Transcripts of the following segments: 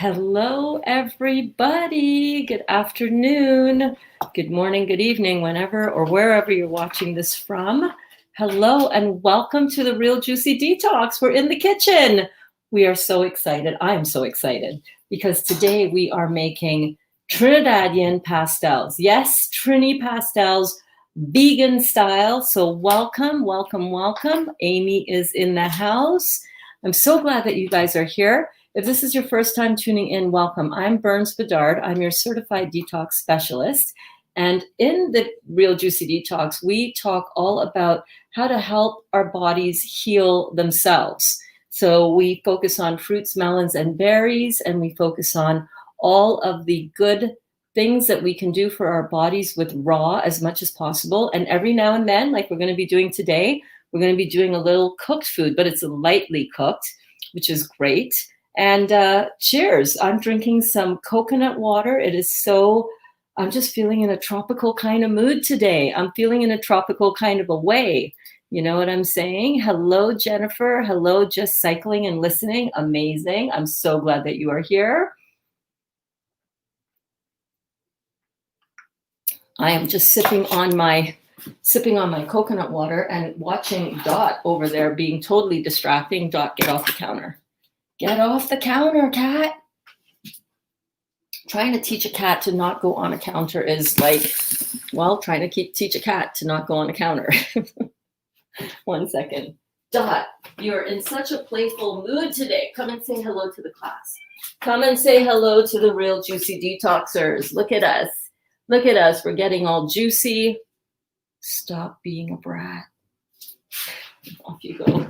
Hello, everybody. Good afternoon, good morning, good evening, whenever or wherever you're watching this from. Hello, and welcome to the Real Juicy Detox. We're in the kitchen. We are so excited. I am so excited because today we are making Trinidadian pastels. Yes, Trini pastels, vegan style. So welcome, welcome, welcome. Amy is in the house. I'm so glad that you guys are here. If this is your first time tuning in, welcome. I'm Burns Bedard. I'm your certified detox specialist. And in the Real Juicy Detox, we talk all about how to help our bodies heal themselves. So we focus on fruits, melons, and berries, and we focus on all of the good things that we can do for our bodies with raw as much as possible. And every now and then, like we're going to be doing today, we're going to be doing a little cooked food, but it's lightly cooked, which is great. And cheers. I'm drinking some coconut water. I'm just feeling in a tropical kind of mood today. I'm feeling in a tropical kind of a way. You know what I'm saying? Hello, Jennifer. Hello, just cycling and listening. Amazing. I'm so glad that you are here. I am just sipping on my coconut water and watching Dot over there being totally distracting. Dot, get off the counter. Get off the counter, cat. Trying to teach a cat to not go on a counter is like, well, trying to teach a cat to not go on a counter. 1 second. Dot, you're in such a playful mood today. Come and say hello to the class. Come and say hello to the Real Juicy Detoxers. Look at us. Look at us. We're getting all juicy. Stop being a brat. Off you go.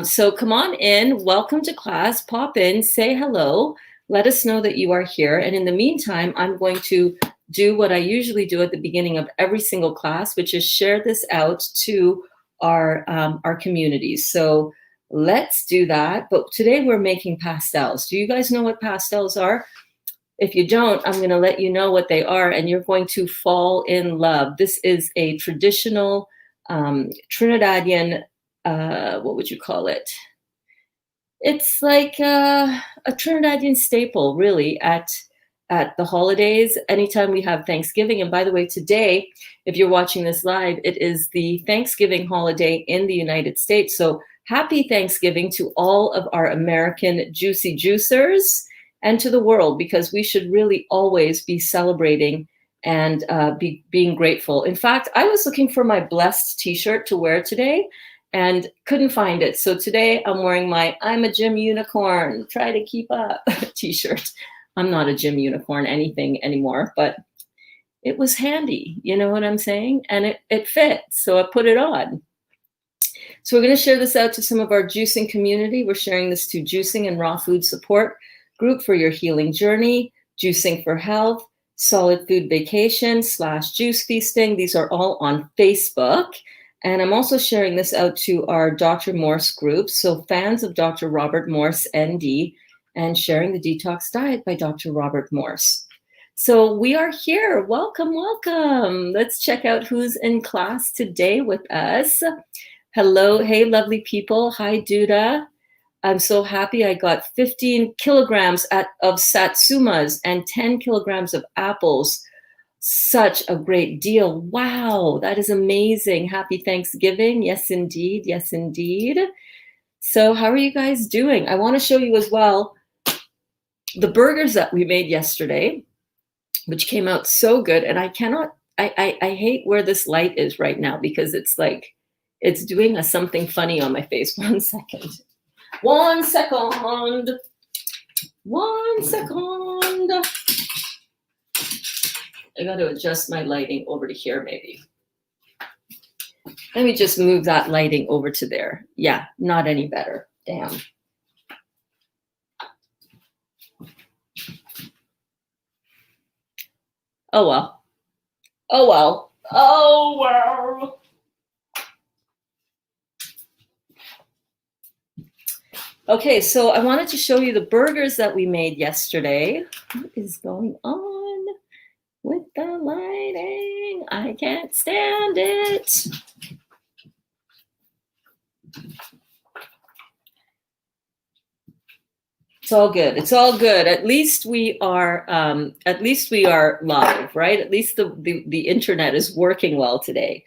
So come on in, welcome to class, pop in, say hello, let us know that you are here. And in the meantime, I'm going to do what I usually do at the beginning of every single class, which is share this out to our communities. So let's do that. But today we're making pastels. Do you guys know what pastels are? If you don't, I'm going to let you know what they are, and you're going to fall in love. This is a traditional Trinidadian what would you call it? It's like a Trinidadian staple, really, at the holidays. Anytime we have Thanksgiving, and by the way, today, if you're watching this live, it is the Thanksgiving holiday in the United States. So happy Thanksgiving to all of our American juicy juicers and to the world, because we should really always be celebrating and being grateful. In fact, I was looking for my blessed t-shirt to wear today and couldn't find it. So today I'm wearing my I'm a gym unicorn, try to keep up t-shirt. I'm not a gym unicorn anything anymore, but it was handy. You know what I'm saying? And it fit. So I put it on. So we're going to share this out to some of our juicing community. We're sharing this to Juicing and Raw Food Support Group for Your Healing Journey, Juicing for Health, Solid Food Vacation / Juice Feasting. These are all on Facebook. And I'm also sharing this out to our Dr. Morse group. So fans of Dr. Robert Morse, ND, and sharing the Detox Diet by Dr. Robert Morse. So we are here. Welcome, welcome. Let's check out who's in class today with us. Hello. Hey, lovely people. Hi, Duda. I'm so happy I got 15 kilograms of satsumas and 10 kilograms of apples. Such a great deal. Wow, that is amazing. Happy Thanksgiving. Yes, indeed. Yes, indeed. So how are you guys doing? I want to show you as well the burgers that we made yesterday, which came out so good. And I hate where this light is right now because it's like, it's doing something funny on my face. 1 second. 1 second. 1 second. I got to adjust my lighting over to here, maybe. Let me just move that lighting over to there. Yeah, not any better. Damn. Oh, well. Oh, well. Oh, well. Okay, so I wanted to show you the burgers that we made yesterday. What is going on with the lighting? I can't stand it. It's all good. It's all good. At least we are. At least we are live, right? At least the internet is working well today.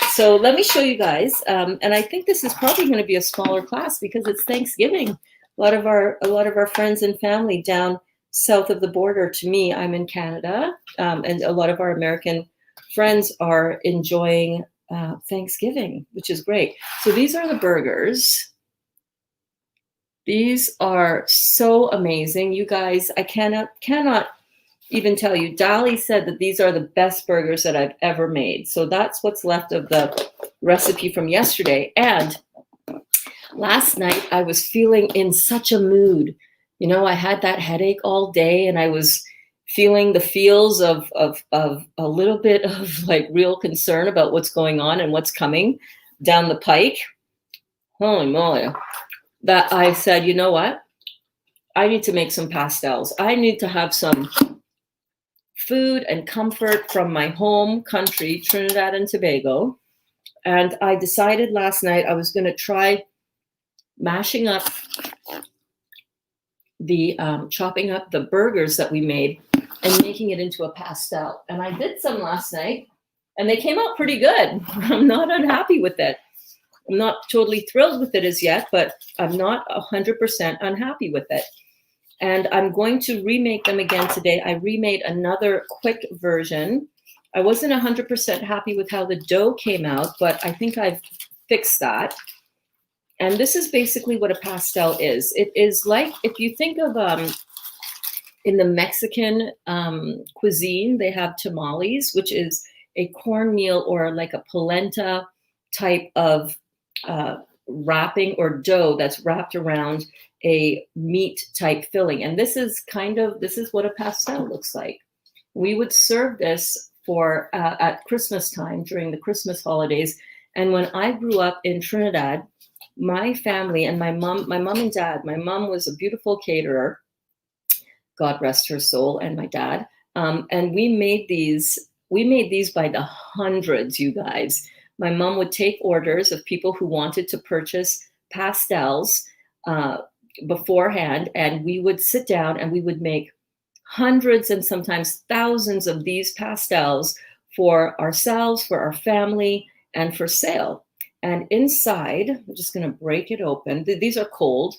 So let me show you guys. And I think this is probably going to be a smaller class because it's Thanksgiving. A lot of our friends and family down south of the border. To me, I'm in Canada, and a lot of our American friends are enjoying Thanksgiving, which is great. So these are the burgers. These are so amazing. You guys, I cannot even tell you. Dolly said that these are the best burgers that I've ever made. So that's what's left of the recipe from yesterday. And last night I was feeling in such a mood. You know, I had that headache all day and I was feeling the feels of a little bit of like real concern about what's going on and what's coming down the pike. Holy moly. That I said, you know what? I need to make some pastels. I need to have some food and comfort from my home country, Trinidad and Tobago. And I decided last night I was going to try mashing up the, chopping up the burgers that we made and making it into a pastel. And I did some last night and they came out pretty good. I'm not unhappy with it. I'm not totally thrilled with it as yet, but I'm not 100% unhappy with it. And I'm going to remake them again today. I remade another quick version. I wasn't 100% happy with how the dough came out, but I think I've fixed that. And this is basically what a pastel is. It is like, if you think of, in the Mexican cuisine, they have tamales, which is a cornmeal or like a polenta type of wrapping or dough that's wrapped around a meat type filling. And this is what a pastel looks like. We would serve this for at Christmas time during the Christmas holidays. And when I grew up in Trinidad, my family and my mom and dad, my mom was a beautiful caterer, God rest her soul, and my dad. And we made these by the hundreds, you guys. My mom would take orders of people who wanted to purchase pastels beforehand, and we would sit down and we would make hundreds and sometimes thousands of these pastels for ourselves, for our family, and for sale. And inside, I'm just going to break it open. These are cold,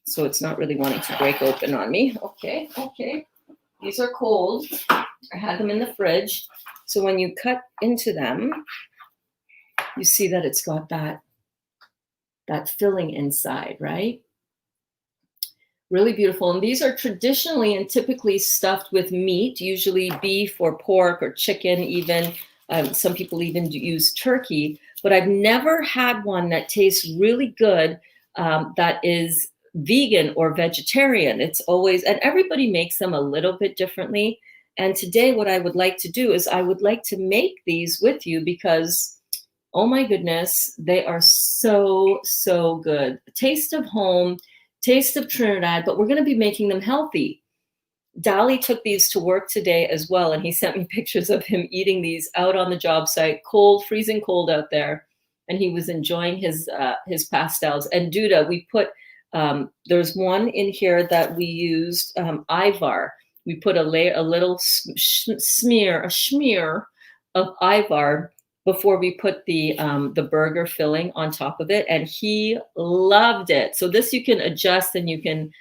so it's not really wanting to break open on me. Okay. These are cold. I had them in the fridge. So when you cut into them, you see that it's got that filling inside, right? Really beautiful. And these are traditionally and typically stuffed with meat, usually beef or pork or chicken even. Some people even use turkey. But I've never had one that tastes really good that is vegan or vegetarian. It's always, and everybody makes them a little bit differently. And today what I would like to do is I would like to make these with you because, oh my goodness, they are so, so good. Taste of home, taste of Trinidad, but we're going to be making them healthy. Dali took these to work today as well, and he sent me pictures of him eating these out on the job site, cold, freezing cold out there, and he was enjoying his pastels. And Duda, we put, there's one in here that we used Ivar. We put a little smear of Ivar before we put the burger filling on top of it, and he loved it. So this you can adjust and you can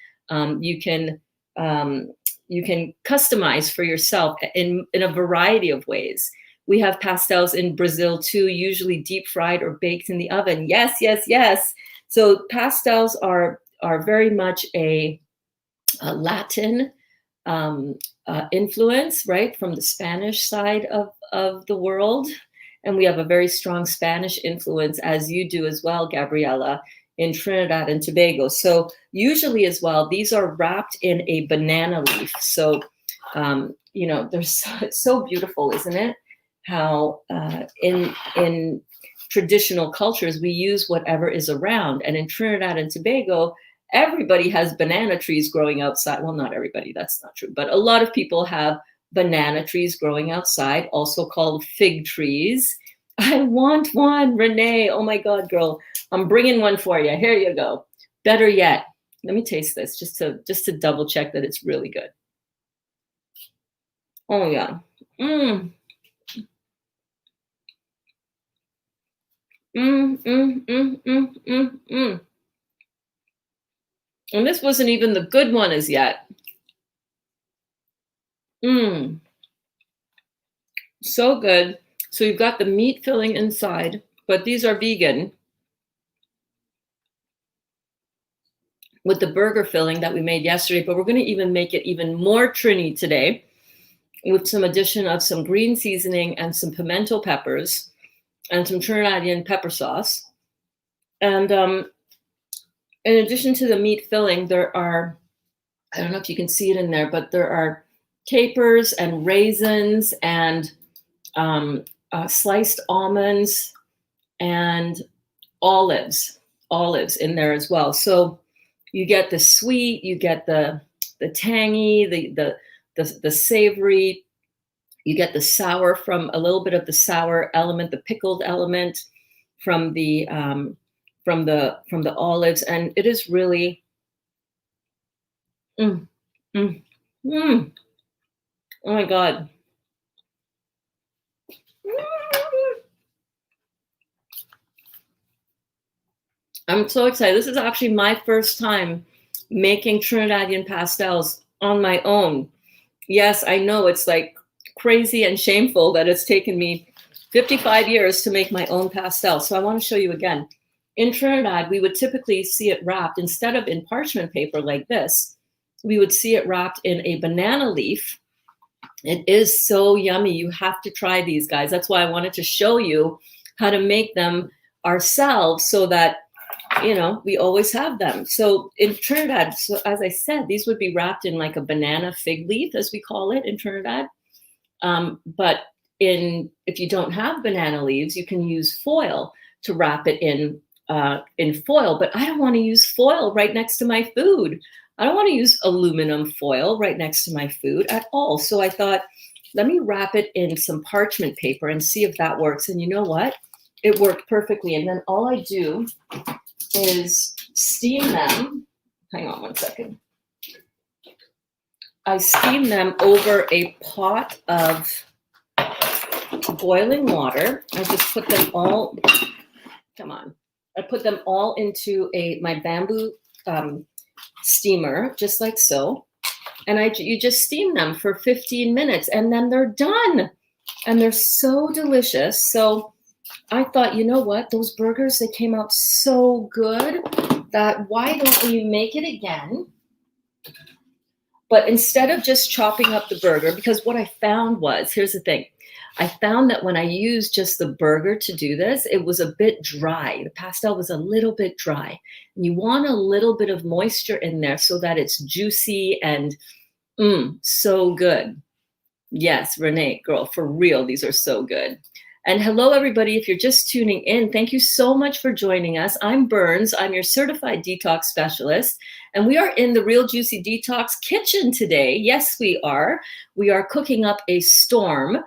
customize for yourself in a variety of ways. We have pastels in Brazil too, usually deep fried or baked in the oven. Yes. So pastels are very much a Latin influence, right, from the Spanish side of the world. And we have a very strong Spanish influence, as you do as well, Gabriella, in Trinidad and Tobago. So usually as well, these are wrapped in a banana leaf. So, they're so beautiful, isn't it? How in traditional cultures, we use whatever is around. And in Trinidad and Tobago, everybody has banana trees growing outside. Well, not everybody, that's not true. But a lot of people have banana trees growing outside, also called fig trees. I want one, Renee. Oh my God, girl. I'm bringing one for you. Here you go. Better yet, Let me taste this just to double check that it's really good. Oh yeah. Mm. Mm, mm, mm, mm, mm, mm. And this wasn't even the good one as yet. Mm. So good. So you've got the meat filling inside, but these are vegan with the burger filling that we made yesterday. But we're going to even make it even more Trini today with some addition of some green seasoning and some pimento peppers and some Trinidadian pepper sauce. And in addition to the meat filling, there are, I don't know if you can see it in there, but there are capers and raisins and sliced almonds and olives in there as well. So you get the sweet, you get the tangy, the savory, you get the sour from a little bit of the sour element, the pickled element from the olives, and it is really mm, mm, mm. Oh my God. I'm so excited. This is actually my first time making Trinidadian pastels on my own. Yes, I know it's like crazy and shameful that it's taken me 55 years to make my own pastel. So I want to show you again. In Trinidad, we would typically see it wrapped, instead of in parchment paper like this, we would see it wrapped in a banana leaf. It is so yummy. You have to try these, guys. That's why I wanted to show you how to make them ourselves so that, you know, we always have them. So in Trinidad, so as I said, these would be wrapped in like a banana fig leaf, as we call it in Trinidad. But if you don't have banana leaves, you can use foil to wrap it in foil. But I don't want to use foil right next to my food. I don't want to use aluminum foil right next to my food at all. So I thought, let me wrap it in some parchment paper and see if that works. And you know what? It worked perfectly. And then all I do is steam them. Hang on one second. I steam them over a pot of boiling water. I just put them all, I put them all into my bamboo steamer, just like so. And you just steam them for 15 minutes and then they're done. And they're so delicious. So I thought, you know what? Those burgers, they came out so good that why don't we make it again? But instead of just chopping up the burger, because what I found was, here's the thing. I found that when I used just the burger to do this, it was a bit dry. The pastel was a little bit dry. And you want a little bit of moisture in there so that it's juicy and so good. Yes, Renee, girl, for real, these are so good. And hello, everybody. If you're just tuning in, thank you so much for joining us. I'm Burns. I'm your certified detox specialist. And we are in the Real Juicy Detox kitchen today. Yes, we are. We are cooking up a storm.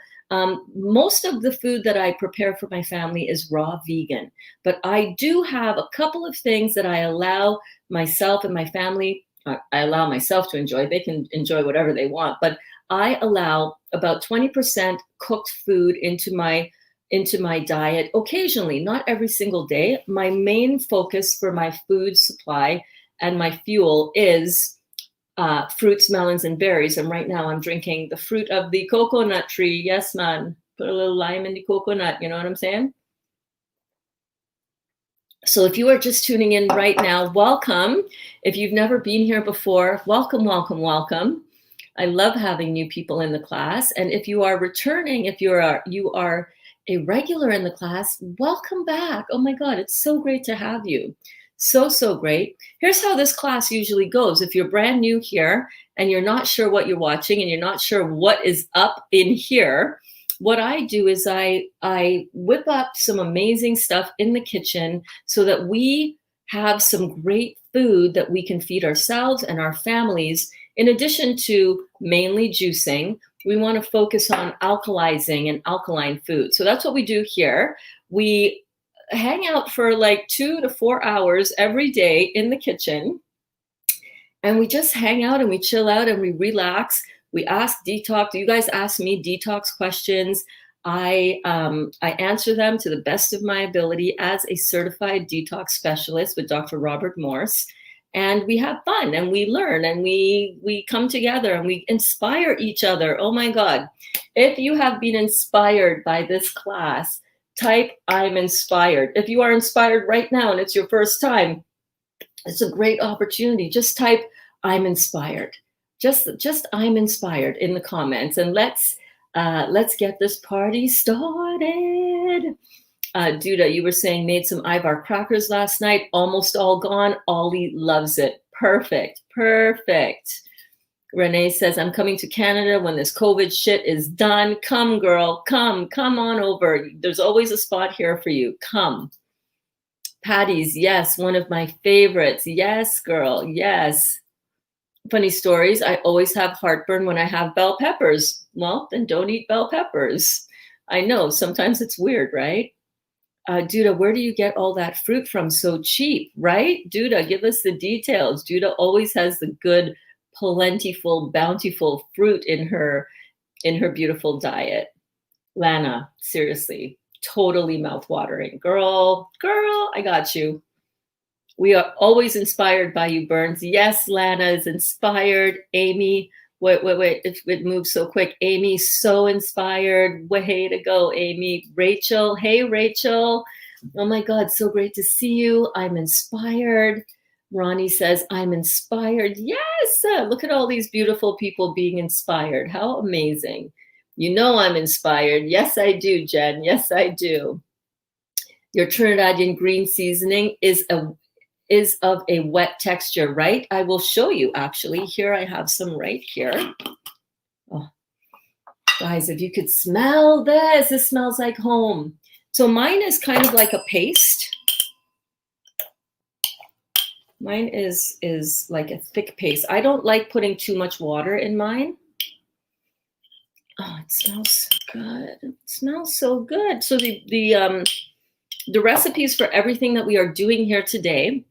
Most of the food that I prepare for my family is raw vegan. But I do have a couple of things that I allow myself and my family, I allow myself to enjoy. They can enjoy whatever they want. But I allow about 20% cooked food into my diet occasionally, not every single day. My main focus for my food supply and my fuel is fruits, melons, and berries. And right now I'm drinking the fruit of the coconut tree. Yes, man. Put a little lime in the coconut. You know what I'm saying? So if you are just tuning in right now, welcome. If you've never been here before, welcome, welcome, welcome. I love having new people in the class. And if you are returning, if you are a regular in the class, welcome back. Oh my God, it's so great to have you. So great. Here's how this class usually goes. If you're brand new here and you're not sure what you're watching and you're not sure what is up in here, what I do is I whip up some amazing stuff in the kitchen so that we have some great food that we can feed ourselves and our families. In addition to mainly juicing, we want to focus on alkalizing and alkaline food. So that's what we do here. We hang out for like 2 to 4 hours every day in the kitchen. and we just hang out and we chill out and we relax. We ask detox. You guys ask me detox questions. I answer them to the best of my ability as a certified detox specialist with Dr. Robert Morse. And we have fun and we learn and we come together and we inspire each other. Oh my God. If you have been inspired by this class, type I'm inspired. If you are inspired right now and it's your first time, it's a great opportunity. Just type I'm inspired. Just I'm inspired in the comments, and let's get this party started. Duda, you were saying made some Ivar crackers last night. Almost all gone. Ollie loves it. Perfect. Perfect. Renee says, I'm coming to Canada when this COVID shit is done. Come, girl. Come on over. There's always a spot here for you. Come. Patties, yes, one of my favorites. Yes, girl, yes. Funny stories, I always have heartburn when I have bell peppers. Well, then don't eat bell peppers. I know, sometimes it's weird, right? Duda, where do you get all that fruit from so cheap, right? Duda, give us the details. Duda always has the good, plentiful, bountiful fruit in her beautiful diet. Lana, seriously. Totally mouth-watering. Girl, I got you. We are always inspired by you, Burns. Yes, Lana is inspired. Amy, wait, it moves so quick. Amy, so inspired. Way to go, Amy. Rachel, hey, Rachel. Oh my God, so great to see you. I'm inspired. Ronnie says, I'm inspired. Yes, look at all these beautiful people being inspired. How amazing. You know I'm inspired. Yes, I do, Jen. Yes, I do. Your Trinidadian green seasoning is of a wet texture, right? I will show you, actually. Here I have some right here. Oh, guys, if you could smell this, this smells like home. So mine is kind of like a paste. Mine is like a thick paste. I don't like putting too much water in mine. Oh, it smells so good. It smells so good. So the recipes for everything that we are doing here today,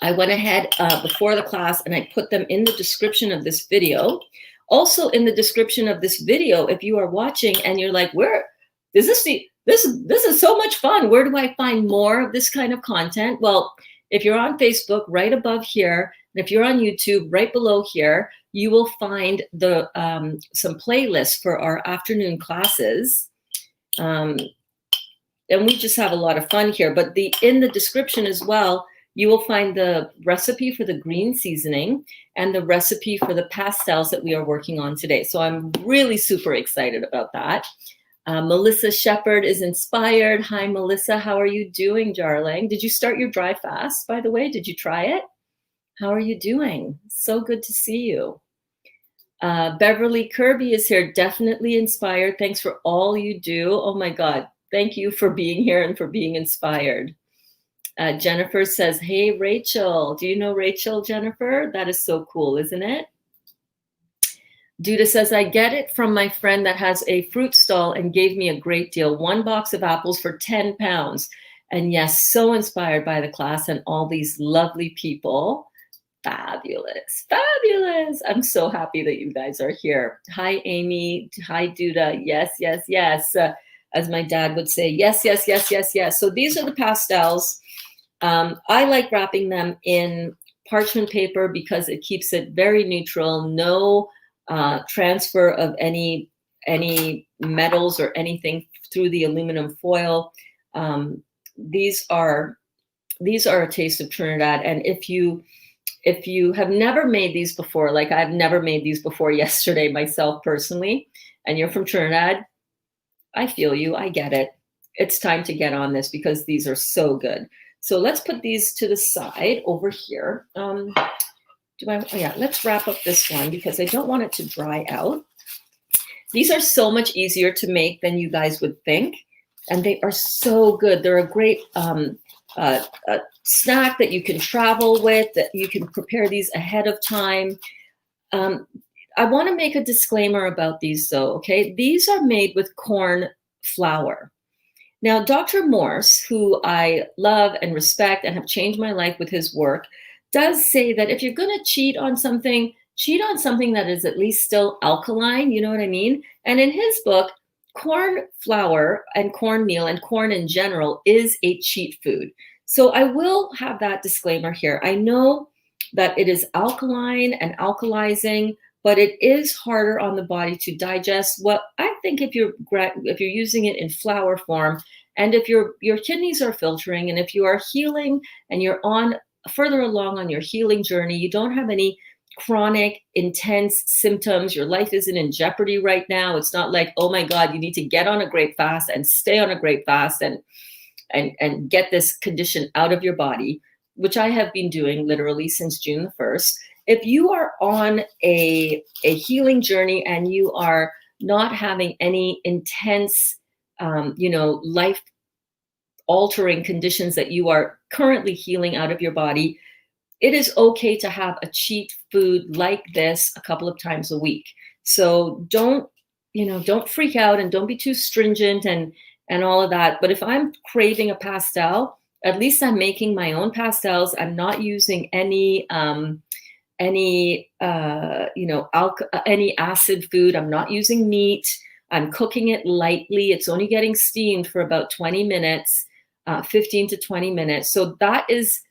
I went ahead before the class and I put them in the description of this video. Also in the description of this video, if you are watching and you're like, where is this? This is so much fun. Where do I find more of this kind of content? Well, if you're on Facebook, right above here, and if you're on YouTube, right below here, you will find the some playlists for our afternoon classes. And we just have a lot of fun here. But in the description as well, you will find the recipe for the green seasoning and the recipe for the pastels that we are working on today. So I'm really super excited about that. Melissa Shepherd is inspired. Hi, Melissa. How are you doing, darling? Did you start your dry fast, by the way? Did you try it? How are you doing? So good to see you. Beverly Kirby is here. Definitely inspired. Thanks for all you do. Oh, my God. Thank you for being here and for being inspired. Jennifer says, hey, Rachel. Do you know Rachel, Jennifer? That is so cool, isn't it? Duda says, I get it from my friend that has a fruit stall and gave me a great deal. 1 box of apples for 10 pounds. And yes, so inspired by the class and all these lovely people. Fabulous, fabulous. I'm so happy that you guys are here. Hi, Amy. Hi, Duda. Yes, yes, yes. As my dad would say, yes, yes, yes, yes, yes. So these are the pastels. I like wrapping them in parchment paper because it keeps it very neutral. No transfer of any metals or anything through the aluminum foil. These are a taste of Trinidad. And if you have never made these before, like I've never made these before yesterday myself personally, and you're from Trinidad, I feel you, I get it. It's time to get on this because these are so good. So let's put these to the side over here. Let's wrap up this one because I don't want it to dry out. These are so much easier to make than you guys would think. And they are so good. They're a great snack that you can travel with, that you can prepare these ahead of time. I want to make a disclaimer about these though, okay? These are made with corn flour. Now, Dr. Morse, who I love and respect and have changed my life with his work, does say that if you're going to cheat on something that is at least still alkaline. You know what I mean? And in his book, corn flour and cornmeal and corn in general is a cheat food. So I will have that disclaimer here. I know that it is alkaline and alkalizing, but it is harder on the body to digest. What I think, if you're using it in flour form, and if your kidneys are filtering, and if you are healing and you're on further along on your healing journey, you don't have any chronic intense symptoms, your life isn't in jeopardy right now. It's not like, oh my God, you need to get on a great fast and stay on a great fast and get this condition out of your body, which I have been doing literally since June the 1st. If you are on a healing journey and you are not having any intense, life altering conditions that you are currently healing out of your body, it is okay to have a cheat food like this a couple of times a week. So don't freak out and don't be too stringent and all of that. But if I'm craving a pastel, at least I'm making my own pastels. I'm not using any acid food. I'm not using meat. I'm cooking it lightly. It's only getting steamed for about 20 minutes, 15 to 20 minutes. So that is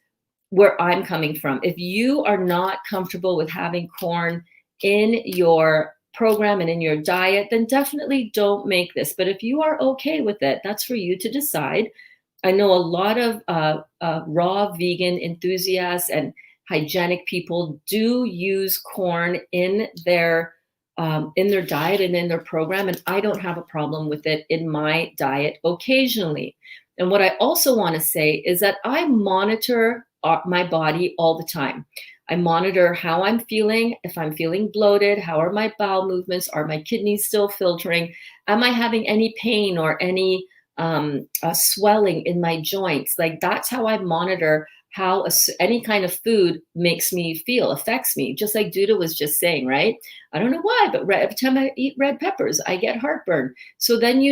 where I'm coming from. If you are not comfortable with having corn in your program and in your diet, then definitely don't make this. But if you are okay with it, that's for you to decide. I know a lot of raw vegan enthusiasts and hygienic people do use corn in their diet and in their program, and I don't have a problem with it in my diet occasionally. And what I also want to say is that I monitor my body all the time. I monitor how I'm feeling. If I'm feeling bloated, how are my bowel movements? Are my kidneys still filtering? Am I having any pain or any swelling in my joints? Like, that's how I monitor how any kind of food makes me feel, affects me. Just like Duda was just saying, right? I don't know why, but every time I eat red peppers, I get heartburn. So then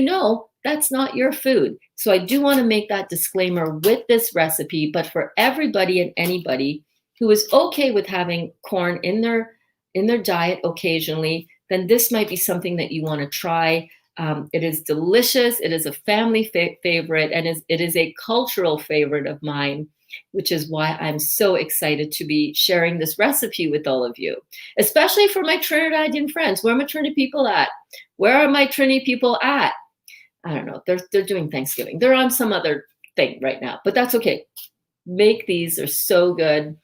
that's not your food. So I do want to make that disclaimer with this recipe, but for everybody and anybody who is okay with having corn in their diet occasionally, then this might be something that you want to try. It is delicious. It is a family favorite, and it is a cultural favorite of mine, which is why I'm so excited to be sharing this recipe with all of you, especially for my Trinidadian friends. Where are my Trini people at? Where are my Trini people at? I don't know. They're doing Thanksgiving. They're on some other thing right now, but that's okay. Make these. They're so good.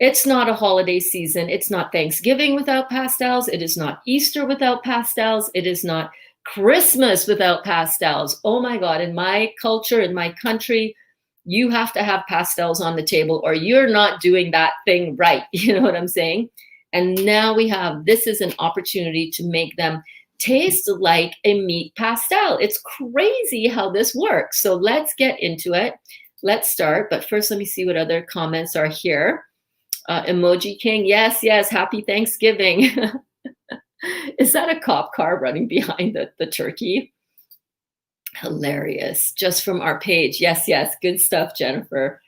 It's not a holiday season. It's not Thanksgiving without pastels. It is not Easter without pastels. It is not Christmas without pastels. Oh my God. In my culture, in my country, you have to have pastels on the table or you're not doing that thing right. You know what I'm saying? And now this is an opportunity to make them taste like a meat pastel. It's crazy how this works. So let's get into it. Let's start. But first, let me see what other comments are here. Emoji King. Yes. Happy Thanksgiving. Is that a cop car running behind the turkey? Hilarious. Just from our page. Yes. Good stuff, Jennifer.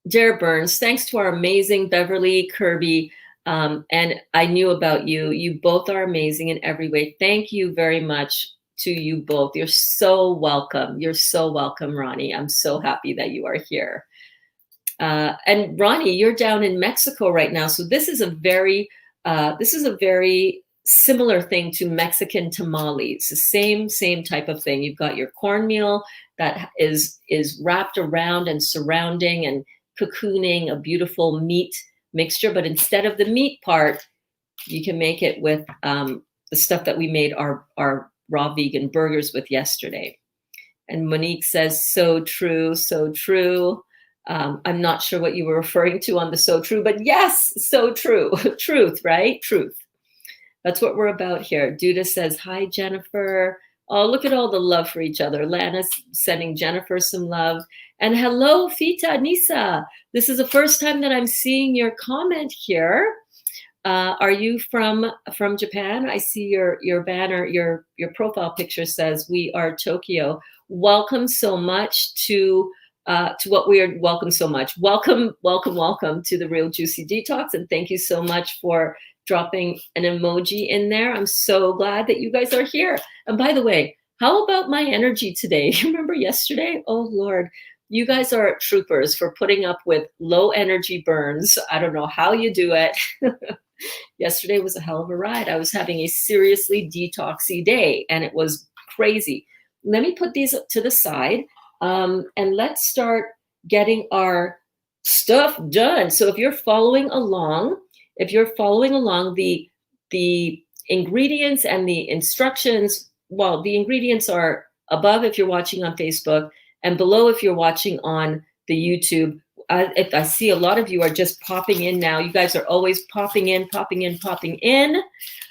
Jared Burns. Thanks to our amazing Beverly, Kirby, and I knew about you. You both are amazing in every way. Thank you very much to you both. You're so welcome. You're so welcome, Ronnie. I'm so happy that you are here. And Ronnie, you're down in Mexico right now. So this is a very similar thing to Mexican tamales. The same type of thing. You've got your cornmeal that is wrapped around and surrounding and cocooning a beautiful meat mixture, but instead of the meat part, you can make it with the stuff that we made our raw vegan burgers with yesterday. And Monique says, so true. I'm not sure what you were referring to on the so true, but yes, so true. Truth, right? Truth. That's what we're about here. Duda says, hi, Jennifer. Oh, look at all the love for each other. Lana's sending Jennifer some love. And hello, Fita Nisa. This is the first time that I'm seeing your comment here. Are you from Japan? I see your banner, your profile picture says we are Tokyo. Welcome so much to to what we are. Welcome so much. Welcome, welcome, welcome to the Real Juicy Detox. And thank you so much for dropping an emoji in there. I'm so glad that you guys are here. And by the way, how about my energy today? Remember yesterday? Oh, Lord. You guys are troopers for putting up with low energy burns. I don't know how you do it. Yesterday was a hell of a ride. I was having a seriously detoxy day, and it was crazy. Let me put these to the side, and let's start getting our stuff done. So if you're following along, the ingredients and the instructions, well, the ingredients are above if you're watching on Facebook and below if you're watching on the YouTube. If I see a lot of you are just popping in now. You guys are always popping in.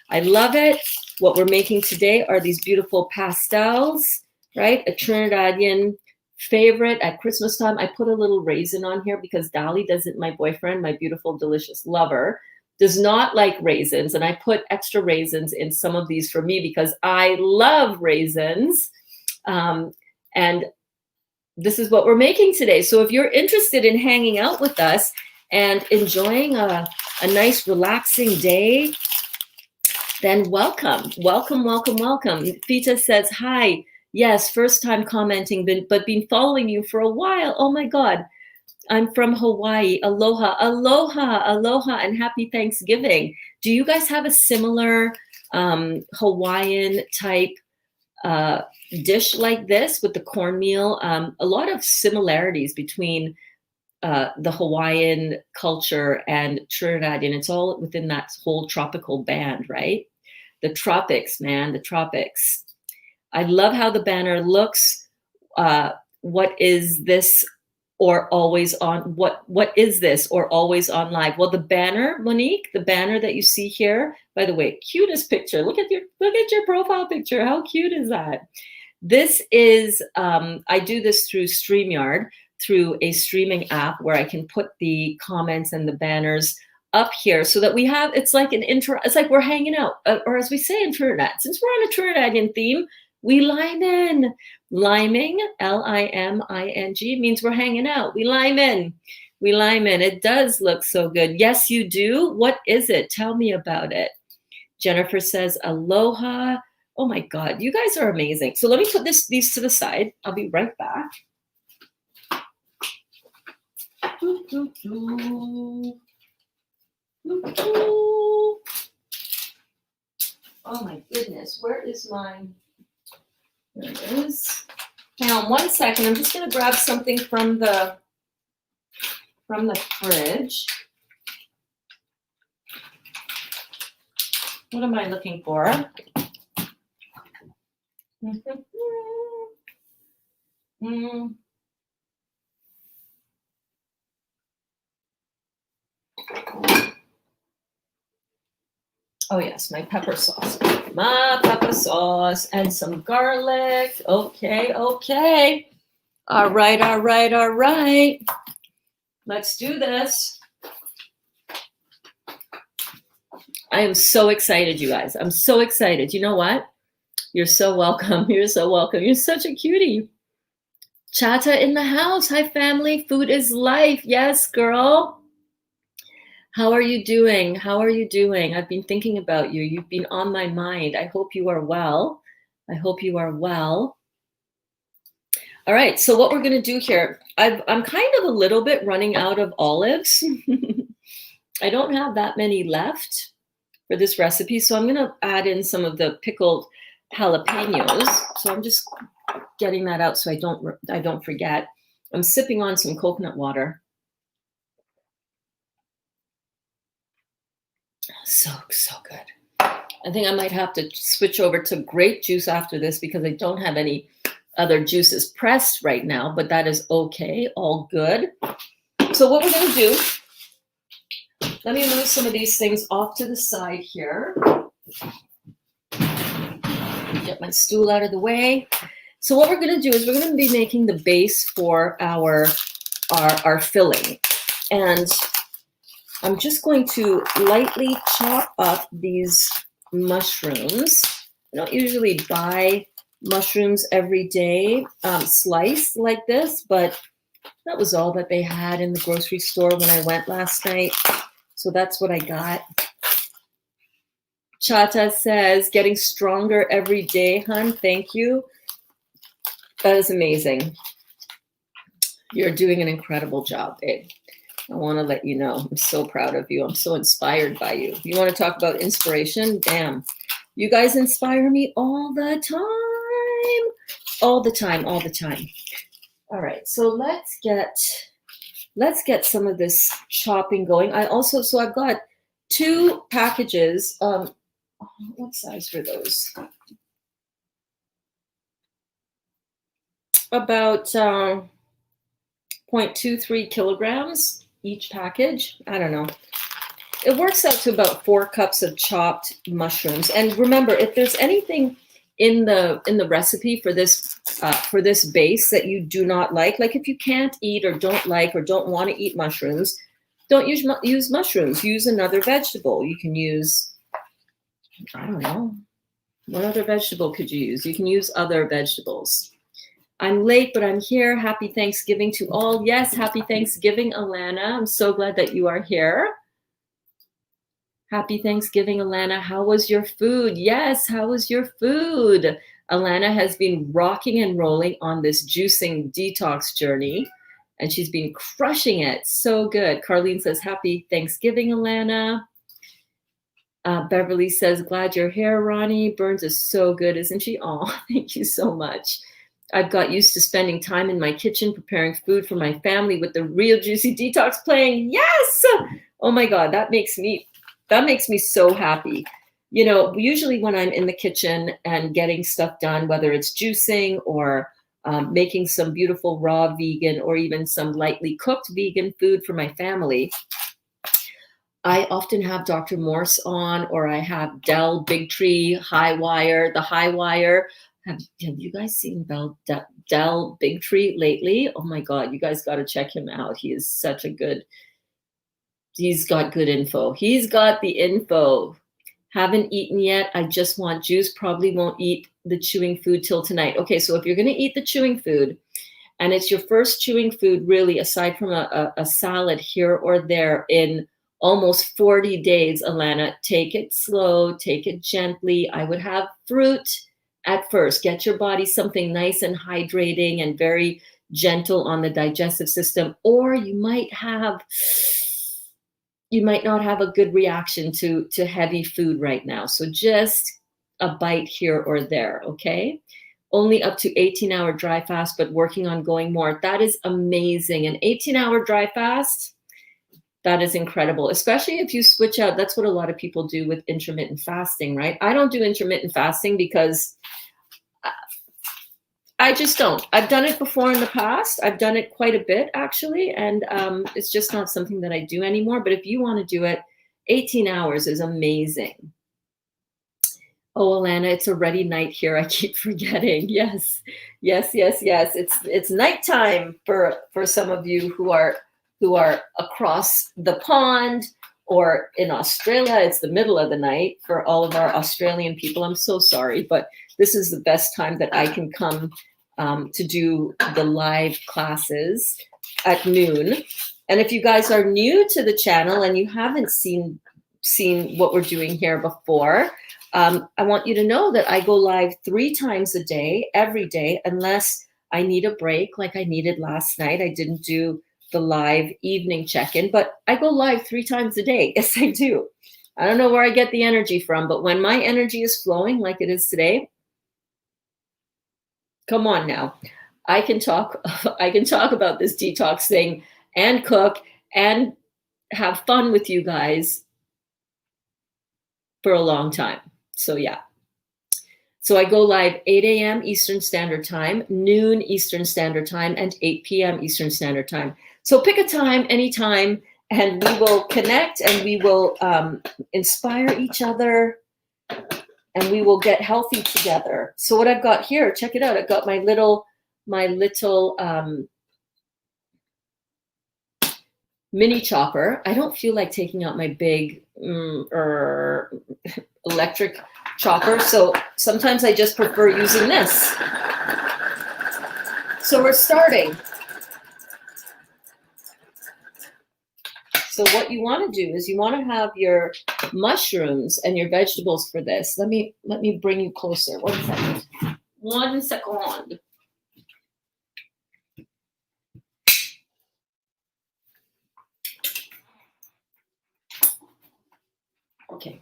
I love it. What we're making today are these beautiful pastels, right? A Trinidadian favorite at Christmas time. I put a little raisin on here because Dali doesn't, my boyfriend, my beautiful, delicious lover, does not like raisins. And I put extra raisins in some of these for me because I love raisins. And this is what we're making today. So if you're interested in hanging out with us and enjoying a nice relaxing day, then welcome. Fita says, hi. Yes, first time commenting, but been following you for a while. Oh my God. I'm from Hawaii. Aloha, and happy Thanksgiving. Do you guys have a similar Hawaiian type dish like this with the cornmeal? A lot of similarities between the Hawaiian culture and Trinidadian. It's all within that whole tropical band, right? The tropics, man, the tropics. I love how the banner looks. What is this? Or always on, what is this? Or always on live? Well, the banner, Monique, the banner that you see here, by the way, cutest picture. Look at your profile picture. How cute is that? This is, I do this through StreamYard, through a streaming app where I can put the comments and the banners up here so that we have, it's like it's like we're hanging out, or as we say in Trinidad, since we're on a Trinidadian theme, we lime in. Liming, Liming, means we're hanging out. We lime in. It does look so good. Yes, you do. What is it? Tell me about it. Jennifer says, aloha. Oh my God, you guys are amazing. So let me put these to the side. I'll be right back. Oh my goodness, where is mine? There it is. Hang on 1 second. I'm just going to grab something from the fridge. What am I looking for? Oh yes, my pepper sauce. My pepper sauce and some garlic. Okay. All right. Let's do this. I am so excited, you guys. I'm so excited. You know what? You're so welcome. You're such a cutie. Chata in the house. Hi, family. Food is life. Yes, girl. How are you doing? I've been thinking about you. You've been on my mind. I hope you are well. All right, so what we're going to do here, I'm kind of a little bit running out of olives. I don't have that many left for this recipe, so I'm going to add in some of the pickled jalapenos. So I'm just getting that out so I don't forget. I'm sipping on some coconut water. So good. I think I might have to switch over to grape juice after this because I don't have any other juices pressed right now, but that is okay. All good. So what we're going to do, let me move some of these things off to the side here. Get my stool out of the way. So what we're going to do is we're going to be making the base for our filling. And I'm just going to lightly chop up these mushrooms. I don't usually buy mushrooms every day sliced like this, but That was all that they had in the grocery store when I went last night. So that's what I got. Chata says, getting stronger every day, hun. Thank you. That is amazing. You're doing an incredible job, babe. I want to let you know. I'm so proud of you. I'm so inspired by you. You want to talk about inspiration? Damn. You guys inspire me all the time. All the time, all the time. All right, so let's get some of this chopping going. So I've got 2 packages. What size were those? About 0.23 kilograms each package. I don't know. It works out to about 4 cups of chopped mushrooms. And remember, if there's anything in the recipe for this base that you do not like if you can't eat or don't like or don't want to eat mushrooms, don't use mushrooms. Use another vegetable. You can use, I don't know, what other vegetable could you use? You can use other vegetables. I'm late, but I'm here. Happy Thanksgiving to all. Yes, happy Thanksgiving, Alana. I'm so glad that you are here. Happy Thanksgiving, Alana. How was your food? Yes, how was your food? Alana has been rocking and rolling on this juicing detox journey, and she's been crushing it. So good. Carlene says, happy Thanksgiving, Alana. Beverly says, glad you're here, Ronnie. Burns is so good, isn't she? Oh, thank you so much. I've got used to spending time in my kitchen preparing food for my family with the Real Juicy Detox playing. Yes! Oh my God, that makes me so happy. You know, usually when I'm in the kitchen and getting stuff done, whether it's juicing or making some beautiful raw vegan or even some lightly cooked vegan food for my family, I often have Dr. Morse on, or I have Del Big Tree High Wire, the High Wire. Have you guys seen Del Big Tree lately? Oh my God, you guys got to check him out. He is such a good, he's got good info. He's got the info. Haven't eaten yet. I just want juice. Probably won't eat the chewing food till tonight. Okay, so if you're going to eat the chewing food, and it's your first chewing food, really, aside from a salad here or there in almost 40 days, Alana, take it slow, take it gently. I would have fruit at first. Get your body something nice and hydrating and very gentle on the digestive system, or you might not have a good reaction to heavy food right now. So just a bite here or there, okay? Only up to 18-hour dry fast, but working on going more. That is amazing. An 18-hour dry fast, that is incredible, especially if you switch out. That's what a lot of people do with intermittent fasting, right? I don't do intermittent fasting because I just don't. I've done it before in the past. I've done it quite a bit, actually, and it's just not something that I do anymore. But if you want to do it, 18 hours is amazing. Oh, Alana, it's already night here. I keep forgetting. Yes. It's nighttime for some of you who are across the pond, or in Australia, it's the middle of the night for all of our Australian people. I'm so sorry, but this is the best time that I can come to do the live classes at noon. And if you guys are new to the channel and you haven't seen what we're doing here before, I want you to know that I go live 3 times a day, every day, unless I need a break like I needed last night. I didn't do the live evening check-in, but I go live 3 times a day. Yes, I do. I don't know where I get the energy from, but when my energy is flowing like it is today, come on now. I can talk about this detox thing and cook and have fun with you guys for a long time. So yeah. So I go live 8 a.m. Eastern Standard Time, noon Eastern Standard Time, and 8 p.m. Eastern Standard Time. So pick a time, anytime, and we will connect and we will inspire each other and we will get healthy together. So what I've got here, check it out. I've got my little mini chopper. I don't feel like taking out my big electric chopper, so sometimes I just prefer using this. So we're starting. So what you want to do is you want to have your mushrooms and your vegetables for this. Let me bring you closer. 1 second. 1 second. Okay.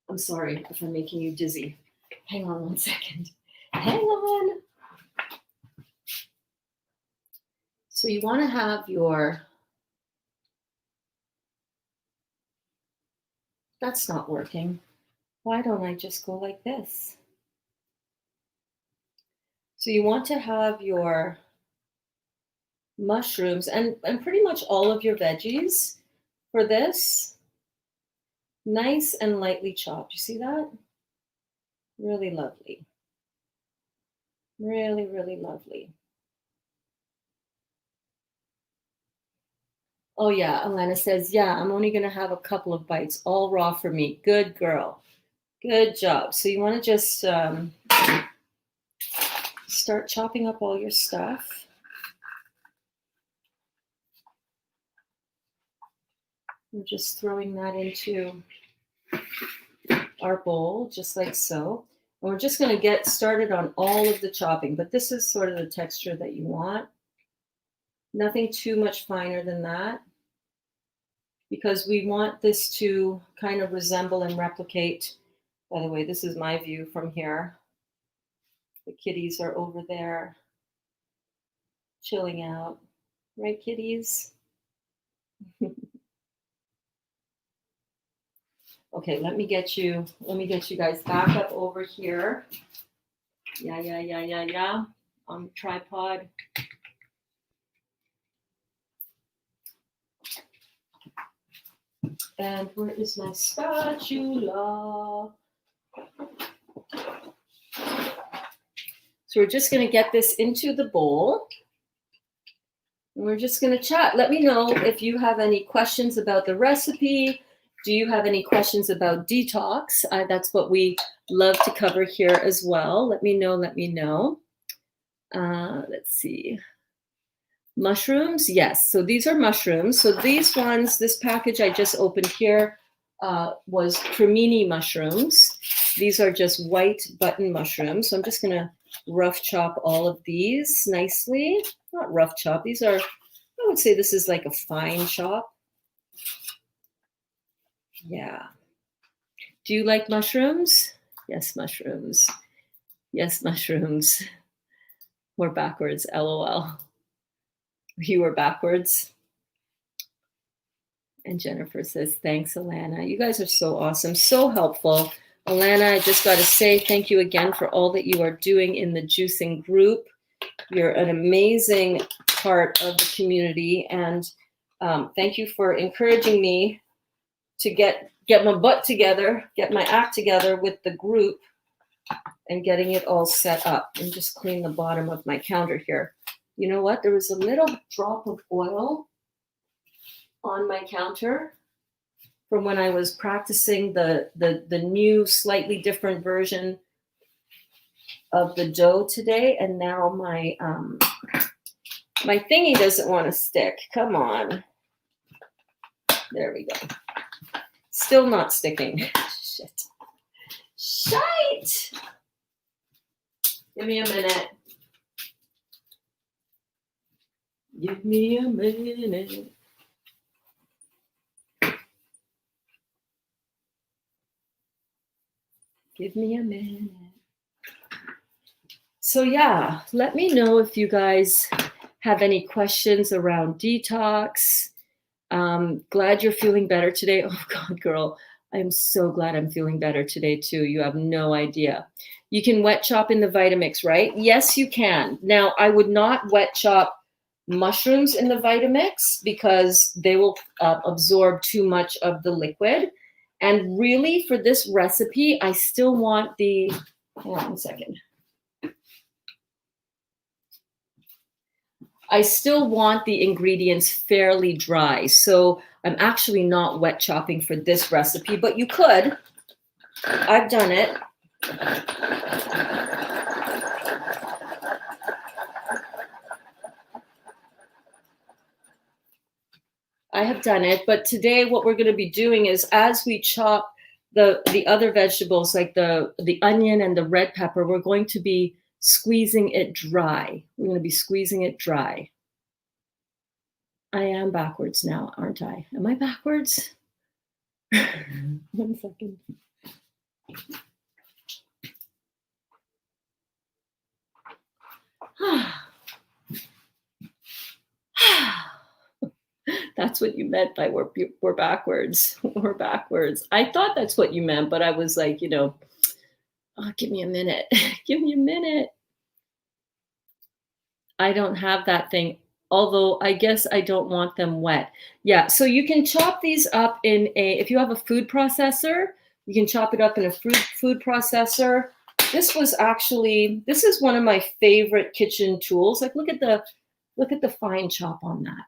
I'm sorry if I'm making you dizzy. Hang on 1 second. Hang on. So you want to have your, that's not working. Why don't I just go like this? So you want to have your mushrooms and pretty much all of your veggies for this. Nice and lightly chopped. You see that? Really lovely. Really, really lovely. Oh yeah, Alana says, yeah, I'm only going to have a couple of bites, all raw for me. Good girl. Good job. So you want to just start chopping up all your stuff. We're just throwing that into our bowl, just like so. And we're just going to get started on all of the chopping, but this is sort of the texture that you want. Nothing too much finer than that, because we want this to kind of resemble and replicate. By the way, this is my view from here. The kitties are over there chilling out. Right, kitties? Okay, let me get you guys back up over here. Yeah. On the tripod. And where is my spatula? So we're just going to get this into the bowl. And we're just going to chat. Let me know if you have any questions about the recipe. Do you have any questions about detox? That's what we love to cover here as well. Let me know. Let's see. Mushrooms, yes. So these are mushrooms. So these ones, this package I just opened here was Trini mushrooms. These are just white button mushrooms. So I'm just going to rough chop all of these nicely. Not rough chop. These are, I would say this is like a fine chop. Yeah. Do you like mushrooms? Yes, mushrooms. Yes, mushrooms. We're backwards, LOL. You were backwards. And Jennifer says, thanks, Alana. You guys are so awesome, so helpful. Alana, I just got to say thank you again for all that you are doing in the juicing group. You're an amazing part of the community. And thank you for encouraging me to get my butt together, get my act together with the group and getting it all set up. And just clean the bottom of my counter here. You know what? There was a little drop of oil on my counter from when I was practicing the new, slightly different version of the dough today. And now my my thingy doesn't want to stick. Come on. There we go. Still not sticking. Shit. Shite! Give me a minute. Give me a minute. Give me a minute. So yeah, let me know if you guys have any questions around detox. Glad you're feeling better today. Oh God, girl, I am so glad I'm feeling better today too. You have no idea. You can wet chop in the Vitamix, right? Yes, you can. Now, I would not wet chop mushrooms in the Vitamix because they will absorb too much of the liquid. And really, for this recipe, I still want the, hang on 1 second. I still want the ingredients fairly dry. So I'm actually not wet chopping for this recipe, but you could. I've done it. I have done it. But today what we're going to be doing is as we chop the other vegetables like the onion and the red pepper, we're going to be squeezing it dry. We're going to be squeezing it dry. I am backwards now, aren't I? Am I backwards? 1 second. That's what you meant by we're backwards. We're backwards. I thought that's what you meant, but I was like, oh, give me a minute. Give me a minute. I don't have that thing, although I guess I don't want them wet. Yeah, so you can chop these up if you have a food processor, you can chop it up in a food processor. This is one of my favorite kitchen tools. Like look at the fine chop on that.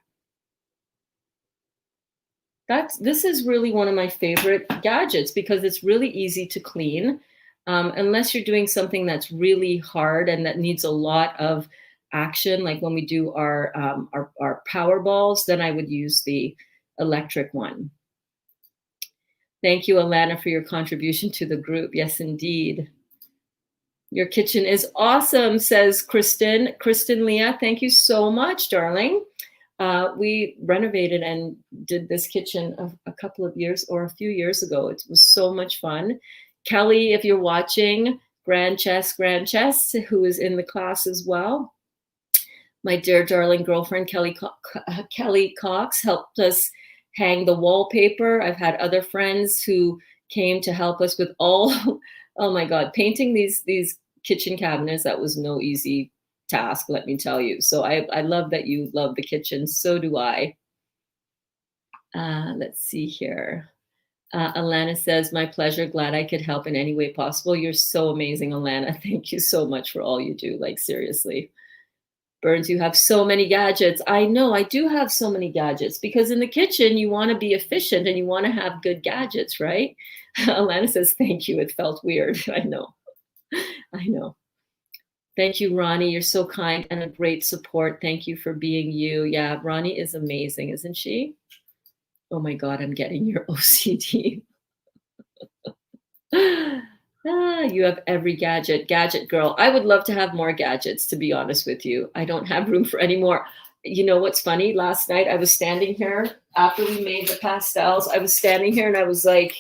This is really one of my favorite gadgets because it's really easy to clean. Unless you're doing something that's really hard and that needs a lot of action, like when we do our power balls, then I would use the electric one. Thank you, Alana, for your contribution to the group. Yes, indeed. Your kitchen is awesome, says Kristen. Kristen Leah, thank you so much, darling. We renovated and did this kitchen a couple of years or a few years ago. It was so much fun. Kelly, if you're watching, Grand Chess, who is in the class as well. My dear darling girlfriend, Kelly Cox, helped us hang the wallpaper. I've had other friends who came to help us with all, oh my God, painting these kitchen cabinets. That was no easy task, let me tell you. So I love that you love the kitchen. So do I. Let's see here. Alana says, my pleasure. Glad I could help in any way possible. You're so amazing, Alana. Thank you so much for all you do. Like, seriously. Burns, you have so many gadgets. I know, I do have so many gadgets because in the kitchen, you want to be efficient and you want to have good gadgets, right? Alana says, thank you. It felt weird. I know. I know. Thank you, Ronnie. You're so kind and a great support. Thank you for being you. Yeah, Ronnie is amazing, isn't she? Oh my God, I'm getting your OCD. You have every gadget girl. I would love to have more gadgets, to be honest with you. I don't have room for any more. You know what's funny? Last night I was standing here after we made the pastels. I was standing here and I was like,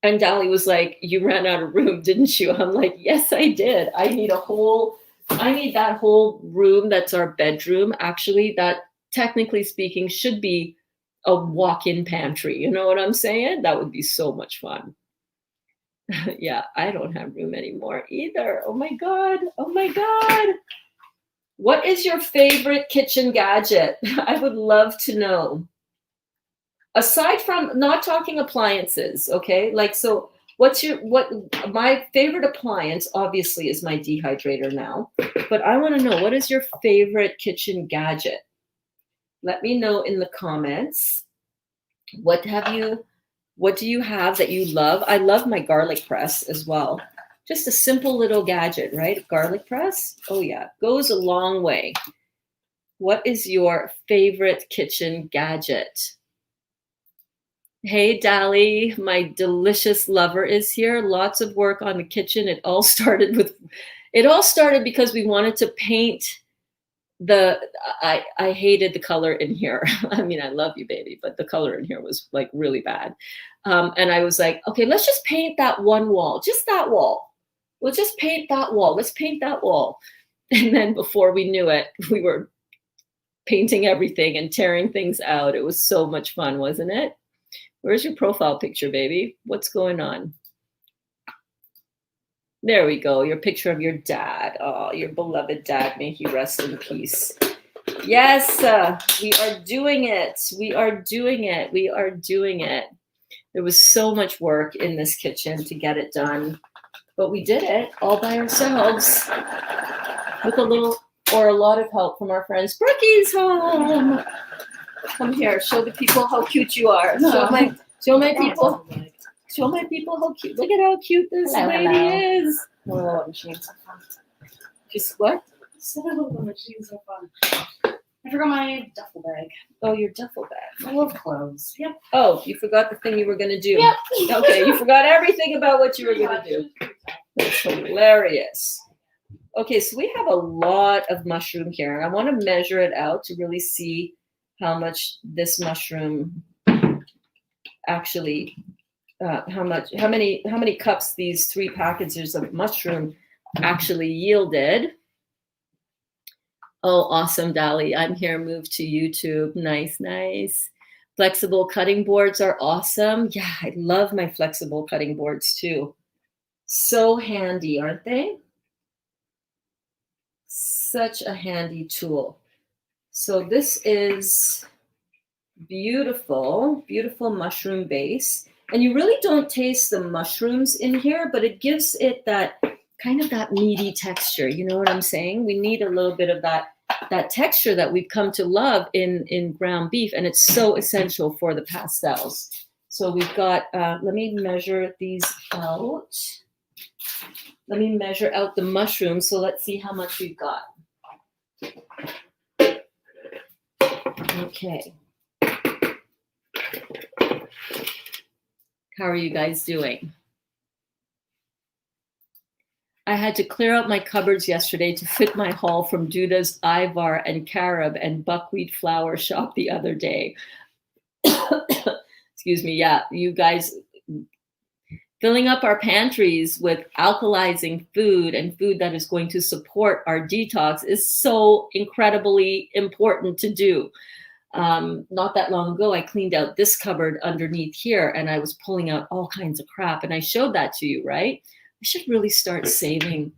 and Dali was like, you ran out of room, didn't you? I'm like, yes, I did. I need that whole room. That's our bedroom. Actually, that technically speaking should be a walk-in pantry. You know what I'm saying? That would be so much fun. Yeah, I don't have room anymore either. Oh my God. Oh my God. What is your favorite kitchen gadget? I would love to know. Aside from not talking appliances, okay? Like, so my favorite appliance obviously is my dehydrator now, but I want to know, what is your favorite kitchen gadget? Let me know in the comments. What do you have that you love? I love my garlic press as well. Just a simple little gadget, right? Garlic press. Oh yeah, goes a long way. What is your favorite kitchen gadget? Hey, Dali, my delicious lover is here. Lots of work on the kitchen. It all started because we wanted to paint I hated the color in here. I mean, I love you, baby, but the color in here was like really bad. And I was like, okay, let's just paint that one wall, just that wall. We'll just paint that wall. Let's paint that wall. And then before we knew it, we were painting everything and tearing things out. It was so much fun, wasn't it? Where's your profile picture, baby? What's going on? There we go. Your picture of your dad. Oh, your beloved dad. May he rest in peace. Yes, we are doing it. We are doing it. We are doing it. There was so much work in this kitchen to get it done, but we did it all by ourselves with a lot of help from our friends. Brookie's home. Come here. Show the people how cute you are. Show my people. Show my people how cute. Look at how cute this lady is. Oh, machines are fun. Just what? So the machines are fun. I forgot my duffel bag. Oh, your duffel bag. I love cloves. Yep. Oh, you forgot the thing you were going to do. Yep. Okay, you forgot everything about what you were going to do. That's hilarious. Okay, so we have a lot of mushroom here, and I want to measure it out to really see how much this mushroom actually, how many cups these 3 packages of mushroom actually yielded. Oh, awesome, Dali. I'm here. Move to YouTube. Nice, nice. Flexible cutting boards are awesome. Yeah, I love my flexible cutting boards too. So handy, aren't they? Such a handy tool. So this is beautiful, beautiful mushroom base. And you really don't taste the mushrooms in here, but it gives it that kind of that meaty texture. You know what I'm saying? We need a little bit of that texture that we've come to love in ground beef, and it's so essential for the pastels. So we've got, let me measure these out. Let me measure out the mushrooms. So let's see how much we've got. Okay. How are you guys doing? I had to clear out my cupboards yesterday to fit my haul from Duda's Ivar and Carob and buckwheat flour shop the other day. Excuse me. Yeah, you guys, filling up our pantries with alkalizing food and food that is going to support our detox is so incredibly important to do. Not that long ago, I cleaned out this cupboard underneath here, and I was pulling out all kinds of crap, and I showed that to you, right? I should really start saving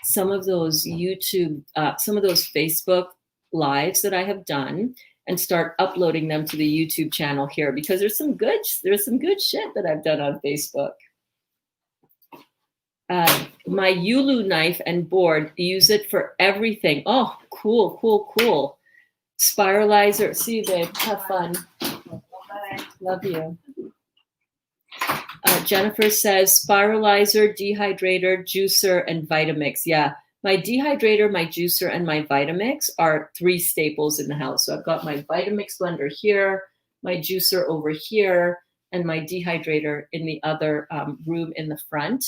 some of those YouTube, some of those Facebook lives that I have done, and start uploading them to the YouTube channel here, because there's some good shit that I've done on Facebook. My Yulu knife and board, use it for everything. Oh, cool, cool, cool. Spiralizer. See you, babe. Have fun. Bye. Love you. Jennifer says spiralizer, dehydrator, juicer, and Vitamix. Yeah, my dehydrator, my juicer, and my Vitamix are 3 staples in the house. So I've got my Vitamix blender here, my juicer over here, and my dehydrator in the other room in the front.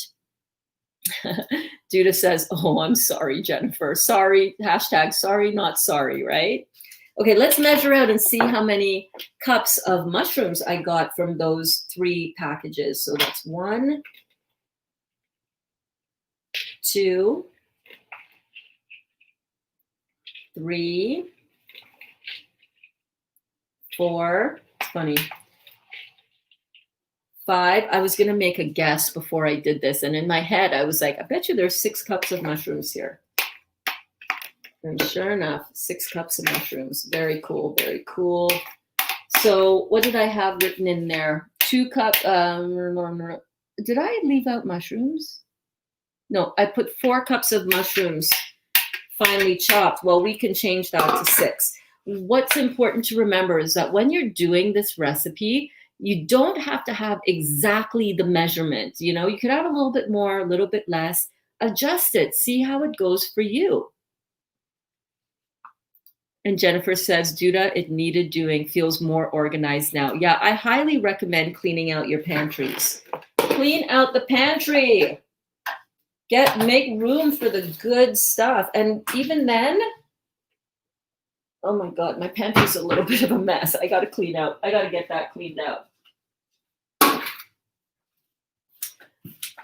Duda says, oh, I'm sorry, Jennifer. Sorry, hashtag sorry, not sorry, right? Okay, let's measure out and see how many cups of mushrooms I got from those 3 packages. So that's 1, 2, 3, 4. It's funny. 5. I was going to make a guess before I did this. And in my head, I was like, I bet you there's 6 cups of mushrooms here. And sure enough, 6 cups of mushrooms. Very cool, very cool. So what did I have written in there? 2 cups. Did I leave out mushrooms? No, I put 4 cups of mushrooms finely chopped. Well, we can change that to 6. What's important to remember is that when you're doing this recipe, you don't have to have exactly the measurement. You know, you could have a little bit more, a little bit less. Adjust it. See how it goes for you. And Jennifer says, Duda, it needed doing, feels more organized now. Yeah, I highly recommend cleaning out your pantries. Clean out the pantry. Make room for the good stuff. And even then, oh my God, my pantry's a little bit of a mess. I got to clean out. I got to get that cleaned out.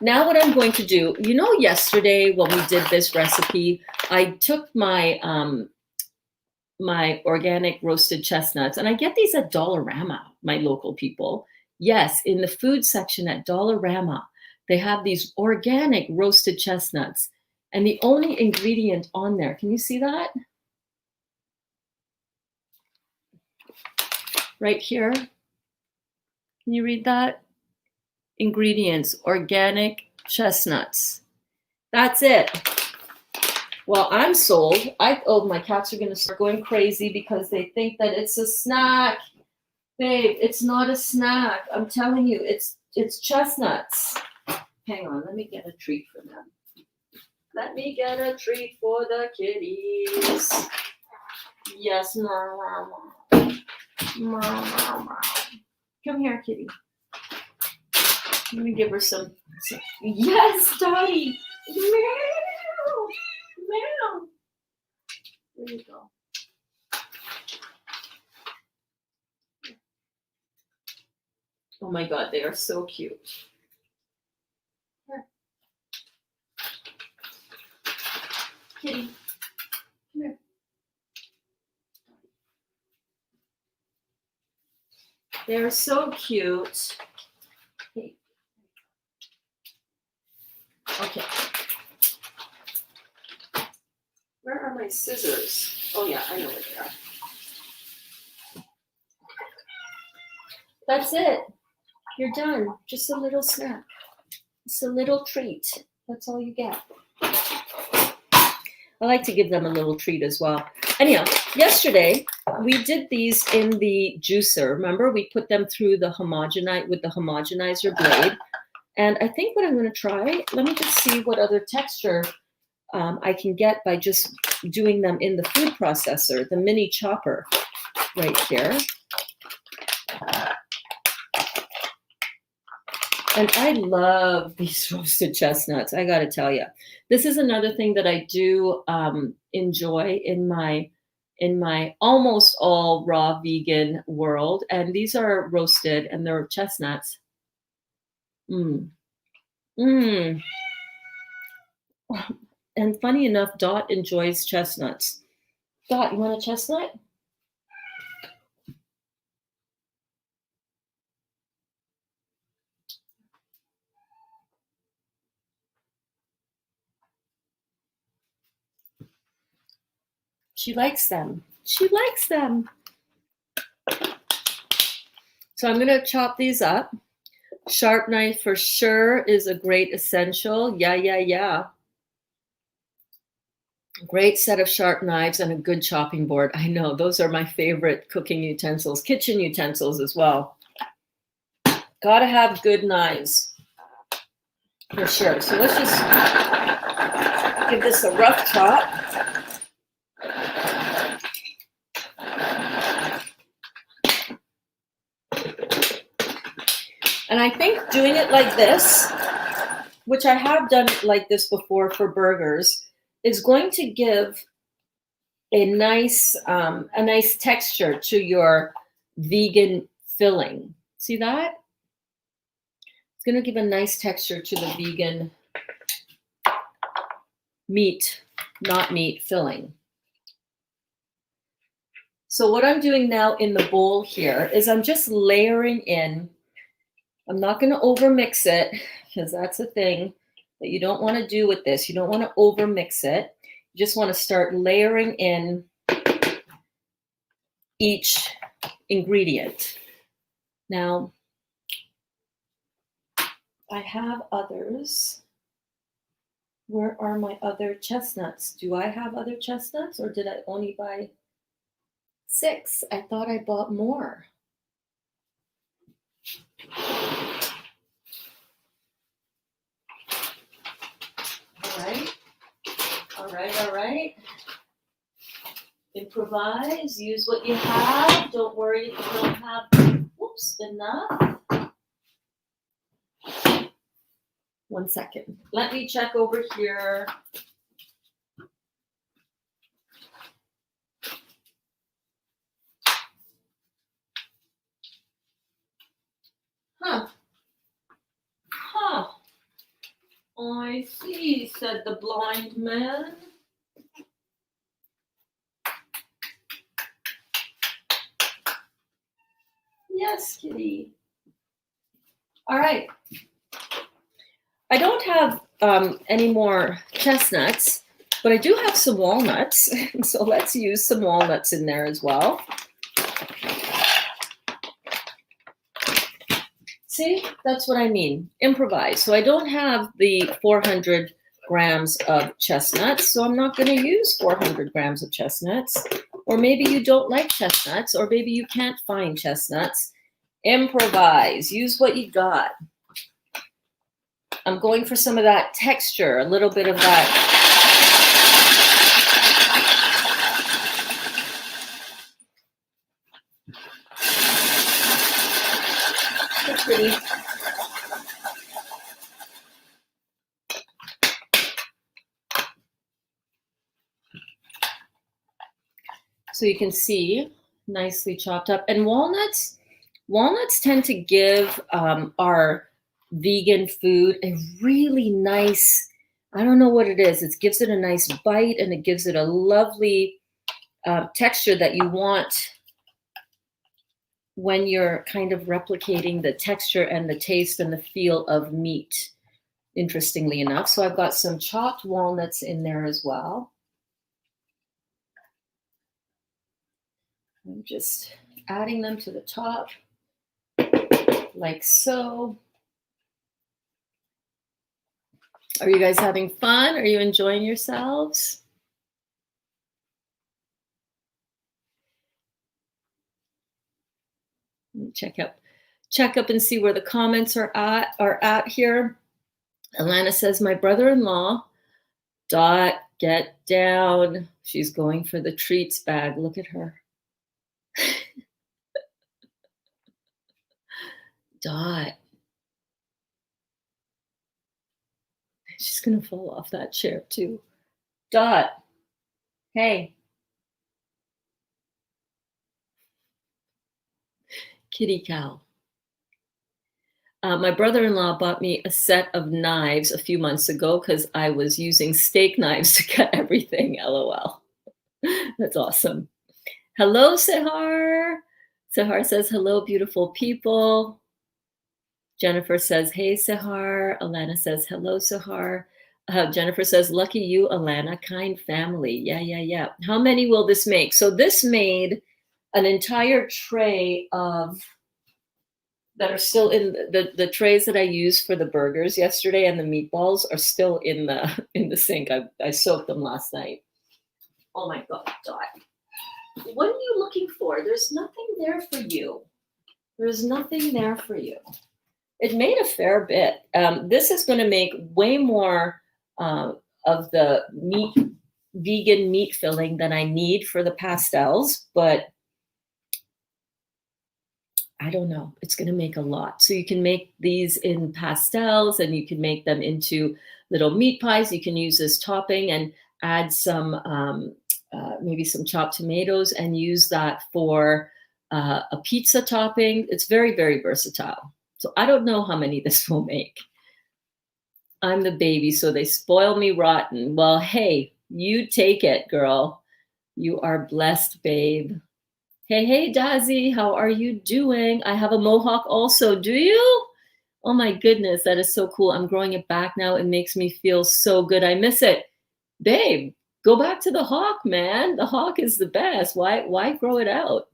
Now what I'm going to do, you know, yesterday when we did this recipe, I took my my organic roasted chestnuts, and I get these at Dollarama, my local people. Yes, in the food section at Dollarama, they have these organic roasted chestnuts, and the only ingredient on there, can you see that? Right here. Can you read that? Ingredients, organic chestnuts. That's it. Well, I'm sold. Oh, my cats are going to start going crazy because they think that it's a snack. Babe, it's not a snack. I'm telling you, it's chestnuts. Hang on, let me get a treat for them. Let me get a treat for the kitties. Yes, meow. Come here, kitty. Let me give her some. Yes, Dottie. Meow. Meow. There you go. Oh my God, they are so cute. Here. Kitty, come here. They're so cute. Hey. Okay. Where are my scissors? Oh yeah, I know where they are. That's it. You're done. Just a little snack. It's a little treat. That's all you get. I like to give them a little treat as well. Anyhow, yesterday we did these in the juicer. Remember, we put them through the homogenizer blade. And I think what I'm going to try, let me just see what other texture I can get by just doing them in the food processor, the mini chopper right here. And I love these roasted chestnuts, I got to tell you. This is another thing that I do enjoy in my almost all raw vegan world. And these are roasted and they're chestnuts. And funny enough, Dot enjoys chestnuts. Dot, you want a chestnut? She likes them. She likes them. So I'm going to chop these up. Sharp knife for sure is a great essential. Yeah. Great set of sharp knives and a good chopping board. I know, those are my favorite cooking utensils, kitchen utensils as well. Gotta have good knives for sure. So let's just give this a rough chop. And I think doing it like this, which I have done like this before for burgers, is going to give a nice texture to your vegan filling. See that? It's going to give a nice texture to the vegan meat, not meat filling. So what I'm doing now in the bowl here is I'm just layering in. I'm not going to overmix it because that's the thing that you don't want to do with this. You don't want to overmix it. You just want to start layering in each ingredient. Now, I have others. Where are my other chestnuts? Do I have other chestnuts or did I only buy 6? I thought I bought more. All right. Improvise, use what you have. Don't worry if you don't have, enough. 1 second. Let me check over here. Huh. I see, said the blind man. Yes, kitty. All right. I don't have any more chestnuts, but I do have some walnuts. So let's use some walnuts in there as well. See, that's what I mean. Improvise. So I don't have the 400 grams of chestnuts, so I'm not going to use 400 grams of chestnuts. Or maybe you don't like chestnuts, or maybe you can't find chestnuts. Improvise. Use what you got. I'm going for some of that texture, a little bit of that. pretty. So you can see, nicely chopped up. And walnuts tend to give our vegan food a really nice, I don't know what it is. It gives it a nice bite and it gives it a lovely texture that you want when you're kind of replicating the texture and the taste and the feel of meat, interestingly enough. So I've got some chopped walnuts in there as well. I'm just adding them to the top, like so. Are you guys having fun? Are you enjoying yourselves? Check up and see where the comments are at here. Alana says, my brother-in-law, Dot, get down. She's going for the treats bag. Look at her. Dot. She's going to fall off that chair too. Dot. Hey. Kitty cow. My brother-in-law bought me a set of knives a few months ago because I was using steak knives to cut everything. LOL. That's awesome. Hello, Sehar. Sehar says, hello, beautiful people. Jennifer says, hey, Sehar. Alana says, hello, Sehar. Jennifer says, lucky you, Alana, kind family. Yeah. How many will this make? So this made an entire tray of that are still in the trays that I used for the burgers yesterday, and the meatballs are still in the sink. I soaked them last night. Oh my God, Dot. What are you looking for? There's nothing there for you. There's nothing there for you. It made a fair bit. This is going to make way more of the vegan meat filling than I need for the pastels, but I don't know. It's going to make a lot. So you can make these in pastels and you can make them into little meat pies. You can use this topping and add some, maybe some chopped tomatoes and use that for a pizza topping. It's very, very versatile. So I don't know how many this will make. I'm the baby, so they spoil me rotten. Well, hey, you take it, girl. You are blessed, babe. Hey, Dazzy, how are you doing? I have a mohawk also. Do you? Oh my goodness, that is so cool. I'm growing it back now. It makes me feel so good. I miss it. Babe, go back to the hawk, man. The hawk is the best. Why grow it out?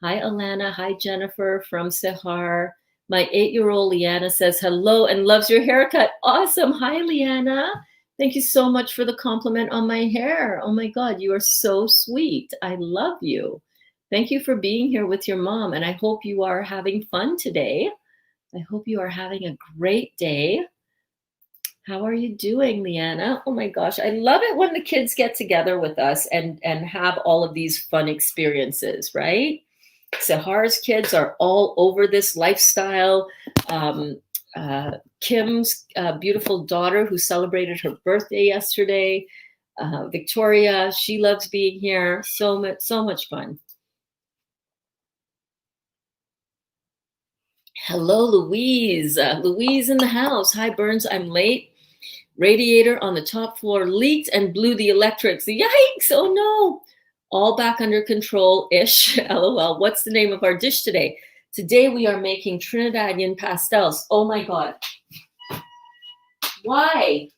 Hi, Alana. Hi, Jennifer from Sehar. My 8-year-old Leanna says hello and loves your haircut. Awesome. Hi, Leanna. Thank you so much for the compliment on my hair. Oh my God, you are so sweet. I love you. Thank you for being here with your mom, and I hope you are having fun today. I hope you are having a great day. How are you doing, Leanna? Oh my gosh, I love it when the kids get together with us and have all of these fun experiences, right? Sahar's kids are all over this lifestyle. Kim's beautiful daughter who celebrated her birthday yesterday. Victoria, she loves being here. So much fun. Hello, Louise. Louise in the house. Hi, Burns. I'm late. Radiator on the top floor leaked and blew the electrics. Yikes. Oh, no. All back under control-ish. LOL. What's the name of our dish today? Today we are making Trinidadian pastelles. Oh, my God. Why?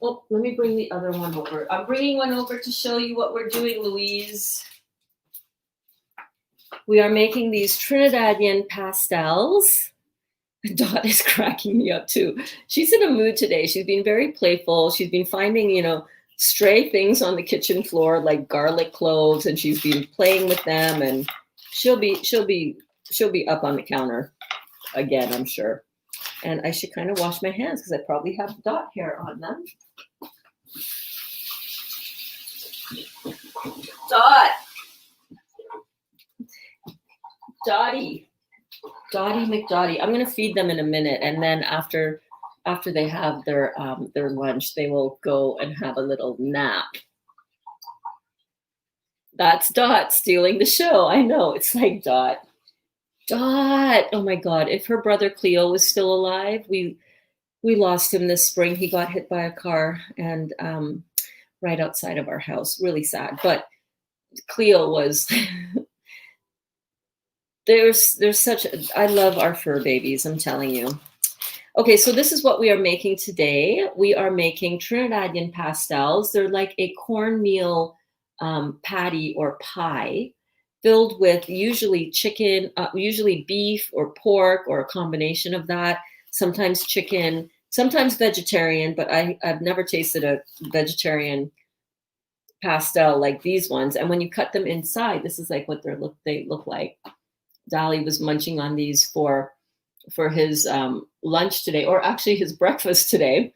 Oh, let me bring the other one over. I'm bringing one over to show you what we're doing, Louise. We are making these Trinidadian pastels. Dot is cracking me up too. She's in a mood today. She's been very playful. She's been finding, stray things on the kitchen floor like garlic cloves, and she's been playing with them. And she'll be up on the counter again, I'm sure. And I should kind of wash my hands because I probably have dot hair on them. Dot. Dottie McDottie. I'm gonna feed them in a minute, and then after they have their lunch, they will go and have a little nap. That's Dot stealing the show. I know, it's like Dot. Oh my God! If her brother Cleo was still alive, we lost him this spring. He got hit by a car and right outside of our house. Really sad. But Cleo was. There's such. I love our fur babies. I'm telling you. Okay, so this is what we are making today. We are making Trinidadian Pastelles. They're like a cornmeal patty or pie filled with usually chicken, usually beef or pork or a combination of that, sometimes chicken, sometimes vegetarian, but I've never tasted a vegetarian pastel like these ones. And when you cut them inside, this is like what they look like. Dolly was munching on these for his lunch today, or actually his breakfast today.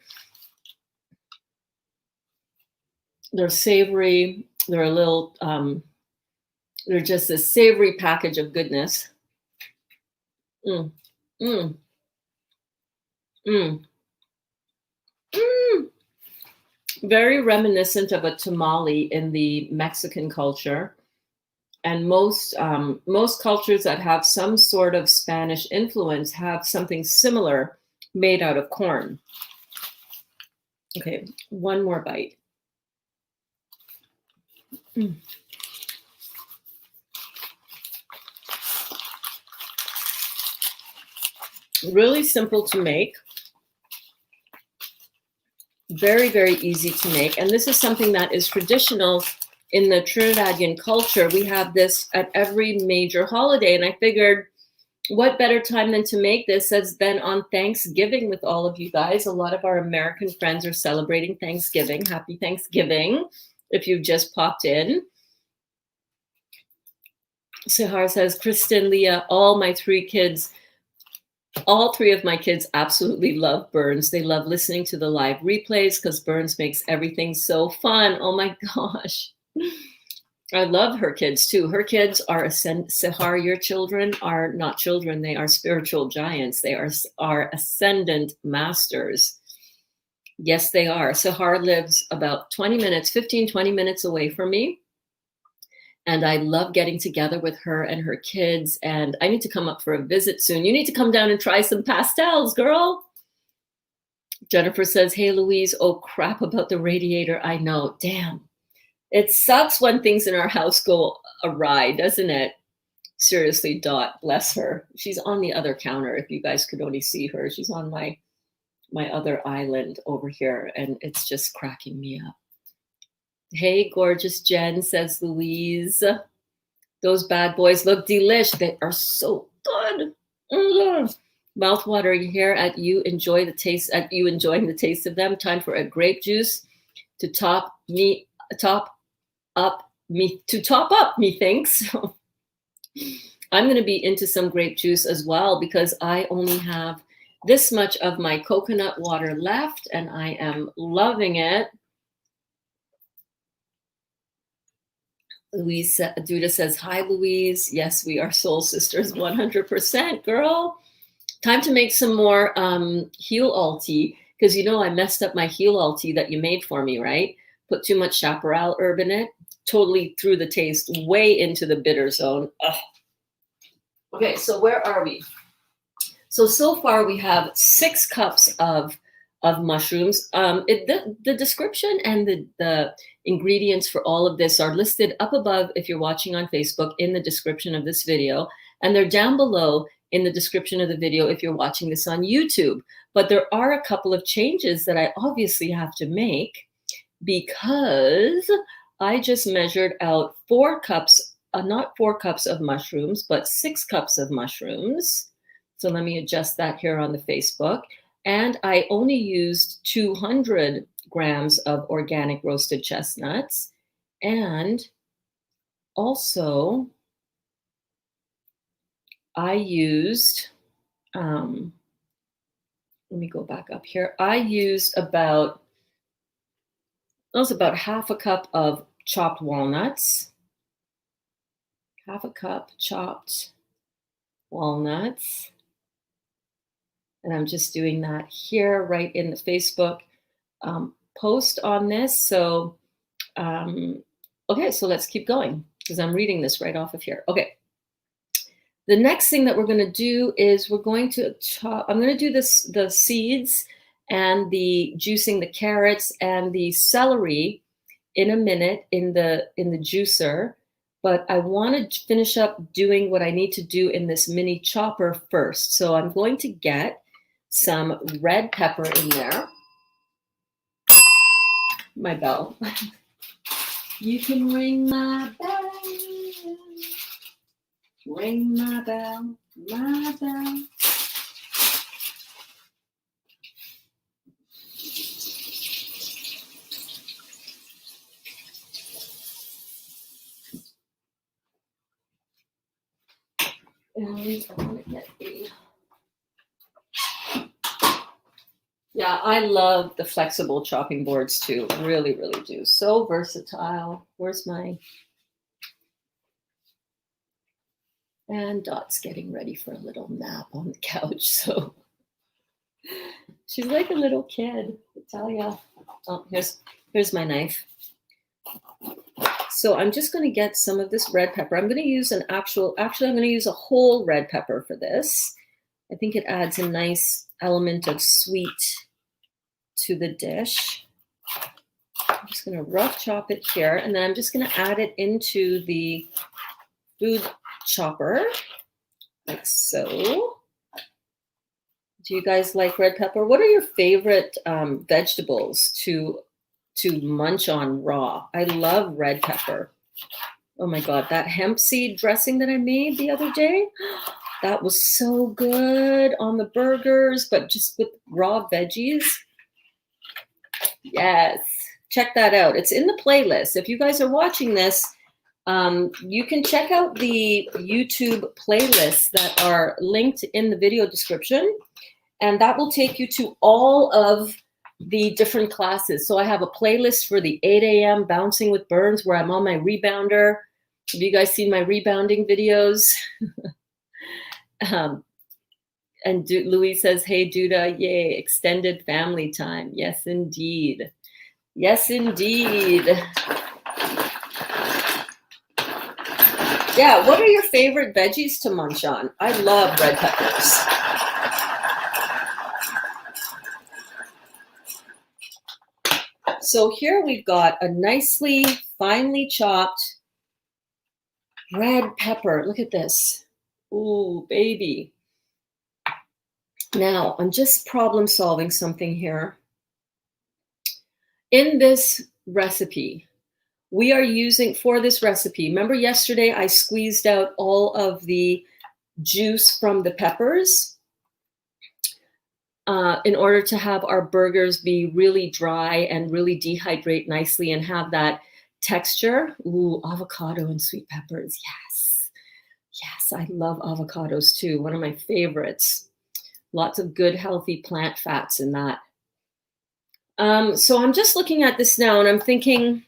They're savory. They're a little, they're just a savory package of goodness. Mm, mm, mm, mm. Very reminiscent of a tamale in the Mexican culture. And most cultures that have some sort of Spanish influence have something similar made out of corn. Okay, one more bite. Mm. Really simple to make. Very, very easy to make. And this is something that is traditional in the Trinidadian culture. We have this at every major holiday. And I figured, what better time than to make this than on Thanksgiving with all of you guys. A lot of our American friends are celebrating Thanksgiving. Happy Thanksgiving if you just popped in. Sahar says, Kristen, Leah, all three of my kids absolutely love Burns. They love listening to the live replays because Burns makes everything so fun. Oh my gosh. I love her kids too. Her kids are Sahar, your children are not children. They are spiritual giants. They are ascendant masters. Yes, they are. Sahar lives about 20 minutes away from me. And I love getting together with her and her kids. And I need to come up for a visit soon. You need to come down and try some pastels, girl. Jennifer says, hey, Louise. Oh, crap about the radiator. I know. Damn. It sucks when things in our house go awry, doesn't it? Seriously, Dot, bless her. She's on the other counter. If you guys could only see her, she's on my other island over here. And it's just cracking me up. Hey, gorgeous Jen, says Louise. Those bad boys look delish. They are so good. Mouth watering here at you. Enjoying the taste of them. Time for a grape juice to top up, methinks. I'm going to be into some grape juice as well because I only have this much of my coconut water left and I am loving it. Duda says, hi, Louise. Yes, we are soul sisters, 100%, girl. Time to make some more heel all tea because you know I messed up my heel all tea that you made for me, right? Put too much chaparral herb in it. Totally threw the taste way into the bitter zone. Ugh. Okay, so where are we? So far we have 6 cups of mushrooms. The description and the ingredients for all of this are listed up above if you're watching on Facebook in the description of this video, and they're down below in the description of the video if you're watching this on YouTube. But there are a couple of changes that I obviously have to make because I just measured out 4 cups, not 4 cups of mushrooms, but 6 cups of mushrooms. So let me adjust that here on the Facebook. And I only used 200 grams of organic roasted chestnuts. And also I used let me go back up here. I used about half a cup of chopped walnuts. Half a cup chopped walnuts. And I'm just doing that here right in the Facebook post on this. So, okay, so let's keep going because I'm reading this right off of here. Okay. The next thing that we're going to do is we're going to chop, I'm going to do this, the seeds and the juicing the carrots and the celery in a minute in the juicer. But I want to finish up doing what I need to do in this mini chopper first. So I'm going to get some red pepper in there. My bell. You can ring my bell. Ring my bell, my bell. And I'm gonna get the. Yeah, I love the flexible chopping boards too. Really, really do. So versatile. Where's my. And Dot's getting ready for a little nap on the couch. So she's like a little kid, I tell ya. Oh, here's my knife. So I'm just going to get some of this red pepper. I'm going to use actually I'm going to use a whole red pepper for this. I think it adds a nice element of sweet to the dish. I'm just going to rough chop it here, and then I'm just going to add it into the food chopper, like so. Do you guys like red pepper? What are your favorite vegetables to munch on raw? I love red pepper. Oh my God, that hemp seed dressing that I made the other day, that was so good on the burgers, but just with raw veggies. Yes, check that out. It's in the playlist. If you guys are watching this, you can check out the YouTube playlists that are linked in the video description, and that will take you to all of the different classes. So I have a playlist for the 8 a.m. Bouncing with Burns where I'm on my rebounder. Have you guys seen my rebounding videos? And Louise says, hey, Duda, yay, extended family time. Yes, indeed. Yes, indeed. Yeah, what are your favorite veggies to munch on? I love red peppers. So here we've got a nicely, finely chopped red pepper. Look at this. Ooh, baby. Now, I'm just problem solving something here. In this recipe, we are using, for this recipe, remember yesterday I squeezed out all of the juice from the peppers in order to have our burgers be really dry and really dehydrate nicely and have that texture. Ooh, avocado and sweet peppers, yes. Yes, I love avocados too, one of my favorites. Lots of good, healthy plant fats in that. So I'm just looking at this now and I'm thinking,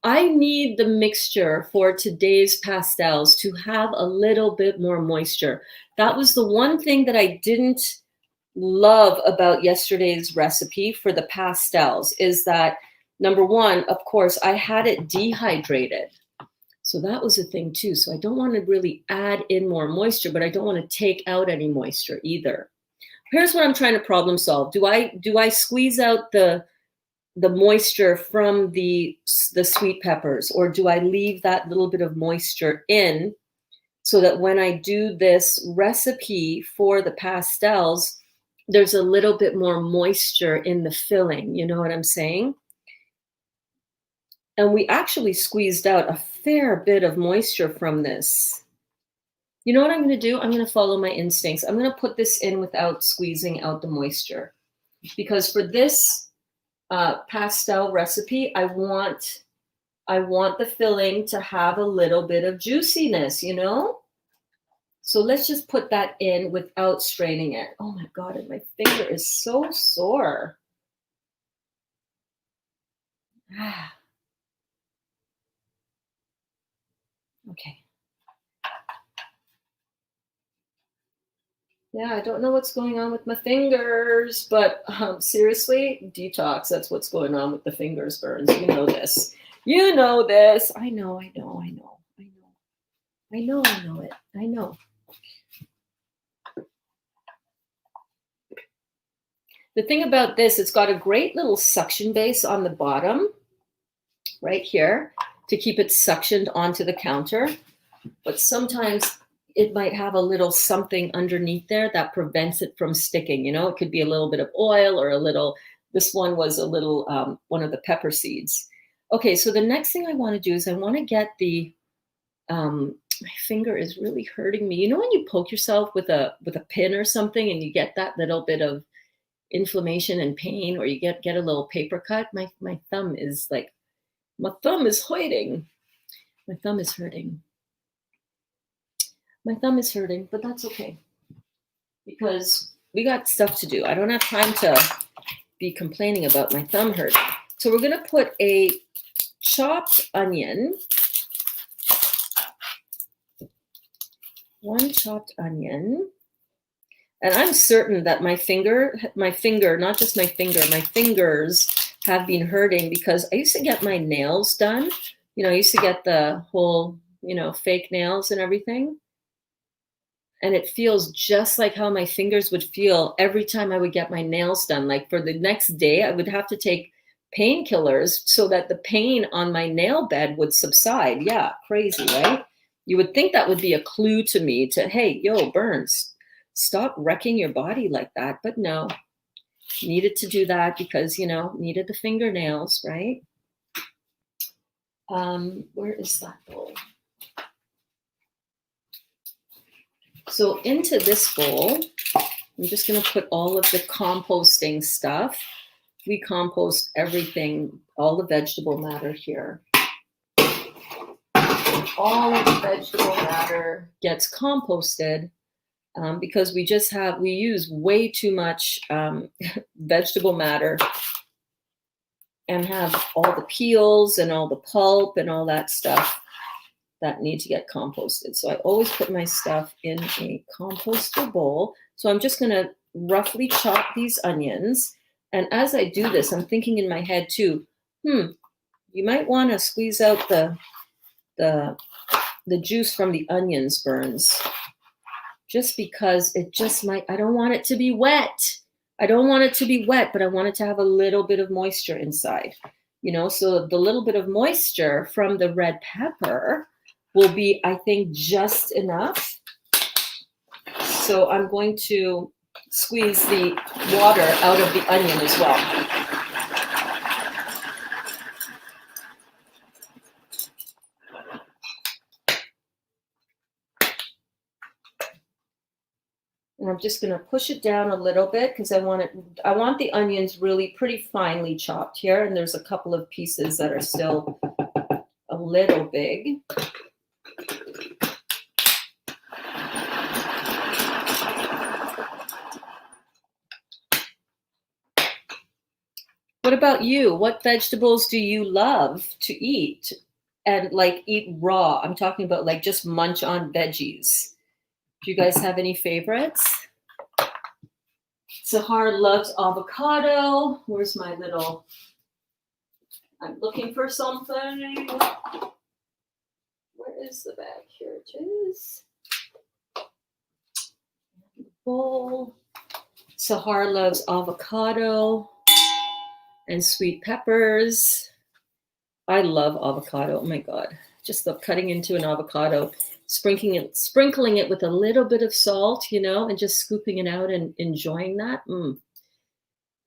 I need the mixture for today's pastels to have a little bit more moisture. That was the one thing that I didn't love about yesterday's recipe for the pastels is that, number one, of course, I had it dehydrated. So that was a thing too. So I don't want to really add in more moisture, but I don't want to take out any moisture either. Here's what I'm trying to problem solve. Do I squeeze out the moisture from the sweet peppers, or do I leave that little bit of moisture in so that when I do this recipe for the pastels, there's a little bit more moisture in the filling? You know what I'm saying? And we actually squeezed out a fair bit of moisture from this. You know what I'm going to do? I'm going to follow my instincts. I'm going to put this in without squeezing out the moisture, because for this pastel recipe, I want the filling to have a little bit of juiciness, you know? So let's just put that in without straining it. Oh my God, and my finger is so sore. Okay. Yeah, I don't know what's going on with my fingers, but seriously, detox, that's what's going on with the fingers burns. You know this. You know this. I know it. I know. The thing about this, it's got a great little suction base on the bottom, right here, to keep it suctioned onto the counter. But sometimes it might have a little something underneath there that prevents it from sticking. You know, it could be a little bit of oil or a little, this one was a little, one of the pepper seeds. Okay, so the next thing I want to do is I want to get the, my finger is really hurting me. You know when you poke yourself with a pin or something and you get that little bit of inflammation and pain, or you get a little paper cut? My thumb is like, my thumb is hurting. My thumb is hurting. My thumb is hurting, but that's okay because we got stuff to do. I don't have time to be complaining about my thumb hurting. So we're going to put a chopped onion, one chopped onion. And I'm certain that my finger, not just my finger, my fingers have been hurting because I used to get my nails done. You know, I used to get the whole, you know, fake nails and everything. And it feels just like how my fingers would feel every time I would get my nails done. Like for the next day, I would have to take painkillers so that the pain on my nail bed would subside. Yeah, crazy, right? You would think that would be a clue to me to, hey, yo, Burns, stop wrecking your body like that. But no, needed to do that because, you know, needed the fingernails, right? Where is that bowl? So into this bowl, I'm just going to put all of the composting stuff. We compost everything, all the vegetable matter here. All of the vegetable matter gets composted because we use way too much vegetable matter and have all the peels and all the pulp and all that stuff that need to get composted. So I always put my stuff in a composter bowl. So I'm just going to roughly chop these onions. And as I do this, I'm thinking in my head too, you might want to squeeze out the juice from the onions, Burns, just because it just might, I don't want it to be wet. I don't want it to be wet, but I want it to have a little bit of moisture inside, you know, so the little bit of moisture from the red pepper will be, I think, just enough. So I'm going to squeeze the water out of the onion as well. And I'm just going to push it down a little bit because I want the onions really pretty finely chopped here. And there's a couple of pieces that are still a little big. What about you? What vegetables do you love to eat and like eat raw? I'm talking about like just munch on veggies. Do you guys have any favorites? Sahar loves avocado. Where's my little, I'm looking for something. Where is the bag? Here it is. Bowl. Sahar loves avocado and sweet peppers. I love avocado. Oh my God. Just love cutting into an avocado, sprinkling it with a little bit of salt, you know, and just scooping it out and enjoying that.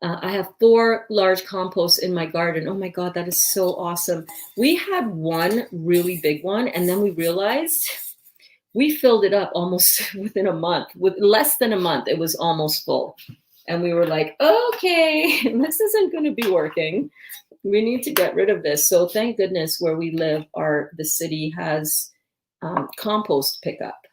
I have 4 large composts in my garden. Oh my God, that is so awesome. We had one really big one, and then we realized we filled it up almost within a month. With less than a month, it was almost full. And we were like, okay, this isn't going to be working. We need to get rid of this. So thank goodness where we live, the city has compost pickup.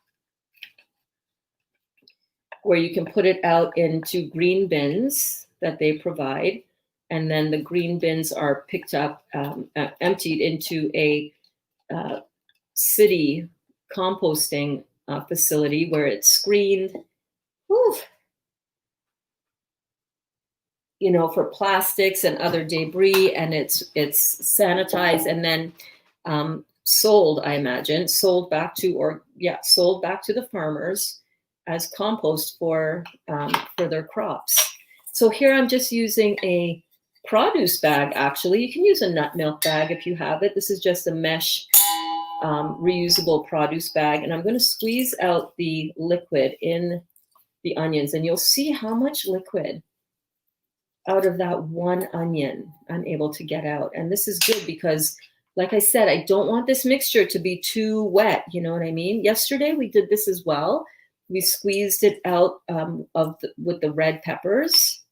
where you can put it out into green bins that they provide. And then the green bins are picked up, emptied into a city composting facility where it's screened, whew, you know, for plastics and other debris, and it's sanitized and then sold, I imagine, sold back to the farmers as compost for their crops. So here I'm just using a produce bag. Actually, you can use a nut milk bag if you have it. This is just a mesh reusable produce bag, and I'm going to squeeze out the liquid in the onions, and you'll see how much liquid out of that one onion I'm able to get out. And this is good because, like I said, I don't want this mixture to be too wet. You know what I mean? Yesterday we did this as well. We squeezed it out with the red peppers.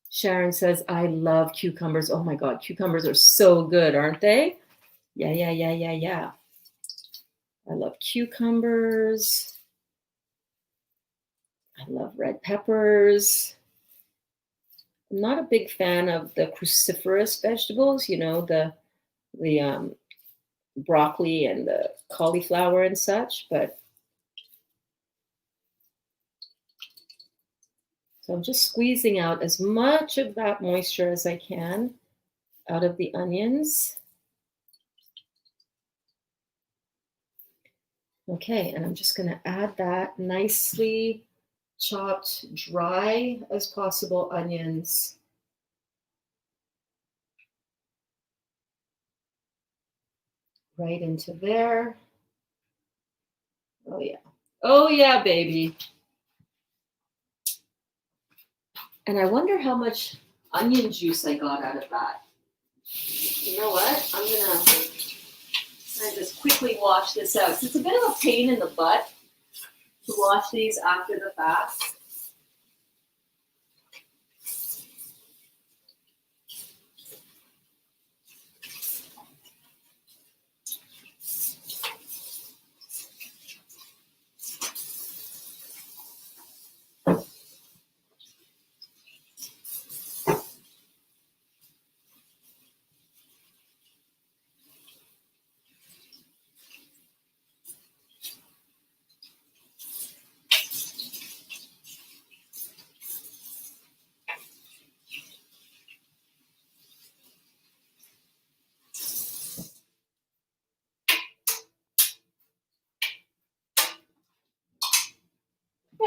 Sharon says, I love cucumbers. Oh my God, cucumbers are so good, aren't they? Yeah. I love cucumbers. I love red peppers. I'm not a big fan of the cruciferous vegetables, you know, the broccoli and the cauliflower and such, but so I'm just squeezing out as much of that moisture as I can out of the onions. Okay, and I'm just going to add that nicely chopped, dry as possible onions. Right into there. Oh yeah. Oh yeah, baby. And I wonder how much onion juice I got out of that. You know what? I'm gonna just quickly wash this out. It's a bit of a pain in the butt to wash these after the fast.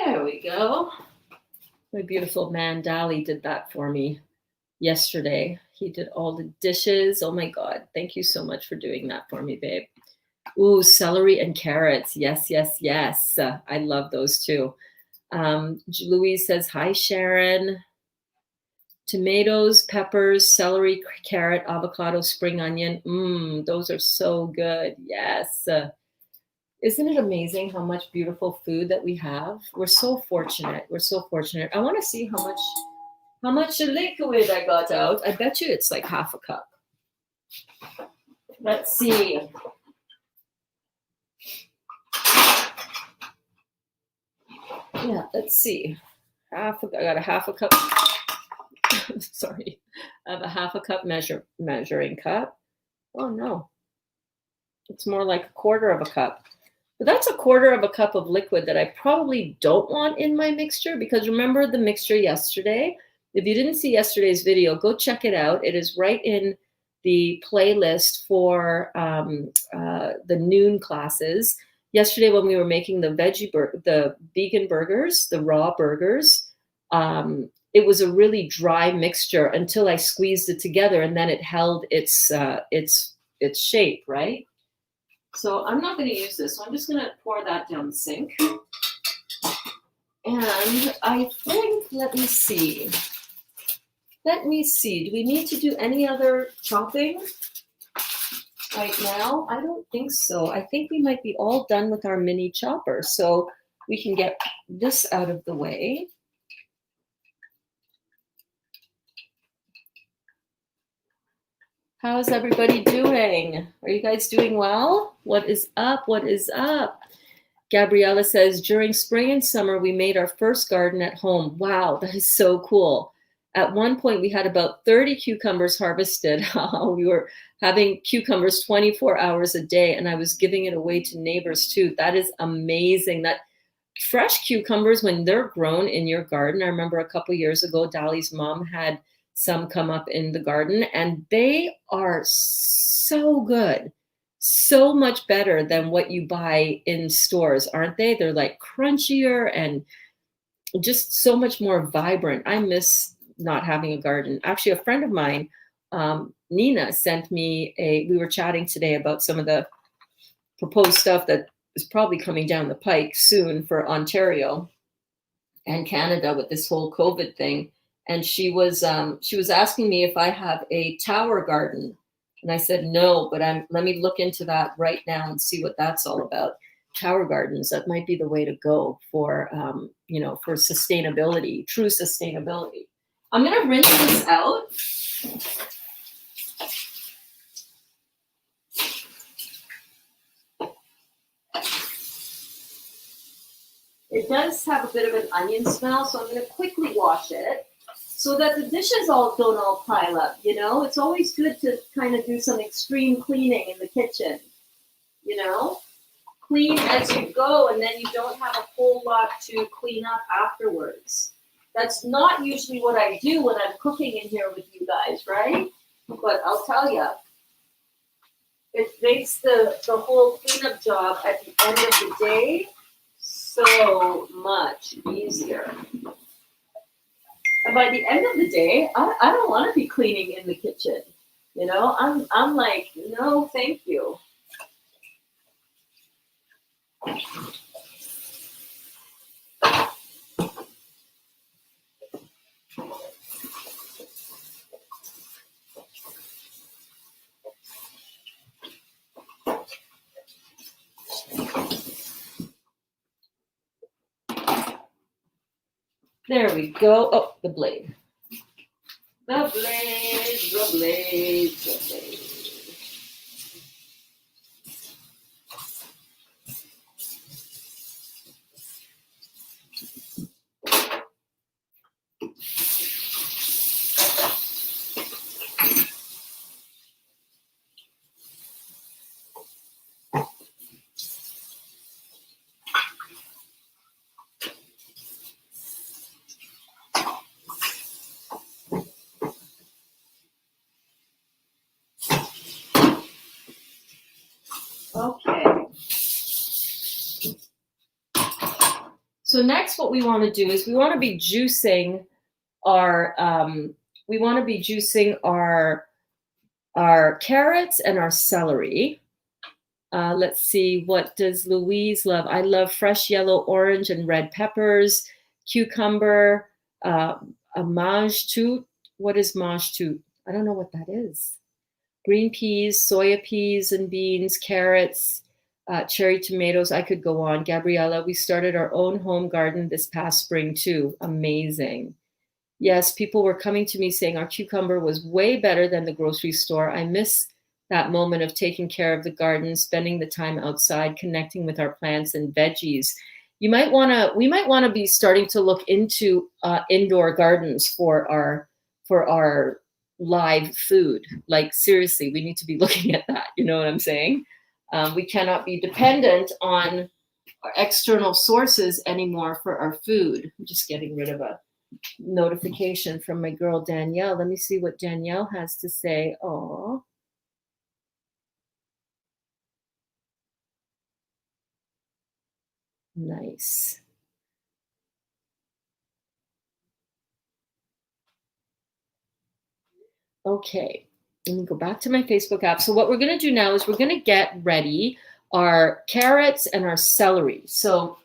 There we go. My beautiful man, Dali, did that for me yesterday. He did all the dishes. Oh my God. Thank you so much for doing that for me, babe. Ooh, celery and carrots. Yes. I love those too. Louise says, hi, Sharon. Tomatoes, peppers, celery, carrot, avocado, spring onion. Those are so good. Yes. Isn't it amazing how much beautiful food that we have? We're so fortunate. I want to see how much liquid I got out. I bet you it's like half a cup. Let's see. Yeah, let's see. I got a half a cup. Sorry. I have a half a cup measuring cup. Oh no. It's more like a quarter of a cup. But that's a quarter of a cup of liquid that I probably don't want in my mixture, because remember the mixture yesterday? If you didn't see yesterday's video, go check it out. It is right in the playlist for the noon classes. Yesterday when we were making the vegan burgers, the raw burgers, it was a really dry mixture until I squeezed it together, and then it held its shape, right? So I'm not going to use this. So I'm just going to pour that down the sink. And I think, let me see. Do we need to do any other chopping right now? I don't think so. I think we might be all done with our mini chopper. So we can get this out of the way. How's everybody doing? Are you guys doing well? What is up? What is up? Gabriella says, during spring and summer, we made our first garden at home. Wow, that is so cool. At one point, we had about 30 cucumbers harvested. We were having cucumbers 24 hours a day, and I was giving it away to neighbors too. That is amazing. That fresh cucumbers, when they're grown in your garden, I remember a couple years ago, Dolly's mom had some come up in the garden, and they are so good. So much better than what you buy in stores, aren't they? They're like crunchier and just so much more vibrant. I miss not having a garden. Actually, a friend of mine, Nina, sent me we were chatting today about some of the proposed stuff that is probably coming down the pike soon for Ontario and Canada with this whole COVID thing. And she was asking me if I have a tower garden. And I said, no, but let me look into that right now and see what that's all about. Tower gardens, that might be the way to go for, for sustainability, true sustainability. I'm going to rinse this out. It does have a bit of an onion smell, so I'm going to quickly wash it so that the dishes don't all pile up, you know? It's always good to kind of do some extreme cleaning in the kitchen, you know? Clean as you go, and then you don't have a whole lot to clean up afterwards. That's not usually what I do when I'm cooking in here with you guys, right? But I'll tell you, it makes the whole cleanup job at the end of the day so much easier. And by the end of the day, I don't want to be cleaning in the kitchen. You know, I'm like, no, thank you. There we go. Oh, the blade. The blade, the blade, the blade. Okay. So next, what we want to do is we want to be juicing our carrots and our celery. Let's see, what does Louise love? I love fresh yellow, orange, and red peppers, cucumber, a mange tout. What is mange tout? I don't know what that is. Green peas, soya peas and beans, carrots, cherry tomatoes. I could go on. Gabriella, we started our own home garden this past spring too. Amazing. Yes, people were coming to me saying our cucumber was way better than the grocery store. I miss that moment of taking care of the garden, spending the time outside, connecting with our plants and veggies. We might want to be starting to look into indoor gardens for our live food. Like, seriously, we need to be looking at that. You know what I'm saying? We cannot be dependent on our external sources anymore for our food. I'm just getting rid of a notification from my girl Danielle. Let me see what Danielle has to say. Oh, nice. Okay, let me go back to my Facebook app. So what we're going to do now is we're going to get ready our carrots and our celery. So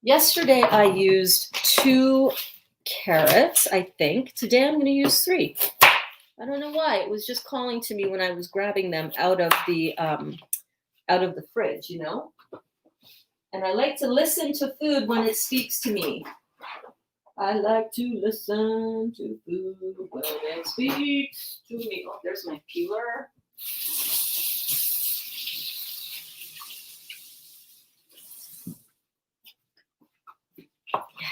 yesterday I used 2 carrots, I think. Today I'm going to use 3. I don't know why. It was just calling to me when I was grabbing them out of the fridge, you know? And I like to listen to food when it speaks to me. I like to listen to food when it speaks to me. Oh, there's my peeler. Yes.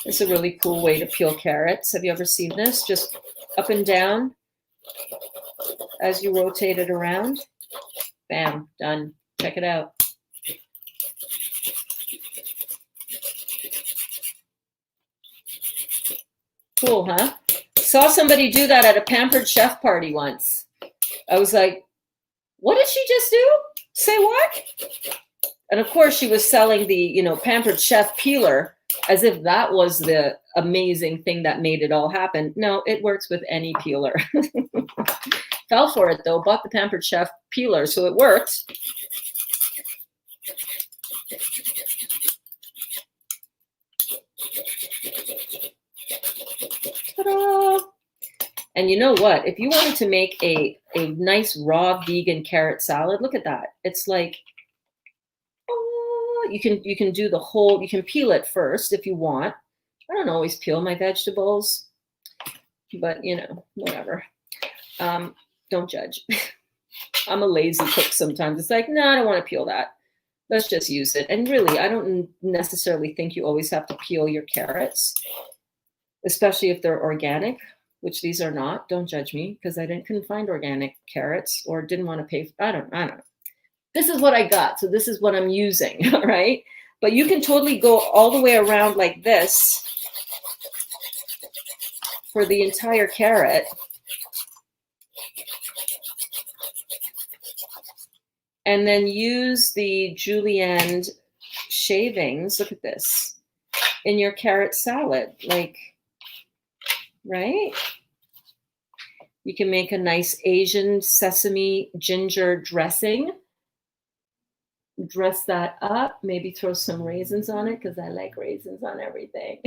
It's a really cool way to peel carrots. Have you ever seen this? Just up and down as you rotate it around. Bam, done. Check it out. Cool, huh? Saw somebody do that at a Pampered Chef party once. I was like, what did she just do? Say what? And of course she was selling the, Pampered Chef peeler as if that was the amazing thing that made it all happen. No, it works with any peeler. Fell for it though, bought the Pampered Chef peeler, so it worked. Ta-da! And you know what? If you wanted to make a nice raw vegan carrot salad, look at that. It's like, oh, you can do the whole, you can peel it first if you want. I don't always peel my vegetables, but whatever. Don't judge. I'm a lazy cook sometimes. It's like, no, I don't want to peel that. Let's just use it. And really, I don't necessarily think you always have to peel your carrots, especially if they're organic, which these are not. Don't judge me because I couldn't find organic carrots or didn't want to pay. I don't know. This is what I got. So this is what I'm using, all right? But you can totally go all the way around like this for the entire carrot. And then use the julienne shavings, look at this, in your carrot salad, like, right? You can make a nice Asian sesame ginger dressing. Dress that up, maybe throw some raisins on it because I like raisins on everything.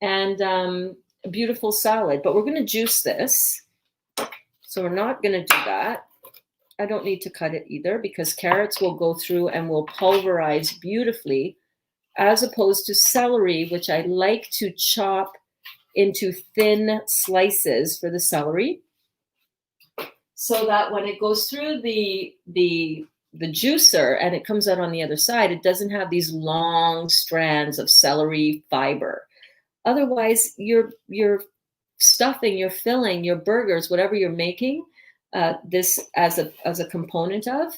And a beautiful salad, but we're going to juice this. So we're not going to do that. I don't need to cut it either because carrots will go through and will pulverize beautifully, as opposed to celery, which I like to chop into thin slices for the celery, so that when it goes through the juicer and it comes out on the other side, it doesn't have these long strands of celery fiber. Otherwise, your stuffing, your filling, your burgers, whatever you're making, this as a component of,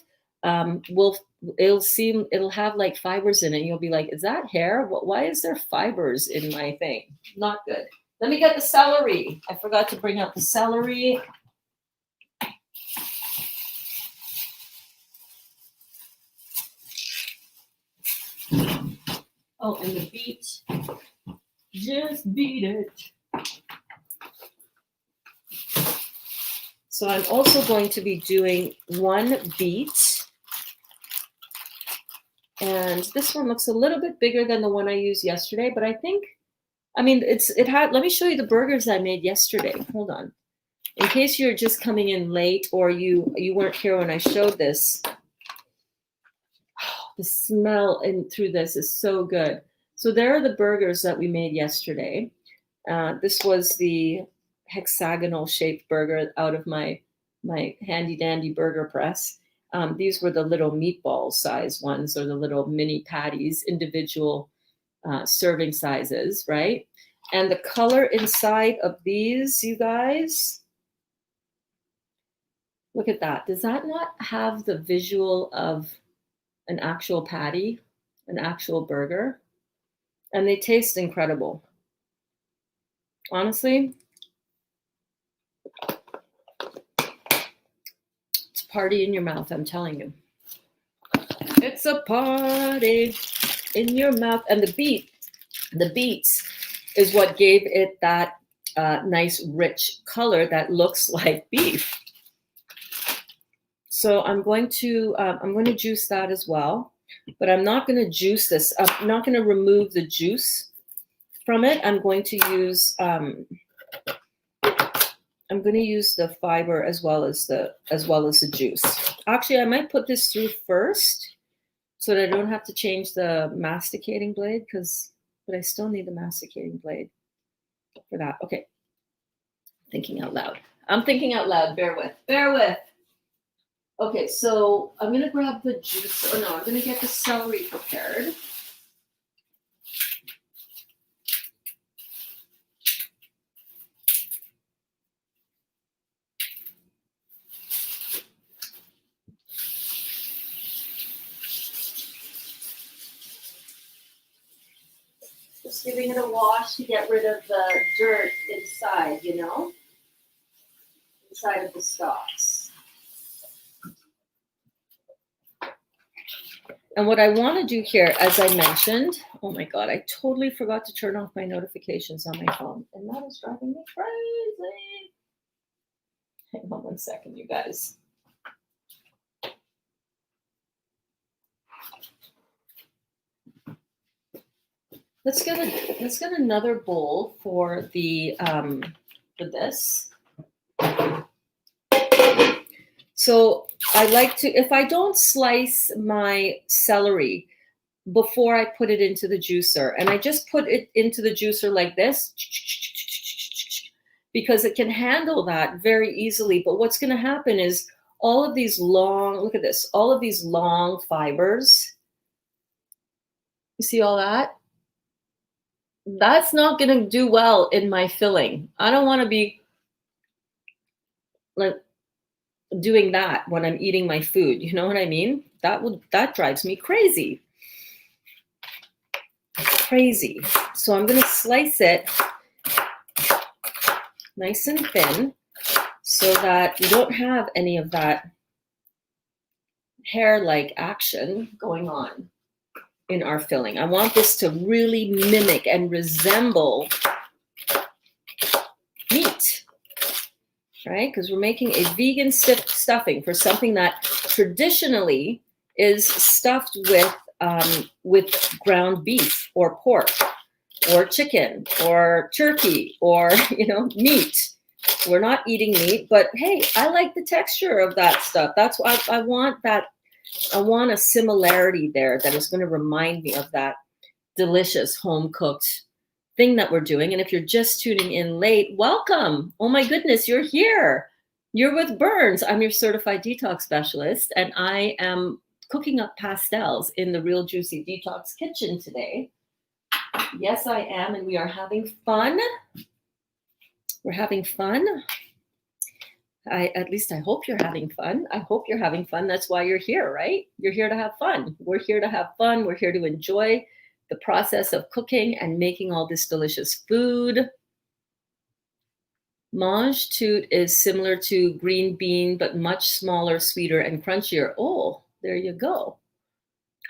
it'll have like fibers in it. You'll be like, is that hair? Why is there fibers in my thing? Not good. Let me get the celery. I forgot to bring out the celery. Oh, and the beet. Just beat it. So I'm also going to be doing one beet. And this one looks a little bit bigger than the one I used yesterday, but let me show you the burgers I made yesterday. Hold on. In case you're just coming in late or you weren't here when I showed this. Oh, the smell through this is so good. So there are the burgers that we made yesterday. This was the hexagonal shaped burger out of my handy dandy burger press. These were the little meatball size ones, or the little mini patties, individual serving sizes, right? And the color inside of these, you guys, look at that. Does that not have the visual of an actual patty, an actual burger? And they taste incredible. Honestly, it's a party in your mouth, I'm telling you. It's a party in your mouth. And the beets is what gave it that nice rich color that looks like beef. So I'm going to juice that as well, but I'm not going to juice this. I'm not going to remove the juice from it. I'm going to use I'm going to use the fiber as well as the juice. Actually, I might put this through first so that I don't have to change the masticating blade but I still need the masticating blade for that. Okay. Thinking out loud. I'm thinking out loud. Bear with. Bear with. Okay, so I'm going to grab the juice. Oh, no, I'm going to get the celery prepared. Just giving it a wash to get rid of the dirt inside, inside of the stalks. And what I want to do here, as I mentioned, oh my God, I totally forgot to turn off my notifications on my phone. And that is driving me crazy. Hang on 1 second, you guys. Let's get another bowl for for this. So I like to, if I don't slice my celery before I put it into the juicer, and I just put it into the juicer like this, because it can handle that very easily. But what's going to happen is all of these long, look at this, all of these long fibers. You see all that? That's not going to do well in my filling. I don't want to be like doing that when I'm eating my food. You know what I mean? That drives me crazy. Crazy. So I'm going to slice it nice and thin so that we don't have any of that hair-like action going on in our filling. I want this to really mimic and resemble meat, right? Because we're making a vegan stuffing for something that traditionally is stuffed with ground beef or pork or chicken or turkey or meat. We're not eating meat, but hey, I like the texture of that stuff. That's why I want that. I want a similarity there that is going to remind me of that delicious home cooked thing that we're doing. And if you're just tuning in late, welcome. Oh my goodness, you're here. You're with Burns. I'm your certified detox specialist, and I am cooking up pastels in the Real Juicy Detox kitchen today. Yes, I am, and we are having fun. We're having fun. At least I hope you're having fun. I hope you're having fun. That's why you're here, right? You're here to have fun. We're here to have fun. We're here to enjoy the process of cooking and making all this delicious food. Mange tout is similar to green bean, but much smaller, sweeter, and crunchier. Oh, there you go.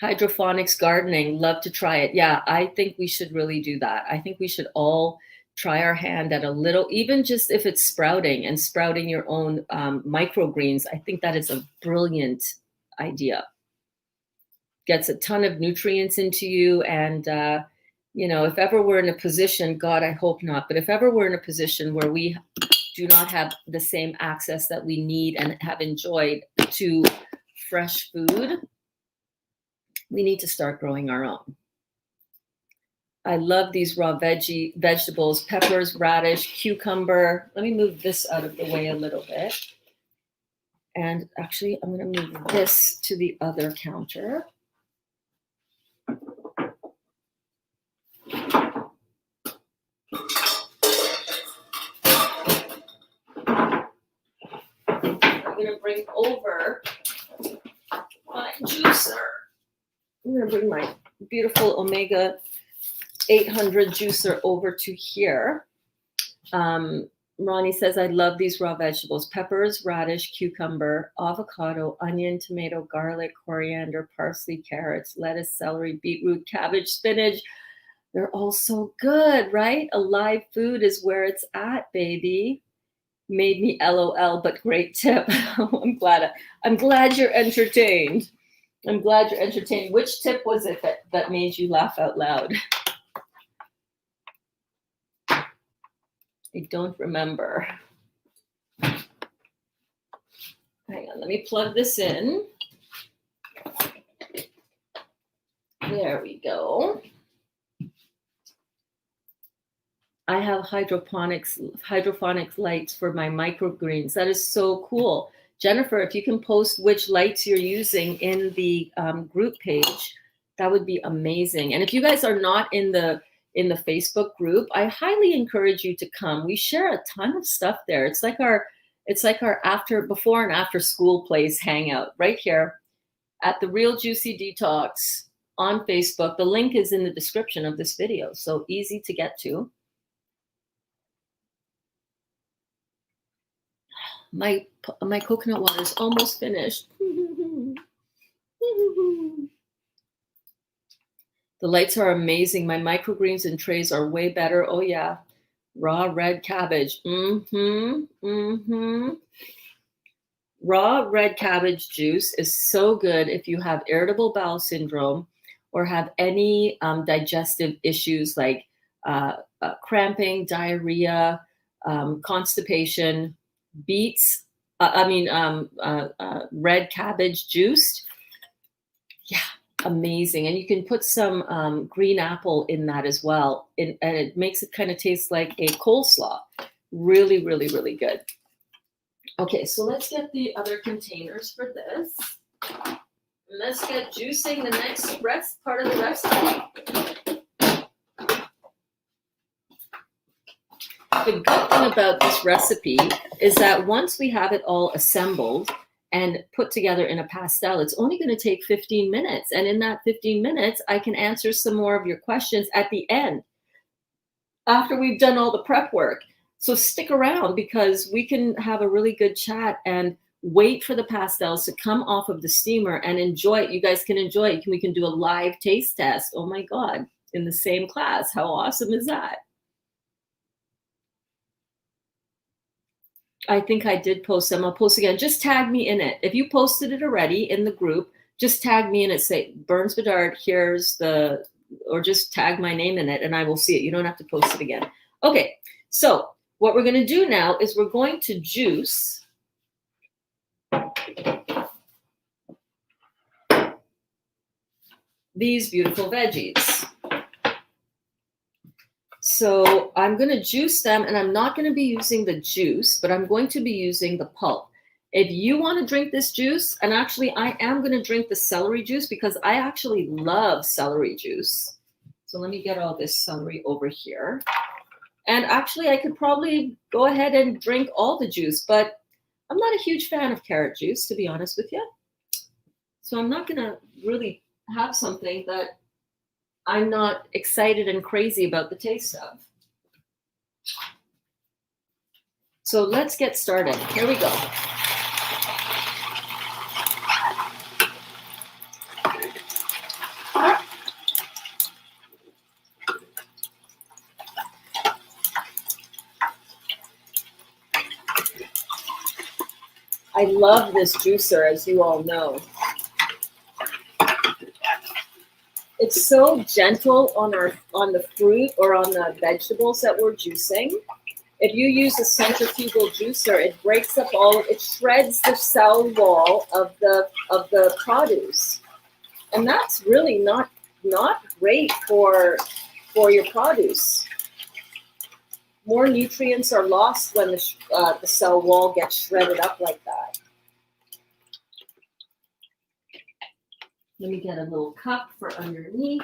Hydroponics gardening, love to try it. Yeah, I think we should really do that. I think we should all try our hand at a little, even just if it's sprouting and sprouting your own microgreens. I think that is a brilliant idea. Gets a ton of nutrients into you. And, if ever we're in a position, God, I hope not, but if ever we're in a position where we do not have the same access that we need and have enjoyed to fresh food, we need to start growing our own. I love these raw vegetables, peppers, radish, cucumber. Let me move this out of the way a little bit. And actually, I'm going to move this to the other counter. I'm going to bring over my juicer. I'm going to bring my beautiful Omega 800 juicer over to here. Ronnie says, I love these raw vegetables: peppers, radish, cucumber, avocado, onion, tomato, garlic, coriander, parsley, carrots, lettuce, celery, beetroot, cabbage, spinach. They're all so good, right? Alive food is where it's at, baby. Made me LOL, but great tip. I'm glad you're entertained. I'm glad you're entertained. Which tip was it that made you laugh out loud? I don't remember. And let me plug this in. There we go. I have hydroponic lights for my microgreens. That is so cool. Jennifer, if you can post which lights you're using in the group page, that would be amazing. And if you guys are not in the Facebook group, I highly encourage you to come. We share a ton of stuff there. It's like our before and after school place hangout right here at the Real Juicy Detox on Facebook. The link is in the description of this video, so easy to get to. My coconut water is almost finished. The lights are amazing. My microgreens and trays are way better. Oh yeah. Raw red cabbage. Raw red cabbage juice is so good if you have irritable bowel syndrome or have any digestive issues like cramping, diarrhea, constipation. Beets, red cabbage juice. Yeah, amazing. And you can put some green apple in that as well. And it makes it kind of taste like a coleslaw. Really, really, really good. Okay, so let's get the other containers for this. And let's get juicing the next part of the recipe. The good thing about this recipe is that once we have it all assembled and put together in a pastel, it's only going to take 15 minutes. And in that 15 minutes, I can answer some more of your questions at the end, after we've done all the prep work. So stick around because we can have a really good chat and wait for the pastels to come off of the steamer and enjoy it. You guys can enjoy it. We can do a live taste test. Oh my God, in the same class. How awesome is that? I think I did post them. I'll post again. Just tag me in it. If you posted it already in the group, just tag me in it. Say, Burns Bedard, or just tag my name in it and I will see it. You don't have to post it again. Okay, so what we're going to do now is we're going to juice these beautiful veggies. So I'm going to juice them, and I'm not going to be using the juice, but I'm going to be using the pulp. If you want to drink this juice, and actually I am going to drink the celery juice because I actually love celery juice. So let me get all this celery over here. And actually I could probably go ahead and drink all the juice, but I'm not a huge fan of carrot juice, to be honest with you. So I'm not going to really have something that I'm not excited and crazy about the taste of. So let's get started. Here we go. I love this juicer, as you all know. It's so gentle on the fruit or on the vegetables that we're juicing. If you use a centrifugal juicer, it breaks up it shreds the cell wall of the produce, and that's really not great for your produce. More nutrients are lost when the cell wall gets shredded up like that. Let me get a little cup for underneath.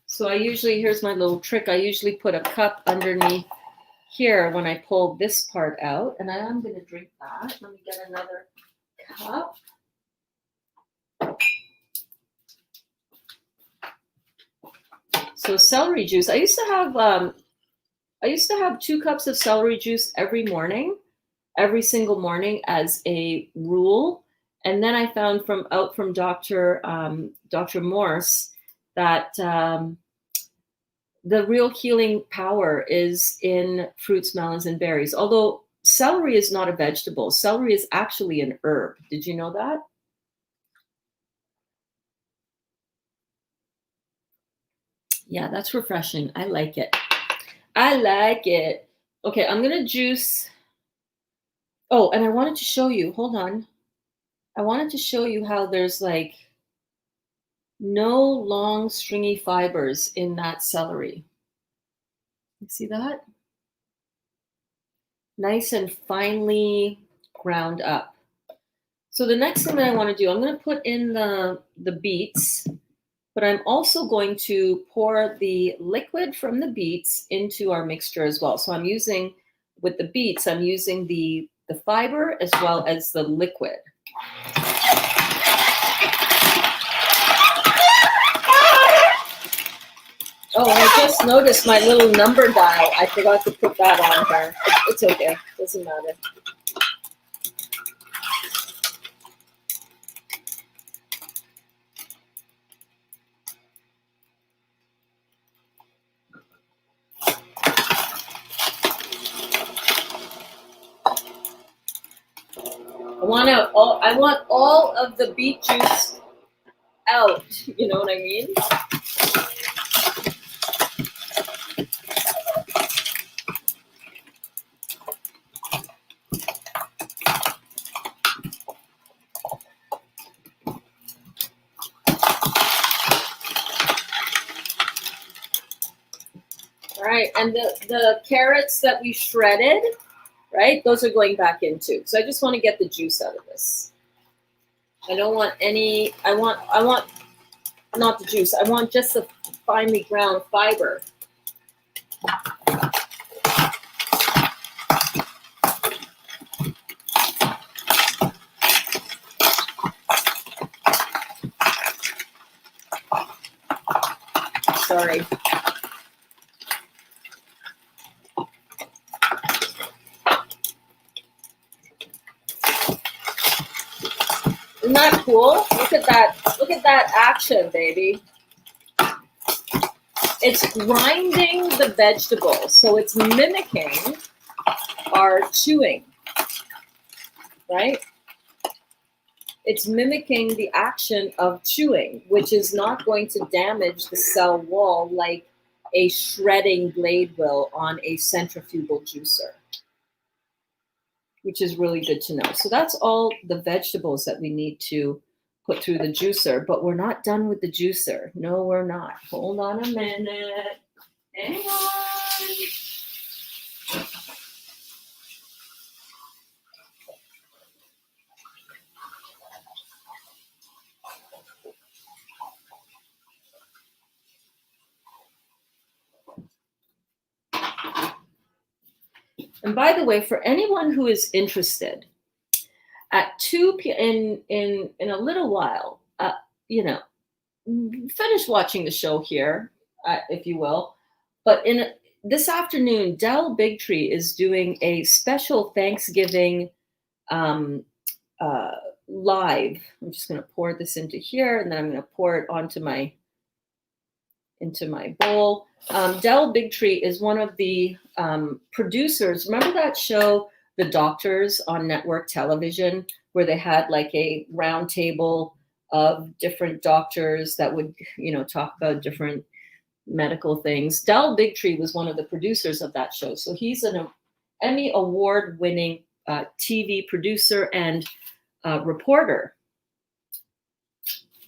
So here's my little trick. I usually put a cup underneath here when I pull this part out, and I am going to drink that. Let me get another cup. So celery juice. I used to have 2 cups of celery juice every single morning as a rule. And then I found from Dr. Morse that the real healing power is in fruits, melons, and berries. Although celery is not a vegetable. Celery is actually an herb. Did you know that? Yeah, that's refreshing. I like it. I like it. Okay, I'm going to juice. Oh, and I wanted to show you, hold on. I wanted to show you how there's like no long stringy fibers in that celery. You see that? Nice and finely ground up. So the next thing that I want to do, I'm going to put in the beets, but I'm also going to pour the liquid from the beets into our mixture as well. So I'm using, with the beets, I'm using the fiber as well as the liquid. Oh, I just noticed my little number dial. I forgot to put that on here. It's okay. Doesn't matter. I want all of the beet juice out. You know what I mean? All right, and the carrots that we shredded, right? Those are going back in too. So I just want to get the juice out of this. I don't want any. I want not the juice. I want just the finely ground fiber. Sorry. Isn't that cool? Look at that. Look at that action, baby. It's grinding the vegetables, so it's mimicking our chewing, right? It's mimicking the action of chewing, which is not going to damage the cell wall like a shredding blade will on a centrifugal juicer, which is really good to know. So that's all the vegetables that we need to put through the juicer, but we're not done with the juicer. No, we're not. Hold on a minute. Hang on. And by the way, for anyone who is interested, at 2 p.m. in a little while, you know, finish watching the show here, if you will. But this afternoon, Del Bigtree is doing a special Thanksgiving live. I'm just going to pour this into here, and then I'm going to pour it into my bowl. Del Bigtree is one of the producers. Remember that show, The Doctors, on network television, where they had like a round table of different doctors that would, you know, talk about different medical things. Del Bigtree was one of the producers of that show. So he's an Emmy award-winning TV producer and reporter.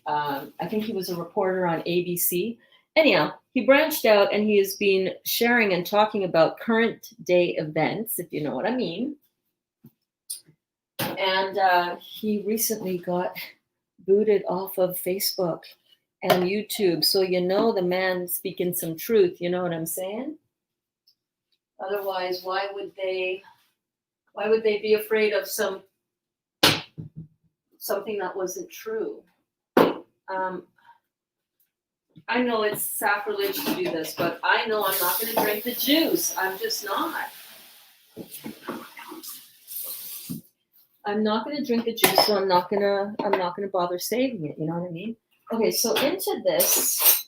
I think he was a reporter on ABC. Anyhow, he branched out and he has been sharing and talking about current day events, if you know what I mean. And he recently got booted off of Facebook and YouTube. So you know the man speaking some truth, you know what I'm saying? Otherwise, why would they be afraid of something that wasn't true? I know it's sacrilege to do this, but I know I'm not going to drink the juice. I'm just not. I'm not going to drink the juice, so I'm not going to bother saving it. You know what I mean? Okay, so into this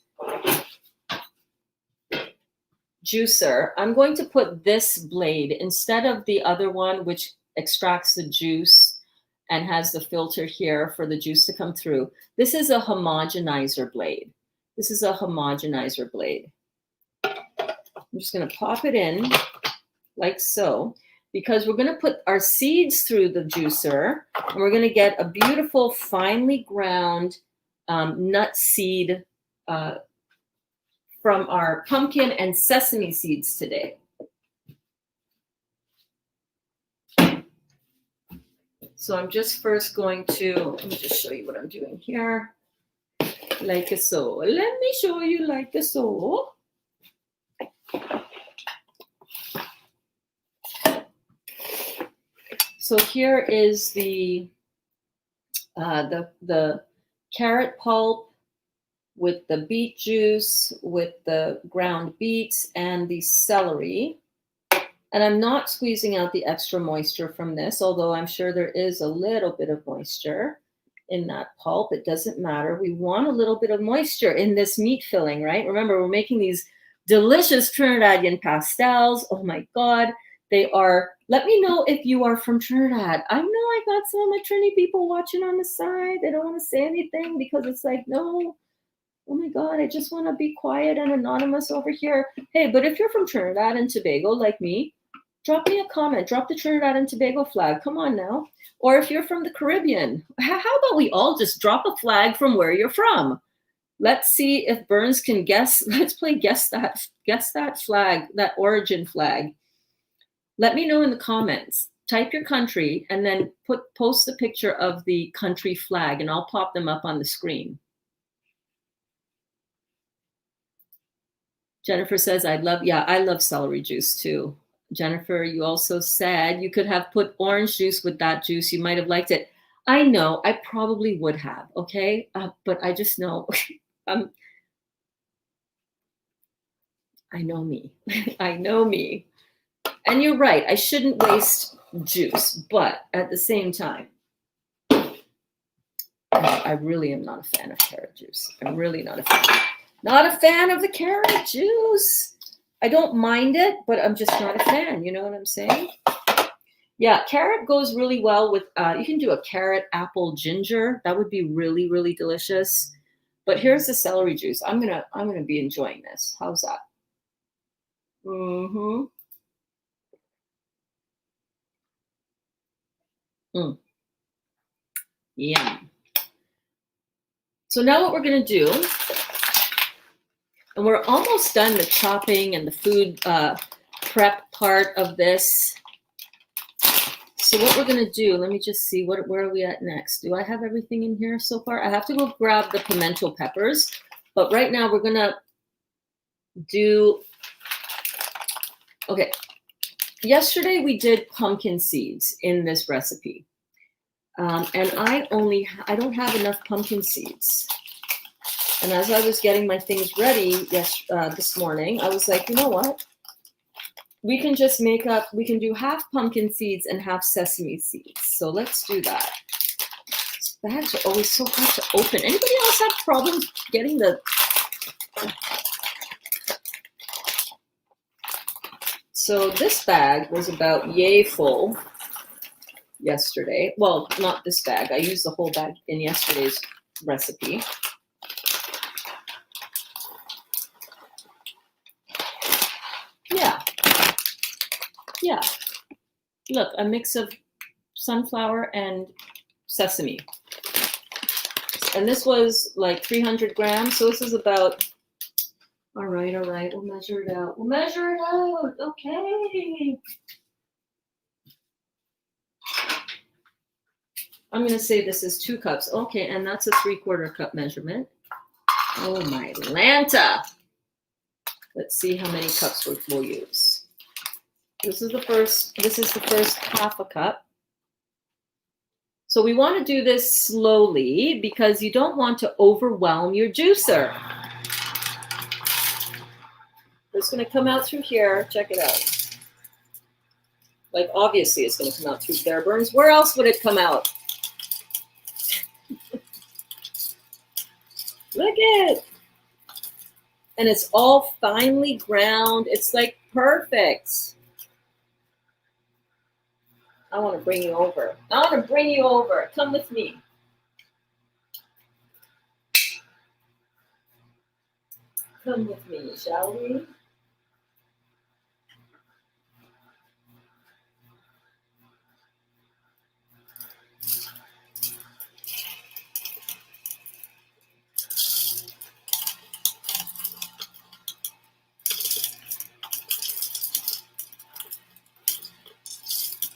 juicer, I'm going to put this blade instead of the other one, which extracts the juice and has the filter here for the juice to come through. This is a homogenizer blade. This is a homogenizer blade. I'm just going to pop it in like so, because we're going to put our seeds through the juicer, and we're going to get a beautiful, finely ground nut seed from our pumpkin and sesame seeds today. So I'm just first going to, let me just show you what I'm doing here. Like so. Let me show you like so. So here is the carrot pulp with the beet juice, with the ground beets and the celery. And I'm not squeezing out the extra moisture from this, although I'm sure there is a little bit of moisture in that pulp. It doesn't matter. We want a little bit of moisture in this meat filling, right? Remember, we're making these delicious Trinidadian pastelles. Oh my God. They are, let me know if you are from Trinidad. I know I got some of my Trini people watching on the side. They don't want to say anything because it's like, no, oh my God, I just want to be quiet and anonymous over here. Hey, but if you're from Trinidad and Tobago like me, drop me a comment. Drop the Trinidad and Tobago flag. Come on now. Or if you're from the Caribbean, how about we all just drop a flag from where you're from? Let's see if Burns can guess. Let's play guess that flag, that origin flag. Let me know in the comments. Type your country and then post the picture of the country flag, and I'll pop them up on the screen. Jennifer says, I love celery juice too. Jennifer, you also said you could have put orange juice with that juice. You might have liked it. I know, I probably would have, okay? But I just know, I know me. I know me. And you're right, I shouldn't waste juice, but at the same time, I really am not a fan of carrot juice. I'm really not a fan. Not a fan of the carrot juice. I don't mind it, but I'm just not a fan. You know what I'm saying? Yeah, carrot goes really well with, you can do a carrot, apple, ginger. That would be really, really delicious. But here's the celery juice. I'm gonna be enjoying this. How's that? Mm-hmm. Yum. So now what we're gonna do, and we're almost done the chopping and the food prep part of this. So what we're gonna do, let me just see, where are we at next? Do I have everything in here so far? I have to go grab the pimento peppers, but right now we're gonna do, okay. Yesterday we did pumpkin seeds in this recipe. And I don't have enough pumpkin seeds. And as I was getting my things ready this morning, I was like, you know what? We can just we can do half pumpkin seeds and half sesame seeds. So let's do that. These bags are always so hard to open. Anybody else have problems getting the... So this bag was about yay full yesterday. Well, not this bag. I used the whole bag in yesterday's recipe. Yeah. Look, a mix of sunflower and sesame. And this was like 300 grams. So this is about, all right. We'll measure it out. Okay. I'm going to say this is 2 cups. Okay. And that's a 3/4 cup measurement. Oh my Lanta. Let's see how many cups we'll use. This is the first half a cup. So we want to do this slowly because you don't want to overwhelm your juicer. It's going to come out through here. Check it out. Like, obviously it's going to come out through there, Burns. Where else would it come out? Look at it. And it's all finely ground. It's like perfect. I want to bring you over. Come with me. Come with me, shall we?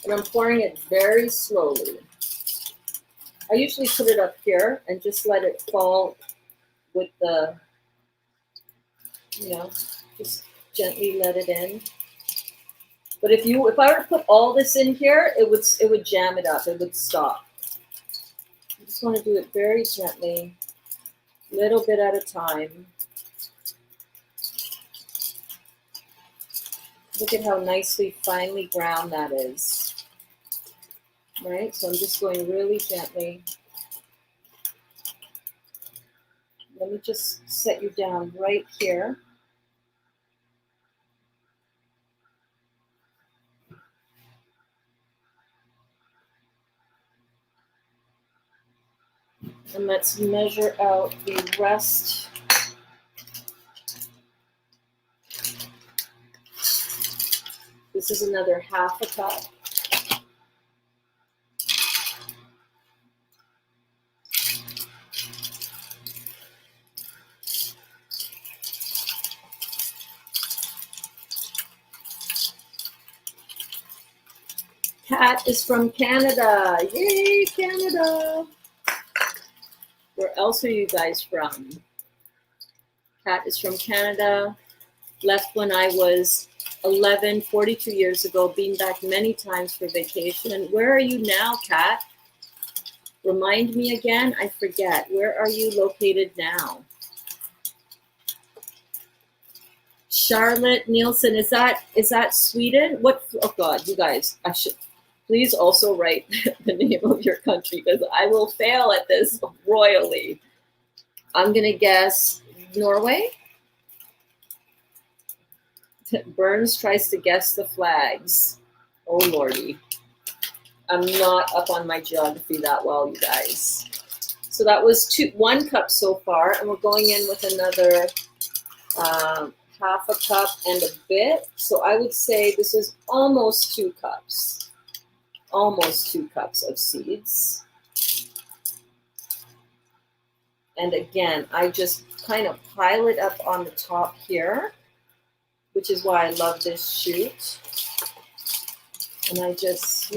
And I'm pouring it very slowly. I usually put it up here and just let it fall with the, just gently let it in. But if I were to put all this in here, it would jam it up. It would stop. I just want to do it very gently, little bit at a time. Look at how nicely finely ground that is. Right? So I'm just going really gently. Let me just set you down right here. And let's measure out the rest. This is another half a cup. Kat is from Canada. Yay, Canada. Where else are you guys from? Kat is from Canada. Left when I was 11, 42 years ago. Been back many times for vacation. Where are you now, Kat? Remind me again. I forget. Where are you located now? Charlotte Nielsen, is that Sweden? What? Oh God, you guys, I should please also write the name of your country because I will fail at this royally. I'm gonna guess Norway. Burns tries to guess the flags. Oh Lordy, I'm not up on my geography that well, you guys. So that was 1 cup so far, and we're going in with another. Half a cup and a bit. So I would say this is almost 2 cups. Almost 2 cups of seeds. And again, I just kind of pile it up on the top here, which is why I love this shoot. And I just,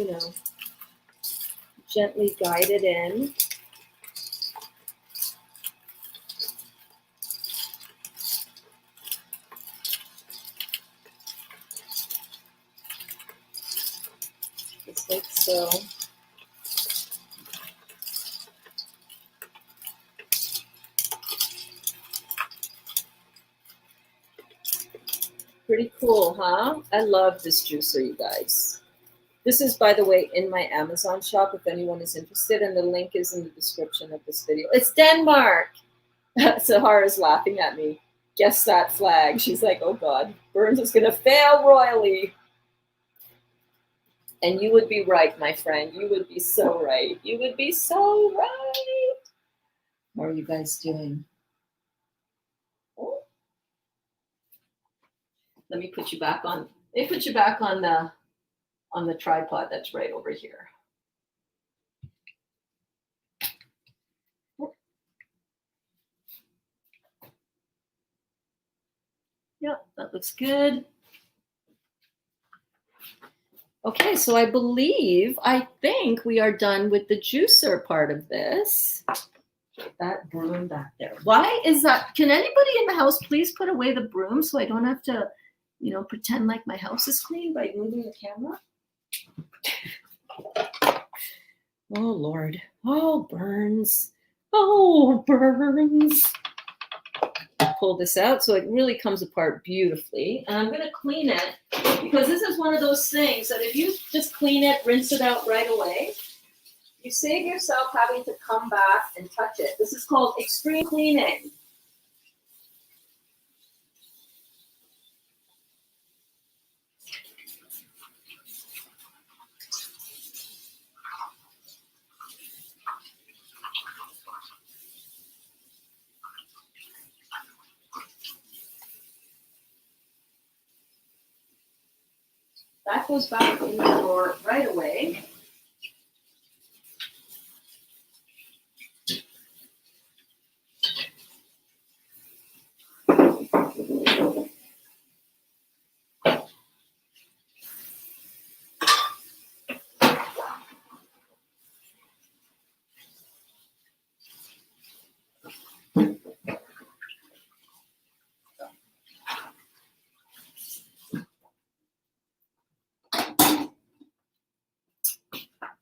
gently guide it in. Just like so. Pretty cool, huh? I love this juicer, you guys. This is, by the way, in my Amazon shop if anyone is interested, and the link is in the description of this video. It's Denmark! Sahara's laughing at me. Guess that flag. She's like, oh God, Burns is going to fail royally. And you would be right, my friend. You would be so right. You would be so right. How are you guys doing? Oh. Let me put you back on. Let me put you back on the tripod that's right over here. Yep, that looks good. Okay, so I think we are done with the juicer part of this. Put that broom back there. Why is that? Can anybody in the house please put away the broom so I don't have to, pretend like my house is clean by moving the camera? Oh, Lord. Oh, Burns. Oh, Burns. Pull this out so it really comes apart beautifully. And I'm going to clean it because this is one of those things that if you just clean it, rinse it out right away, you save yourself having to come back and touch it. This is called extreme cleaning. That goes back in the drawer right away.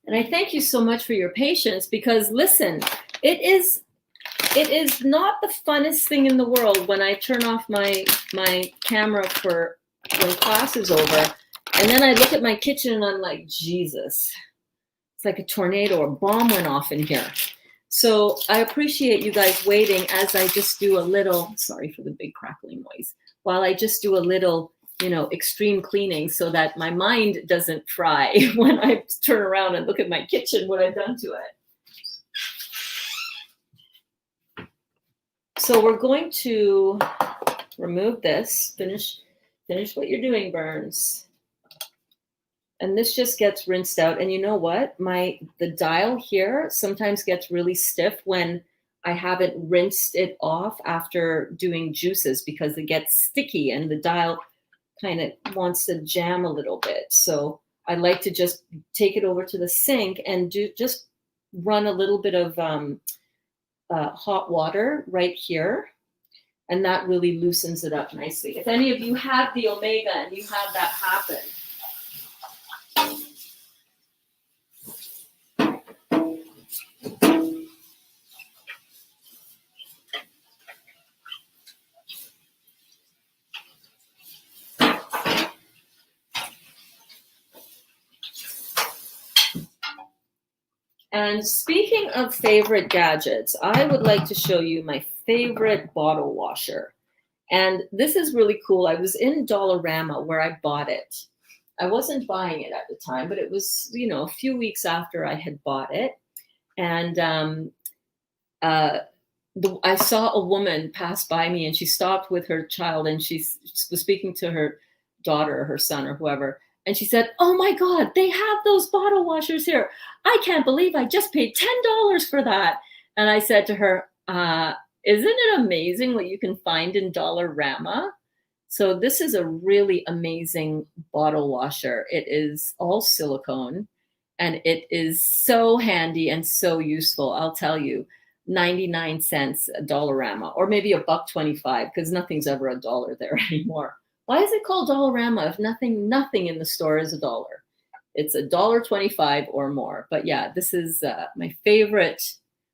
And I thank you so much for your patience, because listen, it is not the funnest thing in the world when I turn off my camera for when class is over, and then I look at my kitchen and I'm like, Jesus, it's like a tornado or bomb went off in here. So I appreciate you guys waiting as I just do a little, sorry for the big crackling noise, while I just do a little, extreme cleaning so that my mind doesn't fry when I turn around and look at my kitchen, what I've done to it. So we're going to remove this, finish what you're doing, Burns. And this just gets rinsed out. And you know what? The dial here sometimes gets really stiff when I haven't rinsed it off after doing juices, because it gets sticky and the dial kind of wants to jam a little bit. So I like to just take it over to the sink and just run a little bit of hot water right here. And that really loosens it up nicely. If any of you have the omega and you have that happen, and speaking of favorite gadgets, I would like to show you my favorite bottle washer. And this is really cool. I was in Dollarama where I bought it. I wasn't buying it at the time, but it was, a few weeks after I had bought it. And I saw a woman pass by me, and she stopped with her child, and she was speaking to her daughter or her son or whoever. And she said, "Oh my God, they have those bottle washers here. I can't believe I just paid $10 for that." And I said to her, isn't it amazing what you can find in Dollarama? So this is a really amazing bottle washer. It is all silicone, and it is so handy and so useful. I'll tell you, 99 cents a Dollarama, or maybe $1.25, because nothing's ever $1 there anymore. Why is it called Dollarama if nothing in the store is $1? It's $1.25 or more. But yeah, this is my favorite,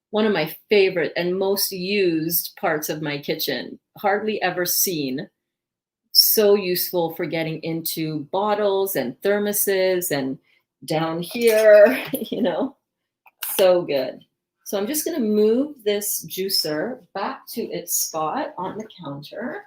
one of my favorite and most used parts of my kitchen. Hardly ever seen. So useful for getting into bottles and thermoses and down here, so good. So I'm just going to move this juicer back to its spot on the counter.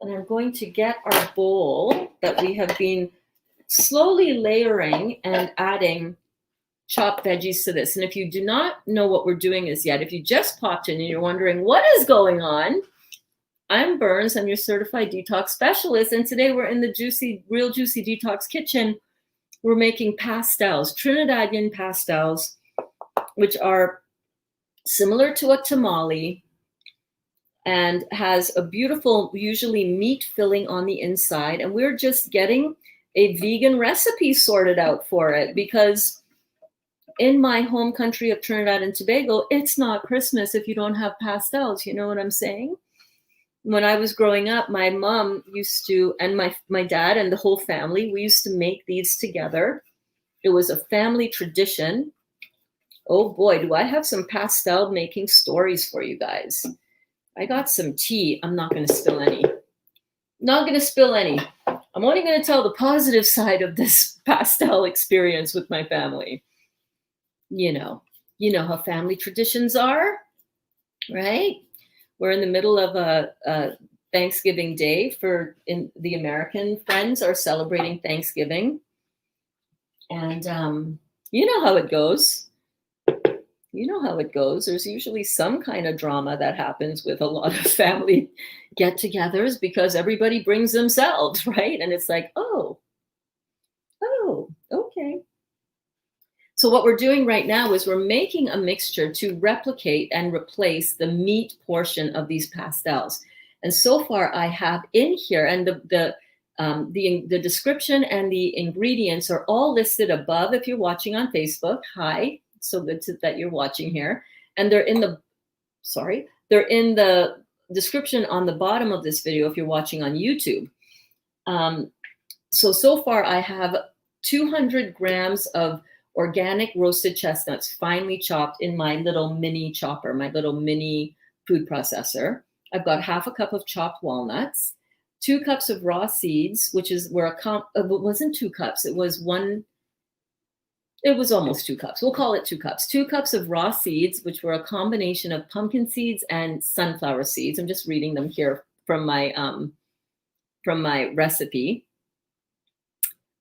And I'm going to get our bowl that we have been slowly layering and adding chopped veggies to this. And if you do not know what we're doing as yet, if you just popped in and you're wondering what is going on, I'm Burns. I'm your certified detox specialist. And today we're in the real juicy detox kitchen. We're making pastelles, Trinidadian pastelles, which are similar to a tamale and has a beautiful, usually meat filling on the inside. And we're just getting a vegan recipe sorted out for it, because in my home country of Trinidad and Tobago, it's not Christmas if you don't have pastels. You know what I'm saying? When I was growing up, my mom used to, and my dad and the whole family, we used to make these together. It was a family tradition. Oh boy, do I have some pastel making stories for you guys. I got some tea. I'm not going to spill any. I'm only going to tell the positive side of this pastel experience with my family. You know how family traditions are, right? We're in the middle of a Thanksgiving Day. In the American friends are celebrating Thanksgiving. And you know how it goes. There's usually some kind of drama that happens with a lot of family get-togethers because everybody brings themselves, right? And it's like, oh, okay. So what we're doing right now is we're making a mixture to replicate and replace the meat portion of these pastels. And so far I have in here, and the description and the ingredients are all listed above if you're watching on Facebook. Hi, so good that you're watching here. And they're in the description on the bottom of this video if you're watching on YouTube. So far I have 200 grams of organic roasted chestnuts finely chopped in my little mini chopper, my little mini food processor. I've got half a cup of chopped walnuts, 2 cups of raw seeds, which is where it wasn't 2 cups. It was almost 2 cups. We'll call it 2 cups. 2 cups of raw seeds, which were a combination of pumpkin seeds and sunflower seeds. I'm just reading them here from my recipe.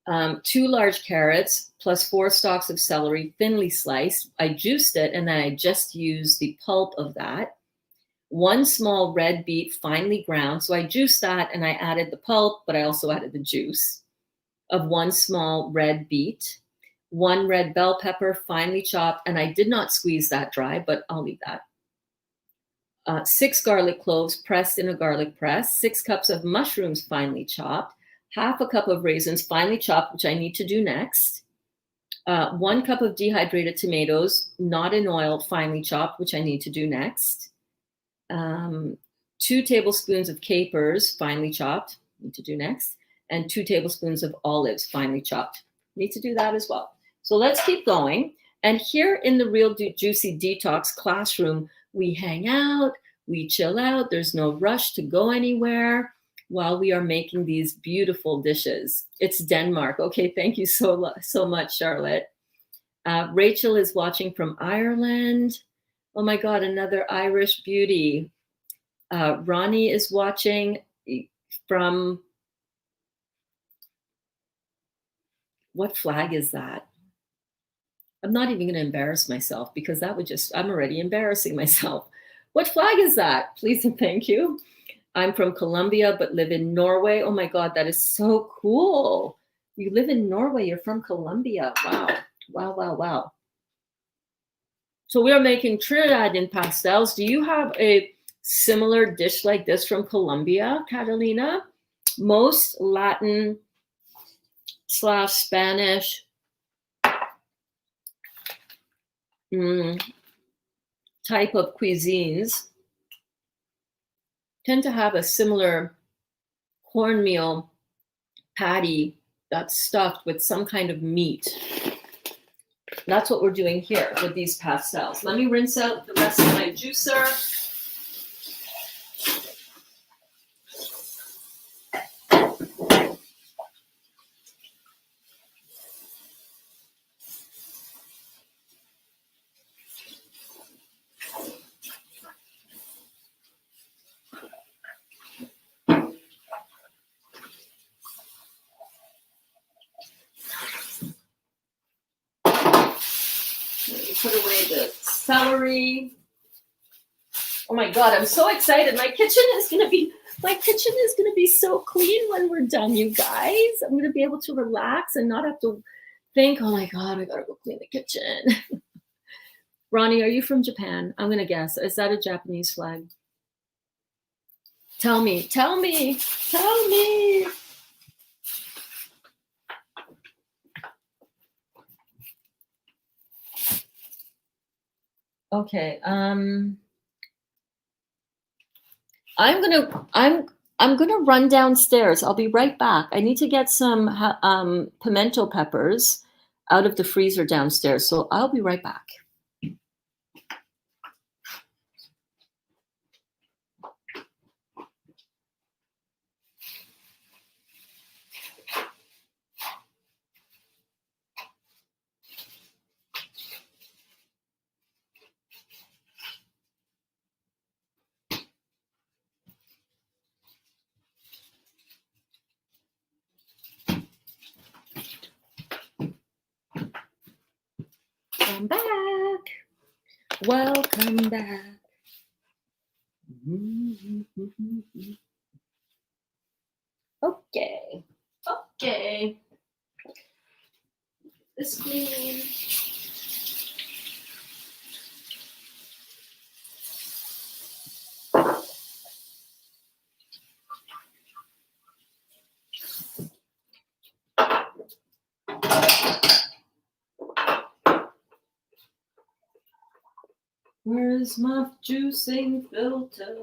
2 large carrots plus 4 stalks of celery, thinly sliced. I juiced it, and then I just used the pulp of that. 1 small red beet, finely ground. So I juiced that, and I added the pulp, but I also added the juice of 1 small red beet. 1 red bell pepper, finely chopped, and I did not squeeze that dry, but I'll leave that. 6 garlic cloves pressed in a garlic press. 6 cups of mushrooms, finely chopped. Half a cup of raisins, finely chopped, which I need to do next. 1 cup of dehydrated tomatoes, not in oil, finely chopped, which I need to do next. 2 tablespoons of capers, finely chopped, need to do next. And 2 tablespoons of olives, finely chopped. Need to do that as well. So let's keep going. And here in the Real Juicy Detox classroom, we hang out, we chill out. There's no rush to go anywhere while we are making these beautiful dishes. It's Denmark. Okay, thank you so much, Charlotte. Rachel is watching from Ireland. Oh my God, another Irish beauty. Ronnie is watching from, what flag is that? I'm not even going to embarrass myself because that would I'm already embarrassing myself. What flag is that? Please and thank you. I'm from Colombia, but live in Norway. Oh my God, that is so cool. You live in Norway, you're from Colombia. Wow, wow, wow, wow. So we are making Trinidadian pastelles. Do you have a similar dish like this from Colombia, Catalina? Most Latin / Spanish type of cuisines tend to have a similar cornmeal patty that's stuffed with some kind of meat. That's what we're doing here with these pastels. Let me rinse out the rest of my juicer. Put away the celery. Oh my God, I'm so excited. My kitchen is gonna be so clean when we're done, you guys. I'm gonna be able to relax and not have to think, oh my God, I gotta go clean the kitchen. Ronnie, are you from Japan? I'm gonna guess. Is that a Japanese flag? Tell me. Okay. I'm gonna run downstairs. I'll be right back. I need to get some pimento peppers out of the freezer downstairs. So I'll be right back. Welcome back. Welcome back. Okay. This clean. is my juicing filter.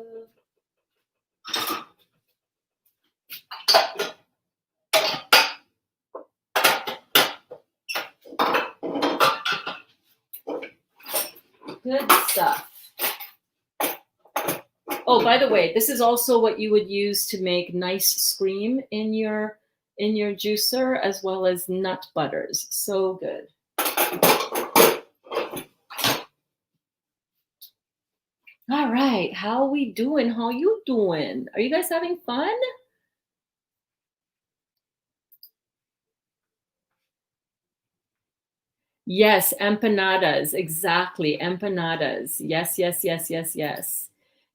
Good stuff. Oh, by the way, this is also what you would use to make nice scream in your juicer, as well as nut butters. So good. All right, how we doing? How you doing? Are you guys having fun? Yes, empanadas, exactly, empanadas. Yes, yes, yes, yes, yes.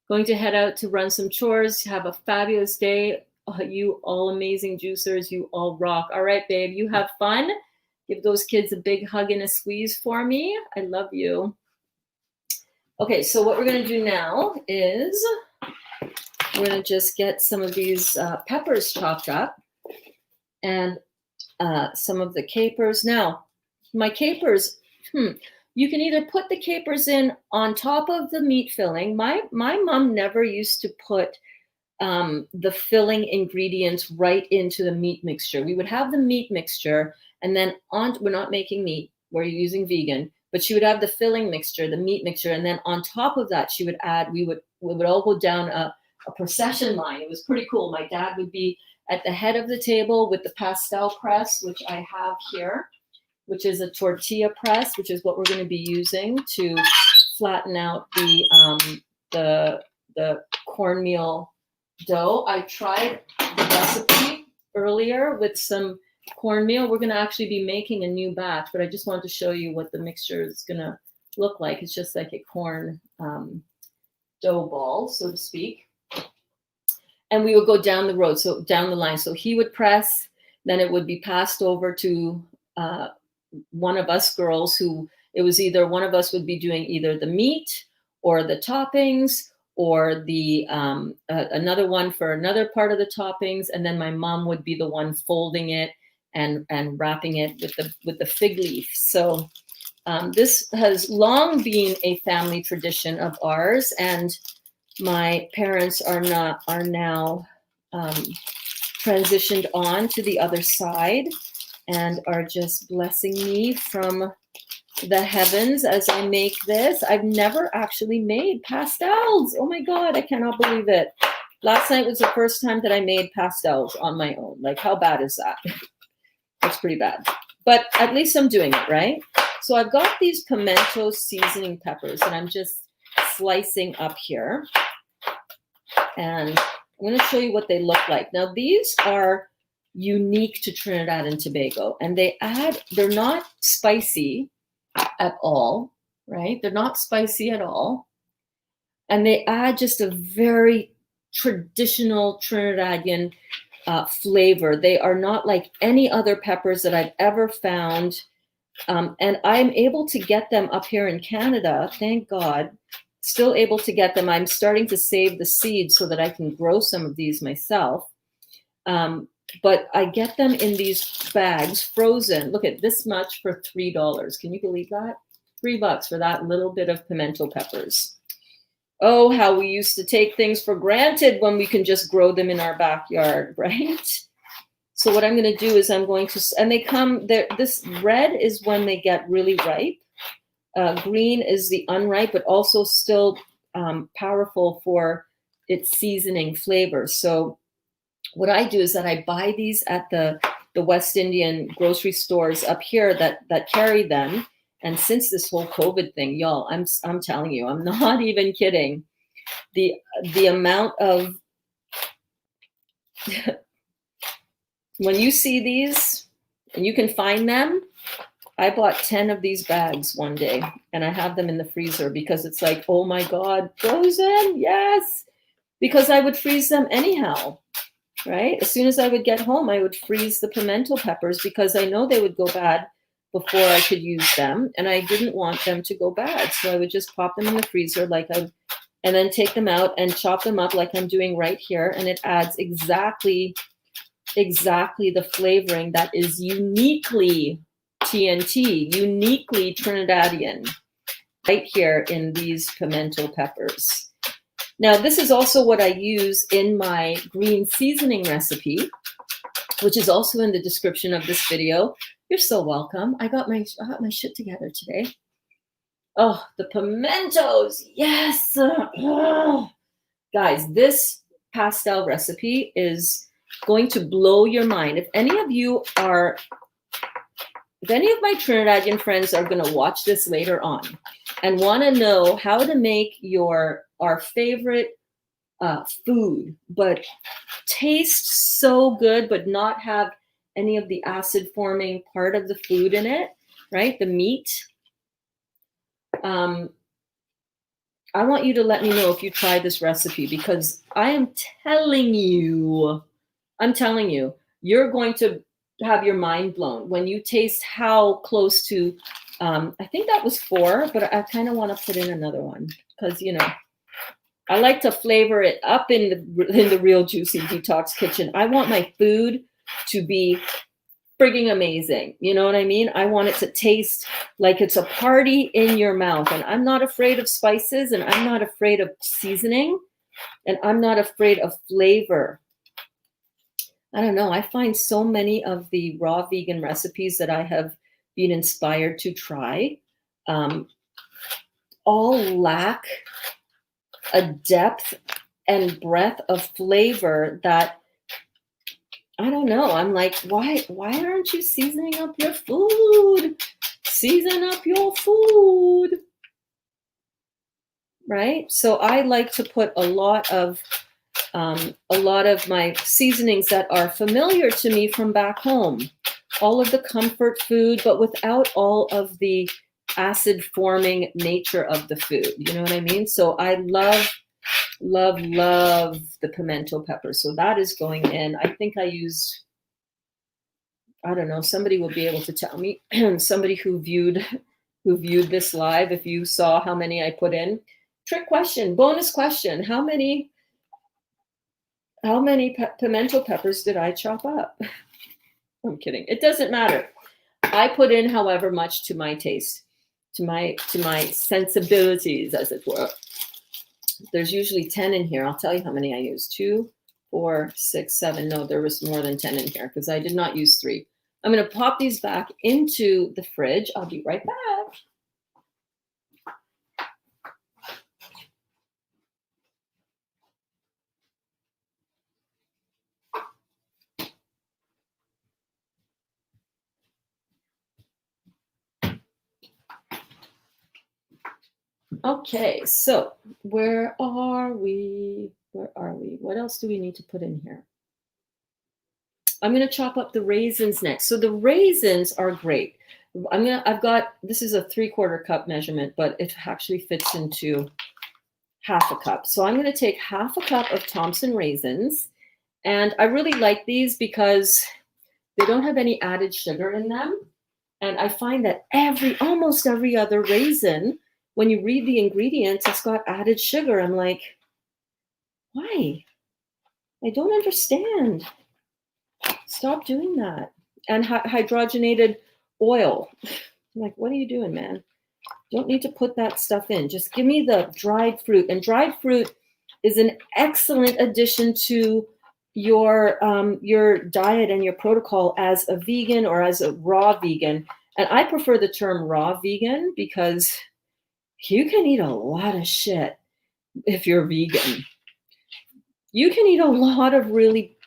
Going to head out to run some chores. Have a fabulous day. Oh, you all amazing juicers, you all rock. All right, babe, you have fun. Give those kids a big hug and a squeeze for me. I love you. Okay, so what we're gonna do now is we're gonna just get some of these peppers chopped up and some of the capers. Now, my capers, you can either put the capers in on top of the meat filling. My mom never used to put the filling ingredients right into the meat mixture. We would have the meat mixture, and then we're not making meat, we're using vegan, but she would have the filling mixture, the meat mixture, and then on top of that, she would add, we would all go down a procession line. It was pretty cool. My dad would be at the head of the table with the pastel press, which I have here, which is a tortilla press, which is what we're going to be using to flatten out the cornmeal dough. I tried the recipe earlier with some cornmeal. We're going to actually be making a new batch, but I just wanted to show you what the mixture is going to look like. It's just like a corn dough ball, so to speak. And we would go down the road, so down the line. So he would press, then it would be passed over to one of us girls who, it was either one of us would be doing either the meat or the toppings, or the another one for another part of the toppings, and then my mom would be the one folding it and wrapping it with the fig leaf. So this has long been a family tradition of ours, and my parents are now transitioned on to the other side and are just blessing me from the heavens as I make this. I've never actually made pastels. Oh my God, I cannot believe it. Last night was the first time that I made pastels on my own. Like, how bad is that? That's pretty bad. But at least I'm doing it, right? So I've got these pimento seasoning peppers and I'm just slicing up here. And I'm going to show you what they look like. Now, these are unique to Trinidad and Tobago, and they're not spicy at all, right? They're not spicy at all. And they add just a very traditional Trinidadian flavor. They are not like any other peppers that I've ever found. And I'm able to get them up here in Canada, thank God. Still able to get them. I'm starting to save the seeds so that I can grow some of these myself. But I get them in these bags, frozen. Look at this much for $3. Can you believe that? $3 for that little bit of pimento peppers. Oh, how we used to take things for granted when we can just grow them in our backyard, right? So what I'm going to do is I'm going to, and they come there. This red is when they get really ripe. Green is the unripe, but also still powerful for its seasoning flavor. So what I do is that I buy these at the West Indian grocery stores up here that carry them. And since this whole COVID thing, y'all, I'm telling you, I'm not even kidding. The amount of when you see these and you can find them, I bought 10 of these bags one day and I have them in the freezer because it's like, oh my God, frozen, yes. Because I would freeze them anyhow, right? As soon as I would get home, I would freeze the pimento peppers because I know they would go bad before I could use them. And I didn't want them to go bad. So I would just pop them in the freezer and then take them out and chop them up like I'm doing right here. And it adds exactly the flavoring that is uniquely TNT, uniquely Trinidadian. right here in these pimento peppers. Now, this is also what I use in my green seasoning recipe, which is also in the description of this video. You're so welcome. I got my shit together today. Oh, the pimentos. Yes. Oh. Guys, this pastel recipe is going to blow your mind. If any of my Trinidadian friends are going to watch this later on and want to know how to make our favorite food, but taste so good, but not have any of the acid forming part of the food in it, right? The meat. I want you to let me know if you tried this recipe, because I am telling you, you're going to have your mind blown when you taste how close to, I think that was 4, but I kind of want to put in another one because, you know, I like to flavor it up in the Real Juicy Detox kitchen. I want my food to be frigging amazing. You know what I mean? I want it to taste like it's a party in your mouth. And I'm not afraid of spices, and I'm not afraid of seasoning, and I'm not afraid of flavor. I don't know. I find so many of the raw vegan recipes that I have been inspired to try all lack a depth and breadth of flavor that, I don't know. I'm like, why aren't you seasoning up your food? Season up your food, right? So I like to put a lot of my seasonings that are familiar to me from back home, all of the comfort food, but without all of the acid forming nature of the food. You know what I mean? So I love the pimento pepper. So that is going in. I think I used, I don't know, somebody will be able to tell me, somebody who viewed this live, if you saw how many I put in. Trick question, bonus question. How many pimento peppers did I chop up? I'm kidding. It doesn't matter. I put in however much to my taste, to my sensibilities, as it were. There's usually 10 in here. I'll tell you how many I used. 2, 4, 6, 7. No, there was more than 10 in here because I did not use 3. I'm going to pop these back into the fridge. I'll be right back. Okay, so where are we? What else do we need to put in here? I'm going to chop up the raisins next. So the raisins are great. This is a 3/4 cup measurement, but it actually fits into half a cup. So I'm going to take half a cup of Thompson raisins. And I really like these because they don't have any added sugar in them. And I find that almost every other raisin, when you read the ingredients, it's got added sugar. I'm like, why? I don't understand. Stop doing that. And hydrogenated oil. I'm like, what are you doing, man? Don't need to put that stuff in. Just give me the dried fruit. And dried fruit is an excellent addition to your diet and your protocol as a vegan or as a raw vegan. And I prefer the term raw vegan because you can eat a lot of shit if you're vegan. You can eat a lot of really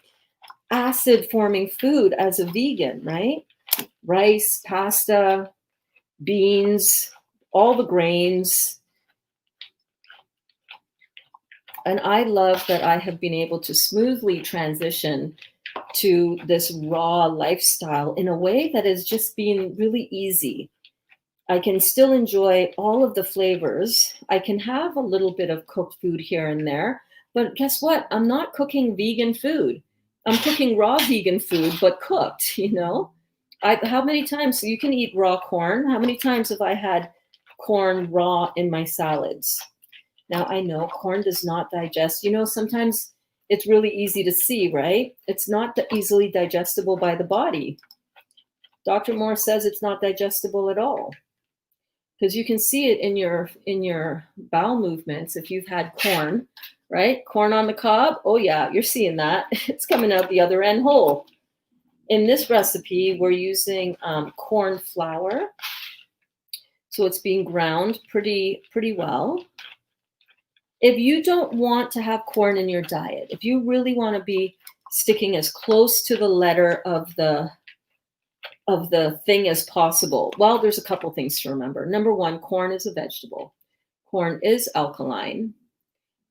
acid forming food as a vegan, right? Rice, pasta, beans, all the grains. And I love that I have been able to smoothly transition to this raw lifestyle in a way that has just been really easy. I can still enjoy all of the flavors. I can have a little bit of cooked food here and there, but guess what? I'm not cooking vegan food. I'm cooking raw vegan food, but cooked, you know? How many times you can eat raw corn? How many times have I had corn raw in my salads? Now, I know corn does not digest. You know, sometimes it's really easy to see, right? It's not easily digestible by the body. Dr. Moore says it's not digestible at all because you can see it in your bowel movements. If you've had corn, right? Corn on the cob. Oh yeah, you're seeing that. It's coming out the other end whole. In this recipe, we're using corn flour. So it's being ground pretty well. If you don't want to have corn in your diet, if you really want to be sticking as close to the letter of the thing as possible, well, there's a couple things to remember. Number one, corn is a vegetable. Corn is alkaline.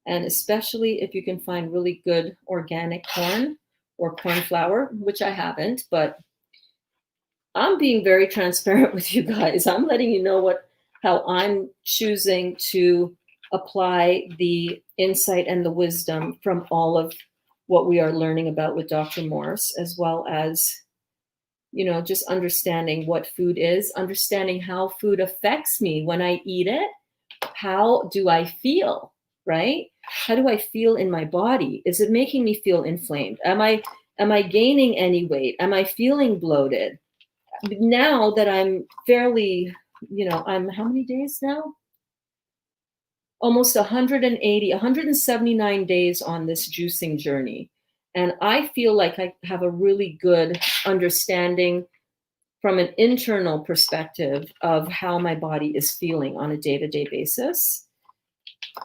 And especially if you can find really good organic corn or corn flour, which I haven't, but I'm being very transparent with you guys. I'm letting you know how I'm choosing to apply the insight and the wisdom from all of what we are learning about with Dr. Morse, as well as, just understanding what food is, understanding how food affects me when I eat it. How do I feel, right? How do I feel in my body? Is it making me feel inflamed? Am I gaining any weight? Am I feeling bloated? Now that I'm fairly, I'm how many days now? Almost 179 days on this juicing journey. And I feel like I have a really good understanding from an internal perspective of how my body is feeling on a day-to-day basis.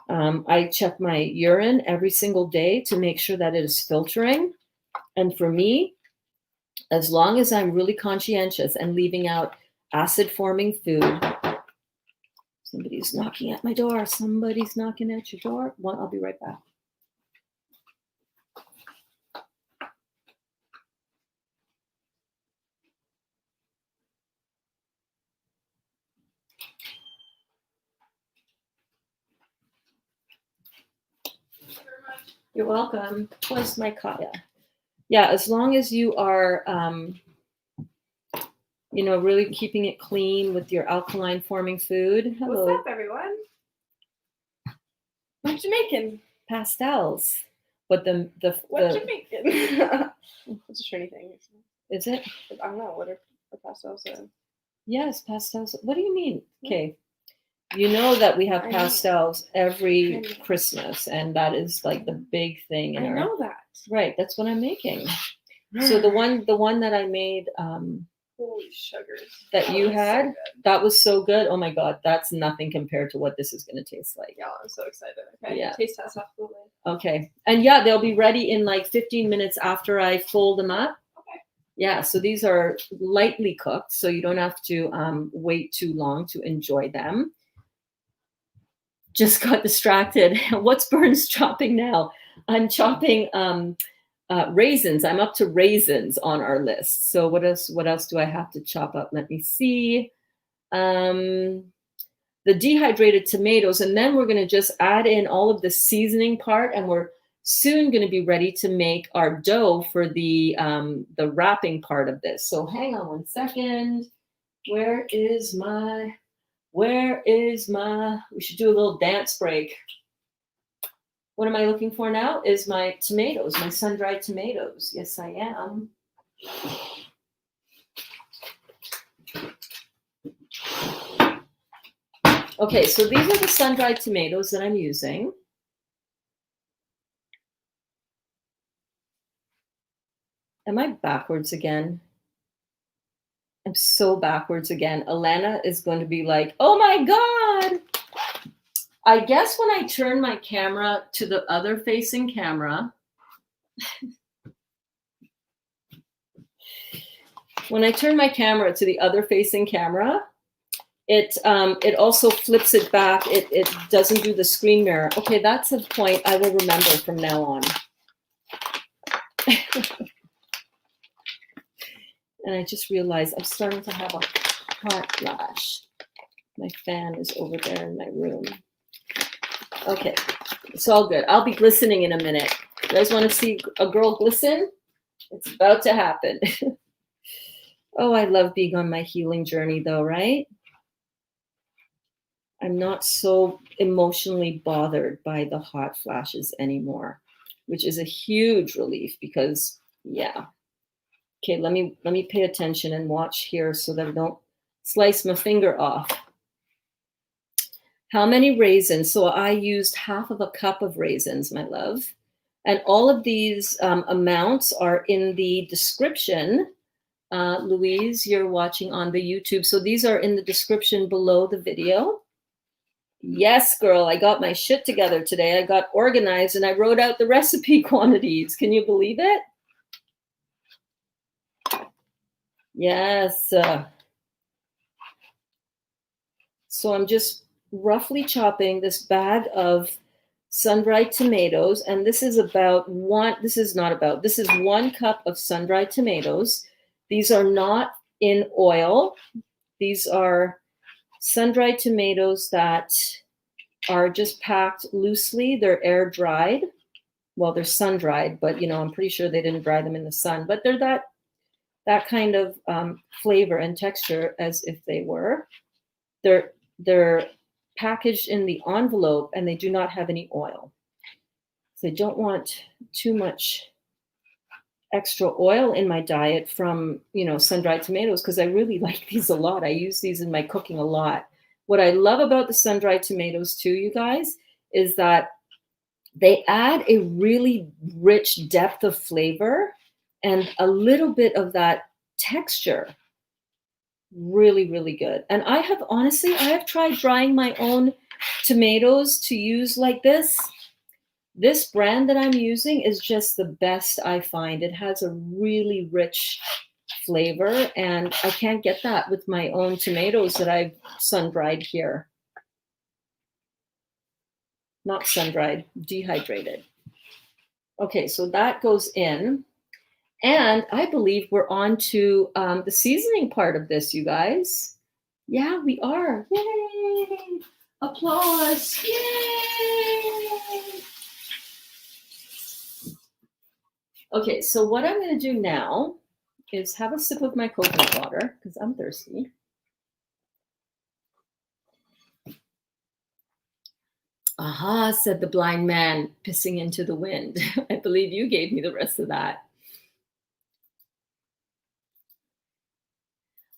I check my urine every single day to make sure that it is filtering. And for me, as long as I'm really conscientious and leaving out acid-forming food. Somebody's knocking at my door. Somebody's knocking at your door. Well, I'll be right back. You're welcome. Where's my kaya? Yeah, as long as you are, really keeping it clean with your alkaline forming food. Hello. What's up, everyone? What you making? Pastels. But What you making? It's a Trini thing. Is it? I don't know. What are pastels? Yes, pastels. What do you mean? Okay. You know that we have pastels every Christmas, and that is like the big thing in I know that. Right, that's what I'm making. So the one that I made holy sugars. That you had, that was so good. Oh my God, that's nothing compared to what this is going to taste like. Yeah, I'm so excited. Okay. Yeah. Taste test absolutely. Okay. And yeah, they'll be ready in like 15 minutes after I fold them up. Okay. Yeah, so these are lightly cooked, so you don't have to wait too long to enjoy them. Just got distracted. What's Burns chopping now? I'm chopping raisins. I'm up to raisins on our list. So what else do I have to chop up? Let me see. The dehydrated tomatoes, and then we're going to just add in all of the seasoning part, and we're soon going to be ready to make our dough for the wrapping part of this. So hang on one second. Where is my, we should do a little dance break. What am I looking for now? Is my tomatoes, my sun-dried tomatoes. Yes, I am. Okay, so these are the sun-dried tomatoes that I'm using. Am I backwards again? I'm so backwards again. Alana is going to be like, oh my God. I guess when I turn my camera to the other facing camera, when I turn my camera to the other facing camera, it also flips it back. It doesn't do the screen mirror. Okay, that's a point I will remember from now on. And I just realized I'm starting to have a hot flash. My fan is over there in my room. Okay, it's all good. I'll be glistening in a minute. You guys want to see a girl glisten? It's about to happen. Oh, I love being on my healing journey though, right? I'm not so emotionally bothered by the hot flashes anymore, which is a huge relief because, yeah. Okay, let me pay attention and watch here so that I don't slice my finger off. How many raisins? So I used half of a cup of raisins, my love. And all of these amounts are in the description. Louise, you're watching on the YouTube. So these are in the description below the video. Yes, girl, I got my shit together today. I got organized and I wrote out the recipe quantities. Can you believe it? Yes. So I'm just roughly chopping this bag of sun-dried tomatoes. And this is this is 1 cup of sun-dried tomatoes. These are not in oil. These are sun-dried tomatoes that are just packed loosely. They're air dried. Well, they're sun dried, but I'm pretty sure they didn't dry them in the sun. But they're that kind of flavor and texture as if they were. They're packaged in the envelope and they do not have any oil. So I don't want too much extra oil in my diet from sun-dried tomatoes, because I really like these a lot. I use these in my cooking a lot. What I love about the sun-dried tomatoes too, you guys, is that they add a really rich depth of flavor and a little bit of that texture. Really, really good. And I have tried drying my own tomatoes to use like this. This brand that I'm using is just the best I find. It has a really rich flavor, and I can't get that with my own tomatoes that I've sun-dried here. Not sun-dried, dehydrated. Okay, so that goes in. And I believe we're on to the seasoning part of this, you guys. Yeah, we are. Yay! Applause. Yay! Okay, so what I'm going to do now is have a sip of my coconut water because I'm thirsty. Aha, said the blind man, pissing into the wind. I believe you gave me the rest of that.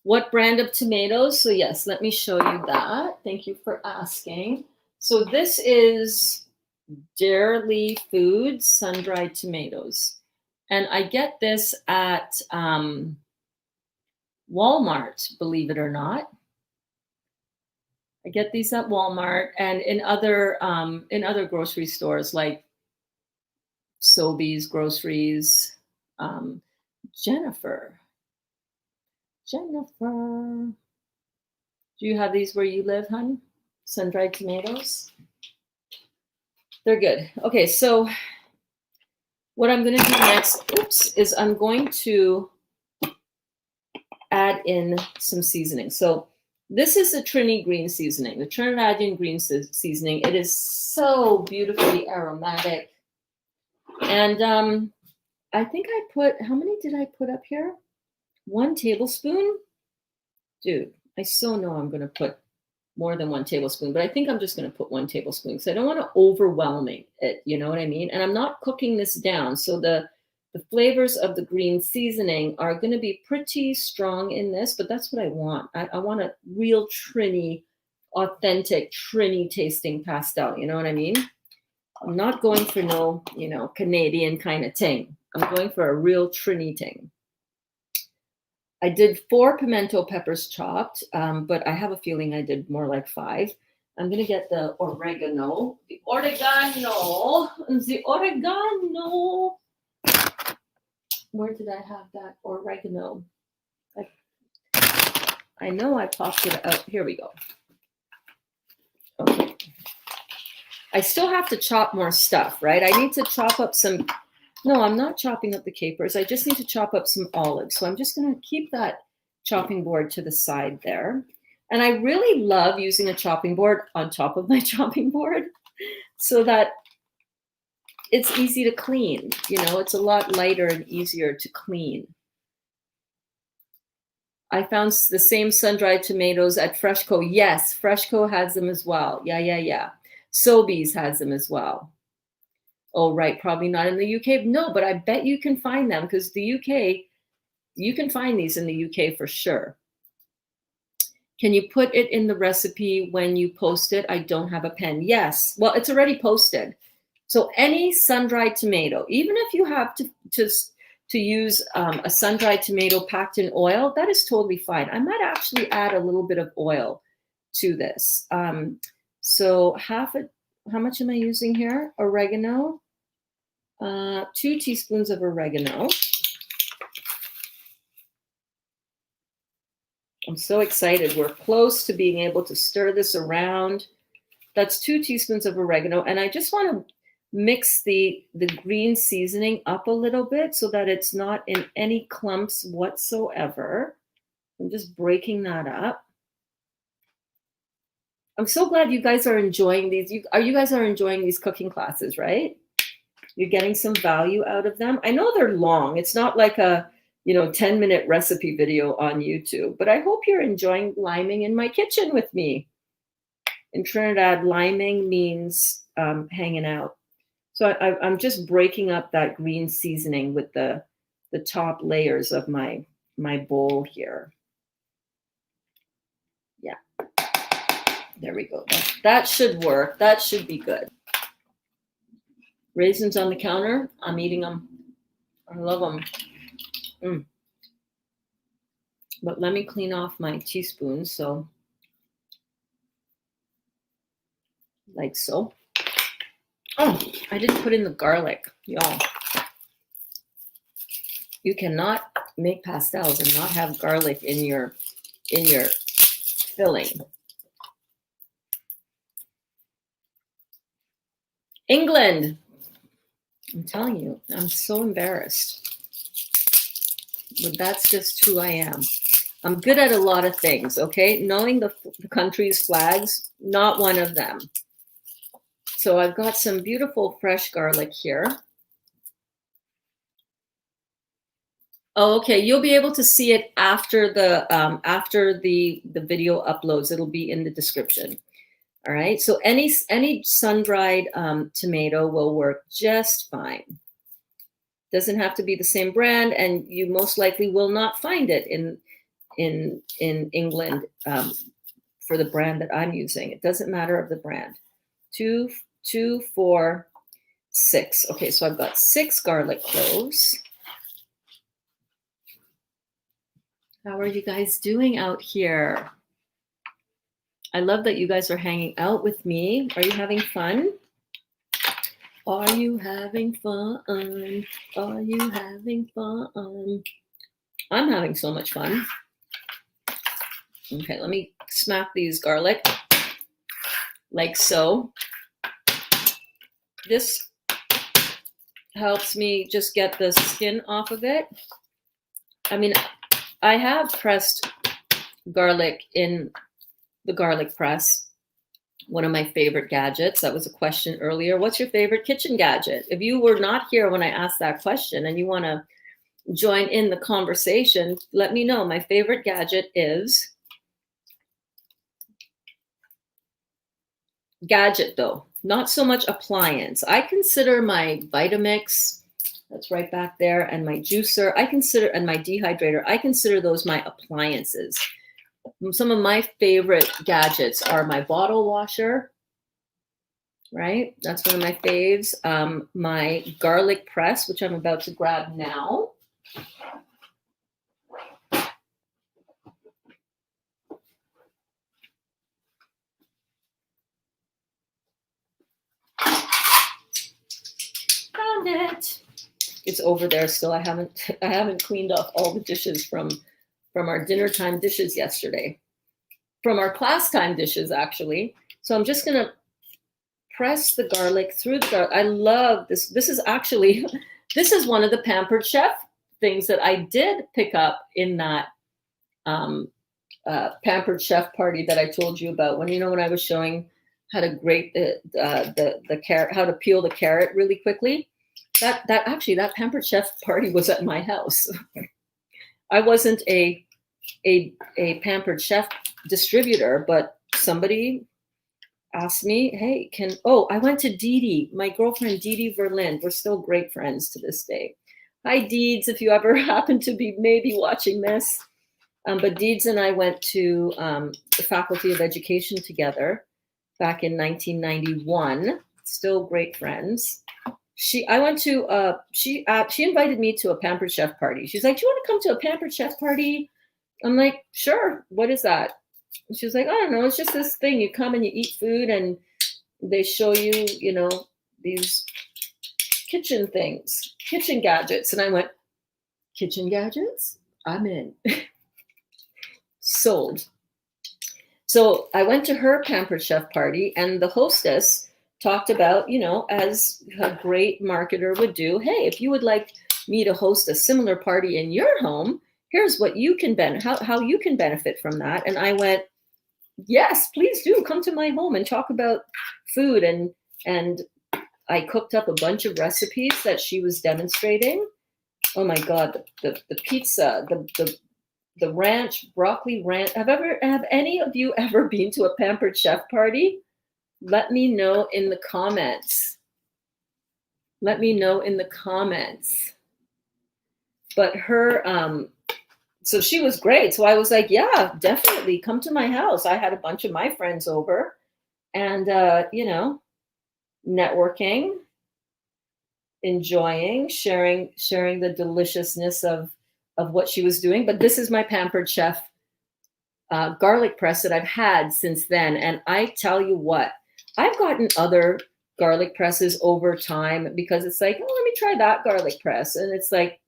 What brand of tomatoes? So yes, let me show you that. Thank you for asking. So this is Dairy Foods sun-dried tomatoes. And I get this at Walmart, believe it or not. I get these at Walmart and in other grocery stores like Sobeys Groceries. Jennifer, do you have these where you live, hon? Sun-dried tomatoes? They're good. Okay, so what I'm going to do next, is I'm going to add in some seasoning. So this is the Trini green seasoning, the Trinidadian green seasoning. It is so beautifully aromatic. And I think I put, how many did I put up here? 1 tablespoon? Dude, I so know I'm going to put more than 1 tablespoon, but I think I'm just going to put 1 tablespoon because I don't want to overwhelm it, you know what I mean? And I'm not cooking this down. So the flavors of the green seasoning are going to be pretty strong in this, but that's what I want. I want a real Trini, authentic Trini tasting pastel. You know what I mean? I'm not going for no, Canadian kind of thing. I'm going for a real Trini thing. I did 4 pimento peppers chopped, but I have a feeling I did more like 5. I'm going to get the oregano. The oregano. Where did I have that oregano? I know I popped it out. Here we go. Okay. I still have to chop more stuff, right? I need to chop up some... No, I'm not chopping up the capers. I just need to chop up some olives. So I'm just going to keep that chopping board to the side there. And I really love using a chopping board on top of my chopping board so that it's easy to clean. It's a lot lighter and easier to clean. I found the same sun-dried tomatoes at Freshco. Yes, Freshco has them as well. Yeah. Sobeys has them as well. Oh, right. Probably not in the UK. No, but I bet you can find them because the UK, you can find these in the UK for sure. Can you put it in the recipe when you post it? I don't have a pen. Yes. Well, it's already posted. So any sun-dried tomato, even if you have to use a sun-dried tomato packed in oil, that is totally fine. I might actually add a little bit of oil to this. So how much am I using here? Oregano, 2 teaspoons of oregano. I'm so excited. We're close to being able to stir this around. That's 2 teaspoons of oregano. And I just want to mix the green seasoning up a little bit so that it's not in any clumps whatsoever. I'm just breaking that up. I'm so glad you guys are enjoying these. You guys are enjoying these cooking classes, right? You're getting some value out of them. I know they're long. It's not like a 10-minute recipe video on YouTube, but I hope you're enjoying liming in my kitchen with me. In Trinidad, liming means hanging out. So I'm just breaking up that green seasoning with the top layers of my bowl here. Yeah, there we go. That should work. That should be good. Raisins on the counter. I'm eating them. I love them. But let me clean off my teaspoons. So, like so. Oh, I didn't put in the garlic, y'all. You cannot make pastels and not have garlic in your filling. England. I'm telling you, I'm so embarrassed. But that's just who I am. I'm good at a lot of things, okay? Knowing the country's flags, not one of them. So I've got some beautiful fresh garlic here. Oh, okay. You'll be able to see it after the video uploads. It'll be in the description. All right. So any sun-dried tomato will work just fine. Doesn't have to be the same brand, and you most likely will not find it in England for the brand that I'm using. It doesn't matter of the brand. 2, 4, 6. Okay, so I've got 6 garlic cloves. How are you guys doing out here? I love that you guys are hanging out with me. Are you having fun? Are you having fun? Are you having fun? I'm having so much fun. Okay, let me smack these garlic like so. This helps me just get the skin off of it. I mean, I have pressed garlic in the garlic press. One of my favorite gadgets. That was a question earlier. What's your favorite kitchen gadget? If you were not here when I asked that question and you want to join in the conversation, let me know. My favorite gadget is gadget, though, not so much appliance. I consider my Vitamix, that's right back there, and my juicer, and my dehydrator, I consider those my appliances. Some of my favorite gadgets are my bottle washer, right? That's one of my faves. My garlic press, which I'm about to grab now. Found it. It's over there still. I haven't cleaned off all the dishes from our dinner time dishes yesterday, from our class time dishes, actually. So I'm just gonna press the garlic through the garlic. I love this. This is one of the Pampered Chef things that I did pick up in that Pampered Chef party that I told you about. When I was showing how to grate the carrot, how to peel the carrot really quickly. That Pampered Chef party was at my house. I wasn't a Pampered Chef distributor, but somebody asked me, hey, I went to Dee, my girlfriend Dee Verlin. We're still great friends to this day. Hi, Deeds, if you ever happen to be maybe watching this. But Deeds and I went to the Faculty of Education together back in 1991. Still great friends. She invited me to a Pampered Chef party. She's like, "Do you want to come to a Pampered Chef party?" I'm like, "Sure. What is that?" And she was like, "I don't know. It's just this thing. You come and you eat food, and they show you, these kitchen things, kitchen gadgets." And I went, "Kitchen gadgets? I'm in." Sold. So I went to her Pampered Chef party, and the hostess talked about, as a great marketer would do, "Hey, if you would like me to host a similar party in your home, here's what you can how you can benefit from that." And I went, "Yes, please do come to my home and talk about food." And I cooked up a bunch of recipes that she was demonstrating. Oh my God, the pizza, the ranch, broccoli ranch. Have any of you ever been to a Pampered Chef party? Let me know in the comments. Let me know in the comments. But her, so she was great. So I was like, yeah, definitely come to my house. I had a bunch of my friends over, and networking, enjoying, sharing the deliciousness of what she was doing. But this is my Pampered Chef garlic press that I've had since then. And I tell you what, I've gotten other garlic presses over time because it's like, oh, let me try that garlic press. And it's like,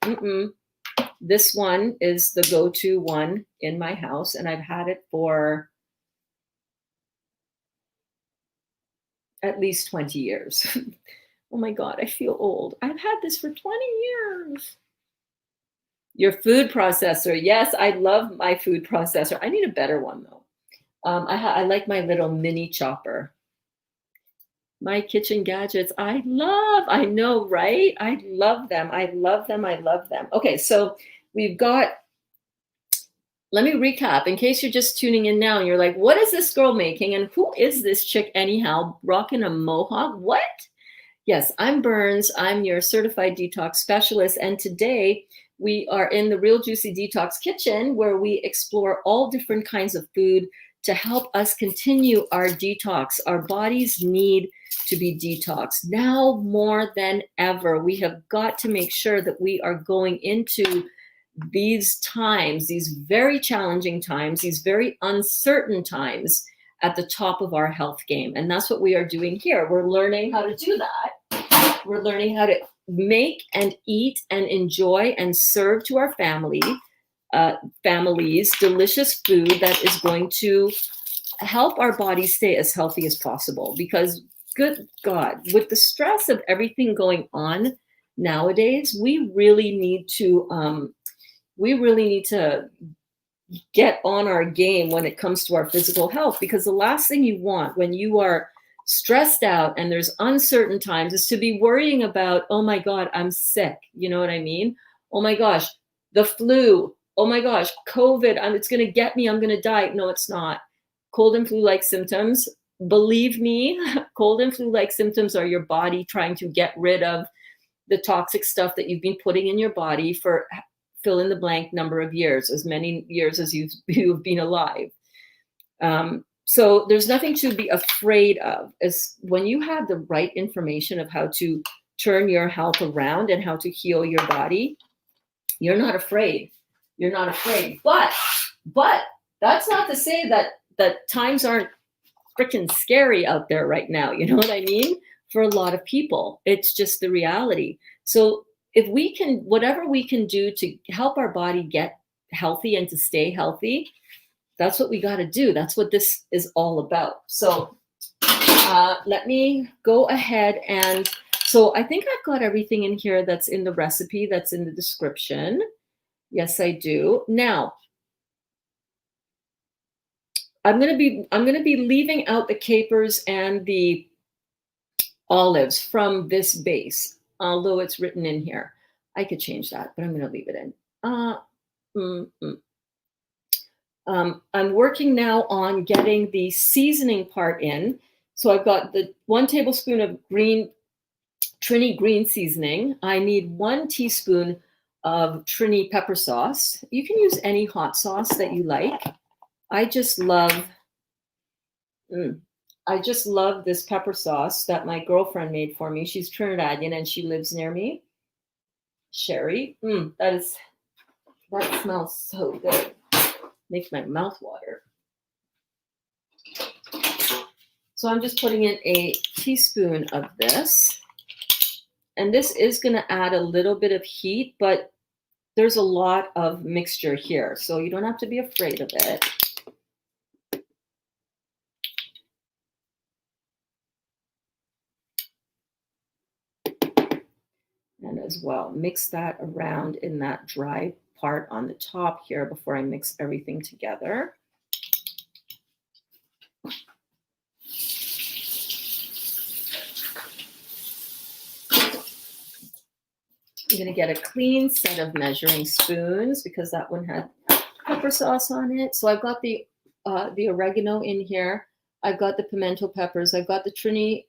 this one is the go-to one in my house. And I've had it for at least 20 years. Oh my God, I feel old. I've had this for 20 years. Your food processor. Yes, I love my food processor. I need a better one though. I like my little mini chopper. My kitchen gadgets, I know, right? I love them. I love them. I love them. Okay, so we've got, let me recap in case you're just tuning in now and you're like, what is this girl making? And who is this chick anyhow? Rocking a mohawk? What? Yes, I'm Burns. I'm your certified detox specialist. And today we are in the Real Juicy Detox kitchen where we explore all different kinds of food to help us continue our detox. Our bodies need to be detoxed. Now more than ever, we have got to make sure that we are going into these times, these very challenging times, these very uncertain times at the top of our health game. And that's what we are doing here. We're learning how to do that. We're learning how to make and eat and enjoy and serve to our families delicious food that is going to help our bodies stay as healthy as possible. Because good God, with the stress of everything going on nowadays, we really need to get on our game when it comes to our physical health, because the last thing you want when you are stressed out and there's uncertain times is to be worrying about, oh my God, I'm sick. You know what I mean? Oh my gosh, the flu. Oh my gosh, COVID, it's going to get me. I'm going to die. No, it's not. Cold and flu-like symptoms. Believe me, cold and flu-like symptoms are your body trying to get rid of the toxic stuff that you've been putting in your body for fill in the blank number of years, as many years as you've been alive. So there's nothing to be afraid of. As when you have the right information of how to turn your health around and how to heal your body, you're not afraid. You're not afraid. But that's not to say that times aren't freaking scary out there right now. You know what I mean? For a lot of people, it's just the reality. So if we can, whatever we can do to help our body get healthy and to stay healthy, that's what we got to do. That's what this is all about. So let me go ahead and, so I think I've got everything in here that's in the recipe, that's in the description. Yes, I do. Now, I'm going to be leaving out the capers and the olives from this base, although it's written in here. I could change that, but I'm going to leave it in. I'm working now on getting the seasoning part in. So I've got the 1 tablespoon of Trini green seasoning. I need 1 teaspoon of Trini pepper sauce. You can use any hot sauce that you like. I just love this pepper sauce that my girlfriend made for me. She's Trinidadian and she lives near me. Sherry. That smells so good. Makes my mouth water. So I'm just putting in a teaspoon of this. And this is going to add a little bit of heat, but there's a lot of mixture here, so you don't have to be afraid of it. And as well, mix that around in that dry part on the top here before I mix everything together. I'm going to get a clean set of measuring spoons because that one had pepper sauce on it. So I've got the oregano in here. I've got the pimento peppers. I've got the Trini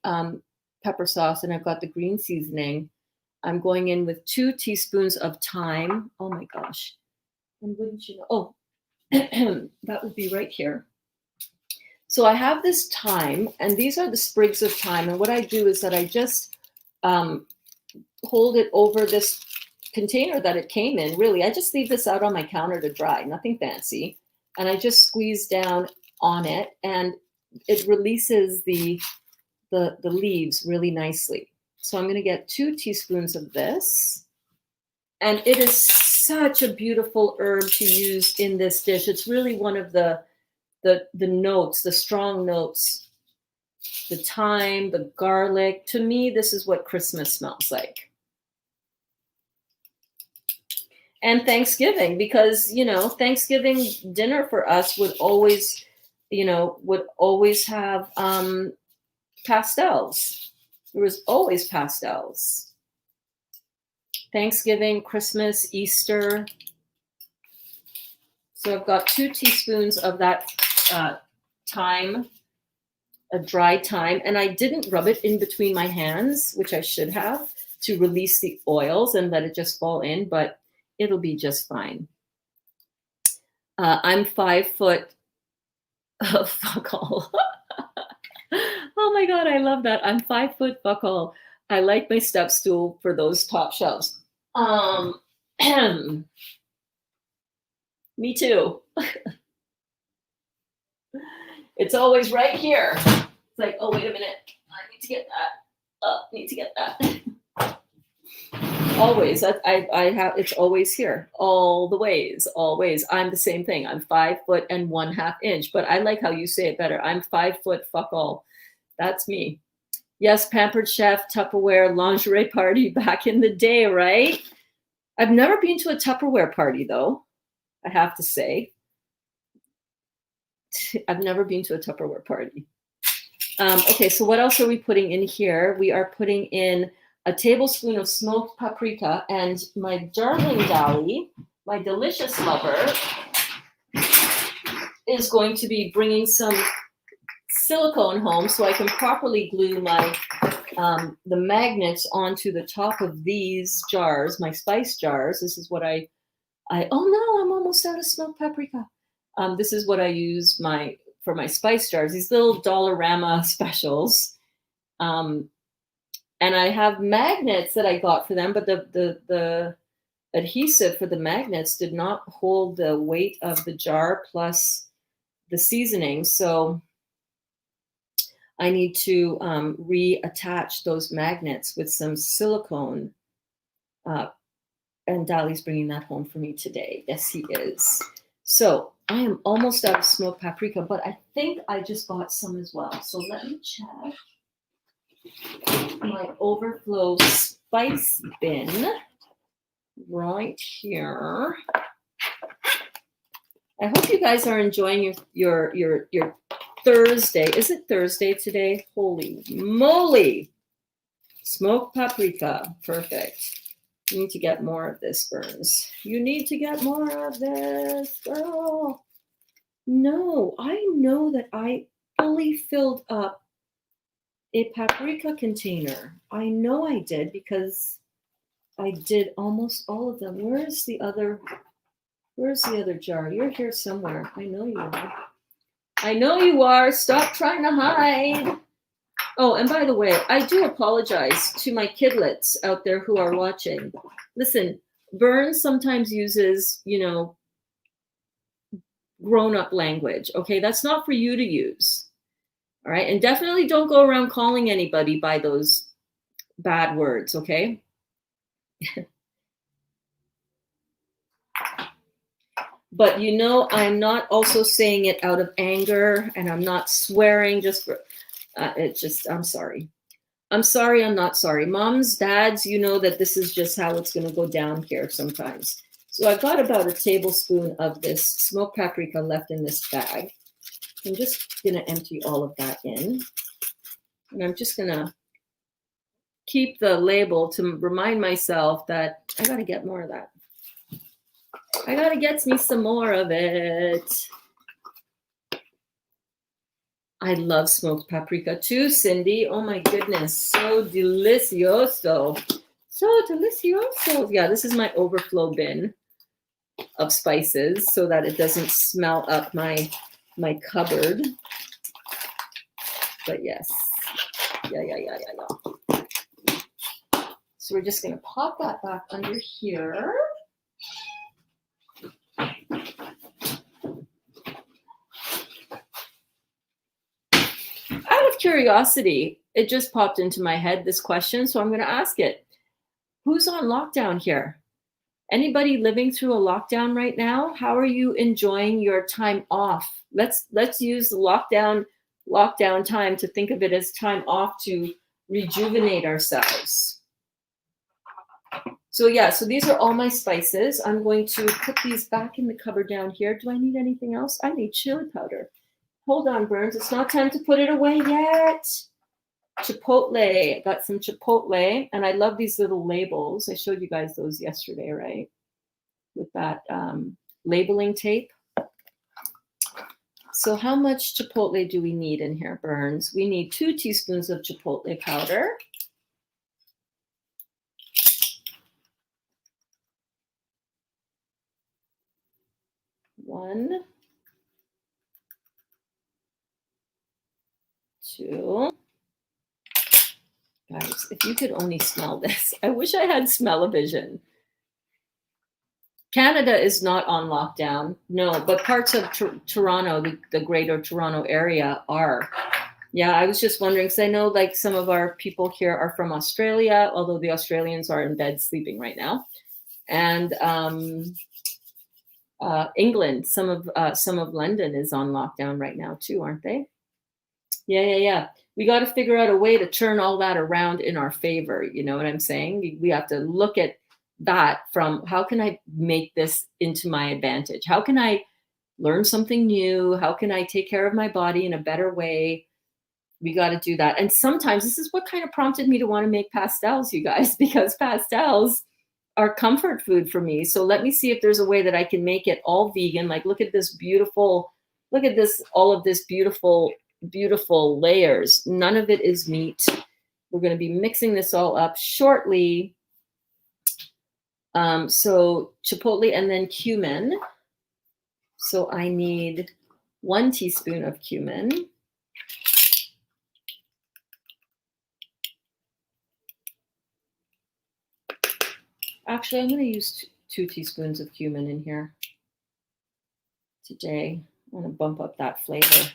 pepper sauce, and I've got the green seasoning. I'm going in with 2 teaspoons of thyme. Oh my gosh. And wouldn't you know? Oh, that would be right here. So I have this thyme, and these are the sprigs of thyme. And what I do is that I just hold it over this container that it came in. Really, I just leave this out on my counter to dry, nothing fancy. And I just squeeze down on it, and it releases the leaves really nicely. So I'm going to get 2 teaspoons of this. And it is such a beautiful herb to use in this dish. It's really one of the notes, the strong notes, the thyme, the garlic. To me, this is what Christmas smells like. And Thanksgiving, because, Thanksgiving dinner for us would always have pastels. There was always pastels. Thanksgiving, Christmas, Easter. So I've got 2 teaspoons of that thyme, a dry thyme, and I didn't rub it in between my hands, which I should have, to release the oils and let it just fall in, but it'll be just fine. I'm 5 foot. Fuck all. Oh my God, I love that. I'm 5 foot, fuck all. I like my step stool for those top shelves. Me too. It's always right here. It's like, oh, wait a minute. I need to get that. Need to get that. Always. I have, it's always here. All the ways, always. I'm the same thing. I'm 5 foot and 1/2 inch, but I like how you say it better. I'm 5 foot, fuck all. That's me. Yes, Pampered Chef, Tupperware, lingerie party back in the day, right? I've never been to a Tupperware party, though, I have to say. I've never been to a Tupperware party. Okay, so what else are we putting in here? We are putting in a tablespoon of smoked paprika, and my darling Dolly, my delicious lover, is going to be bringing some silicone home so I can properly glue my the magnets onto the top of these jars, my spice jars. This is what I oh no, I'm almost out of smoked paprika. This is what I use for my spice jars, these little Dollarama specials. And I have magnets that I got for them, but the adhesive for the magnets did not hold the weight of the jar plus the seasoning. So I need to reattach those magnets with some silicone. And Dolly's bringing that home for me today. Yes, he is. So I am almost out of smoked paprika, but I think I just bought some as well. So let me check my overflow spice bin right here. I hope you guys are enjoying your Thursday. Is it Thursday today? Holy moly. Smoked paprika. Perfect. You need to get more of this, Burns. You need to get more of this, girl. No, I know that I fully filled up a paprika container. I know I did because I did almost all of them. Where's the other jar? You're here somewhere. I know you are. I know you are. Stop trying to hide. Oh, and by the way, I do apologize to my kidlets out there who are watching. Listen, Vern sometimes uses, grown-up language. Okay, that's not for you to use. All right, and definitely don't go around calling anybody by those bad words, okay? But I'm not also saying it out of anger, and I'm not swearing just for, I'm sorry. I'm sorry, I'm not sorry. Moms, dads, you know that this is just how it's going to go down here sometimes. So I've got about a tablespoon of this smoked paprika left in this bag. I'm just going to empty all of that in. And I'm just going to keep the label to remind myself that I got to get more of that. I got to get me some more of it. I love smoked paprika too, Cindy. Oh my goodness, so delicioso. So delicioso. Yeah, this is my overflow bin of spices so that it doesn't smell up my cupboard. But yes, yeah. So we're just gonna pop that back under here. Out of curiosity, it just popped into my head, this question, so I'm going to ask it. Who's on lockdown here? Anybody living through a lockdown right now? How are you enjoying your time off? Let's use the lockdown time to think of it as time off to rejuvenate ourselves. So yeah, so these are all my spices. I'm going to put these back in the cupboard down here. Do I need anything else? I need chili powder. Hold on, Burns. It's not time to put it away yet. Chipotle. I got some chipotle, and I love these little labels. I showed you guys those yesterday, right? With that labeling tape. So how much chipotle do we need in here, Burns? We need 2 teaspoons of chipotle powder. One. 2. Guys, if you could only smell this. I wish I had smell-o-vision. Canada is not on lockdown, no, but parts of Toronto, the greater Toronto area are. Yeah, I was just wondering, because I know like some of our people here are from Australia, although the Australians are in bed sleeping right now. And England, some of London is on lockdown right now too, aren't they? Yeah. We got to figure out a way to turn all that around in our favor. You know what I'm saying? We have to look at that from how can I make this into my advantage? How can I learn something new? How can I take care of my body in a better way? We got to do that. And sometimes this is what kind of prompted me to want to make pastels, you guys, because pastels are comfort food for me. So let me see if there's a way that I can make it all vegan. Like, look at this, all of this beautiful layers. None of it is meat. We're going to be mixing this all up shortly. So chipotle and then cumin. So I need 1 teaspoon of cumin. Actually, I'm going to use 2 teaspoons of cumin in here today. I want to bump up that flavor.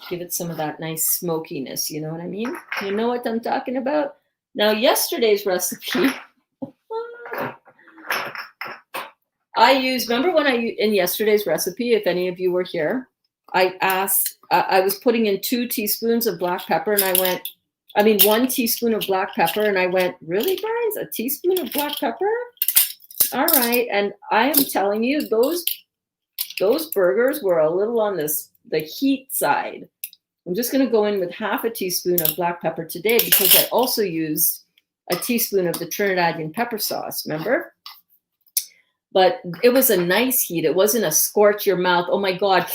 Give it some of that nice smokiness, you know what I mean? You know what I'm talking about? Now, yesterday's recipe, remember when in yesterday's recipe, if any of you were here, I was putting in 2 teaspoons of black pepper and 1 teaspoon of black pepper, and I went, really, Burns? A teaspoon of black pepper? All right, and I am telling you, those burgers were a little on the heat side. I'm just going to go in with half a teaspoon of black pepper today because I also used a teaspoon of the Trinidadian pepper sauce, remember? But it was a nice heat. It wasn't a scorch your mouth. Oh my God,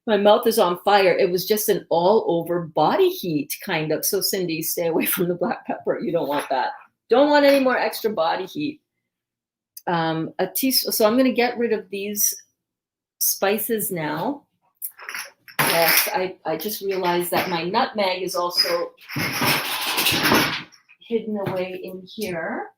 my mouth is on fire. It was just an all over body heat kind of. So Cindy, stay away from the black pepper. You don't want that. Don't want any more extra body heat. A teaspoon. So I'm going to get rid of these spices now. Yes, I just realized that my nutmeg is also hidden away in here.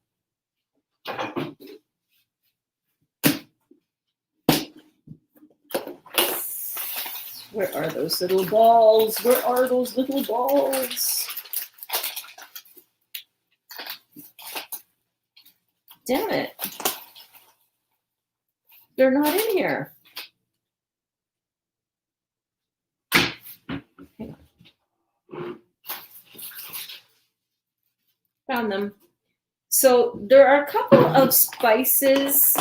Where are those little balls? Where are those little balls? Damn it. They're not in here. Hang on. Found them. So there are a couple of spices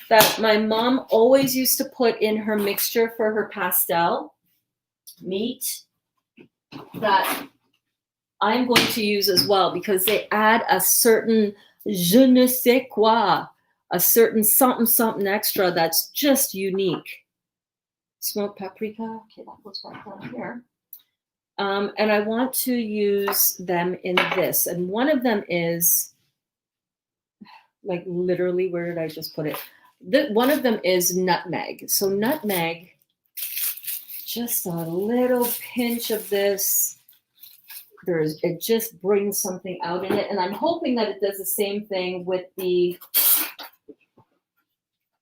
that my mom always used to put in her mixture for her pastel meat that I'm going to use as well because they add a certain je ne sais quoi, a certain something something extra that's just unique. Smoked paprika, okay, that goes back down here. And I want to use them in this. And one of them is, like literally, where did I just put it? One of them is nutmeg. So nutmeg, just a little pinch of this. It just brings something out in it. And I'm hoping that it does the same thing with the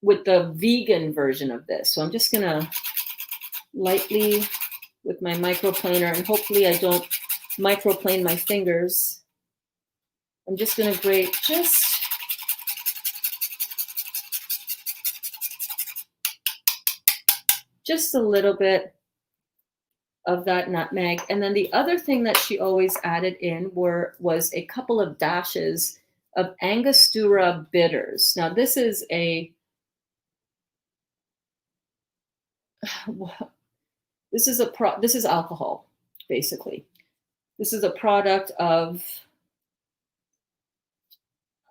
vegan version of this. So I'm just gonna lightly with my microplaner, and hopefully I don't microplane my fingers. I'm just gonna grate just a little bit of that nutmeg. And then the other thing that she always added in was a couple of dashes of Angostura bitters. Now this is this is alcohol, basically. This is a product of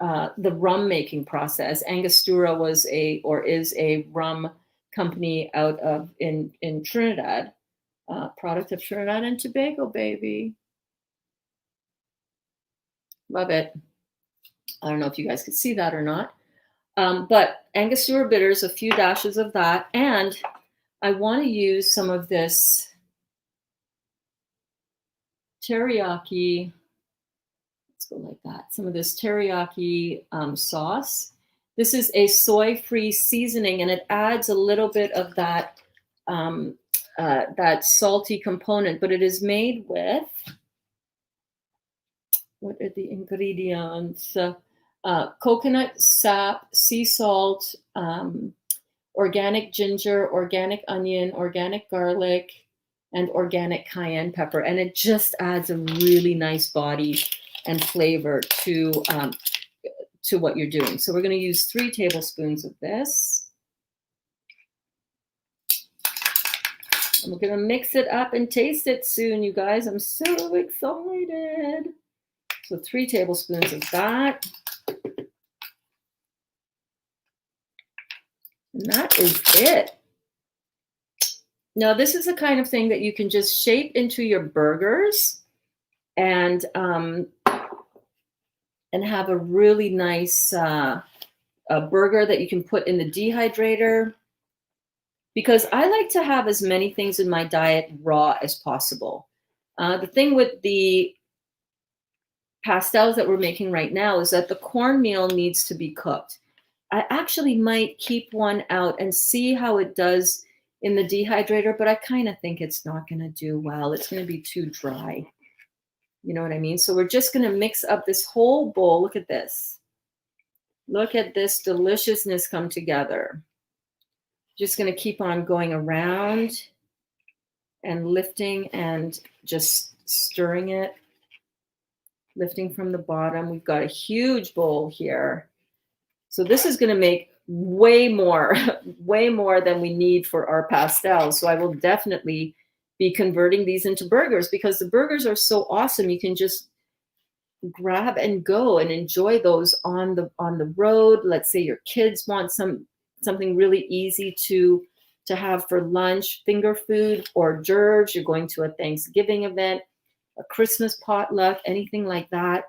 the rum making process. Angostura is a rum company out of in Trinidad. Product of Trinidad and Tobago, baby. Love it. I don't know if you guys could see that or not. But Angostura bitters, a few dashes of that. And I want to use some of this teriyaki. Let's go like that. Some of this teriyaki sauce. This is a soy-free seasoning, and it adds a little bit of that that salty component, but it is made with, what are the ingredients? Coconut sap, sea salt, organic ginger, organic onion, organic garlic, and organic cayenne pepper. And it just adds a really nice body and flavor to what you're doing. So we're going to use 3 tablespoons of this. And we're going to mix it up and taste it soon, you guys. I'm so excited. So 3 tablespoons of that. And that is it. Now, this is the kind of thing that you can just shape into your burgers and have a really nice a burger that you can put in the dehydrator. Because I like to have as many things in my diet raw as possible. The thing with the pastels that we're making right now is that the cornmeal needs to be cooked. I actually might keep one out and see how it does in the dehydrator, but I kind of think it's not going to do well. It's going to be too dry. You know what I mean? So we're just going to mix up this whole bowl. Look at this. Look at this deliciousness come together. Just going to keep on going around and lifting and just stirring it, lifting from the bottom. We've got a huge bowl here. So this is going to make way more than we need for our pastels. So I will definitely be converting these into burgers because the burgers are so awesome. You can just grab and go and enjoy those on the road. Let's say your kids want something really easy to have for lunch, finger food, hors d'oeuvres. You're going to a Thanksgiving event, a Christmas potluck, anything like that.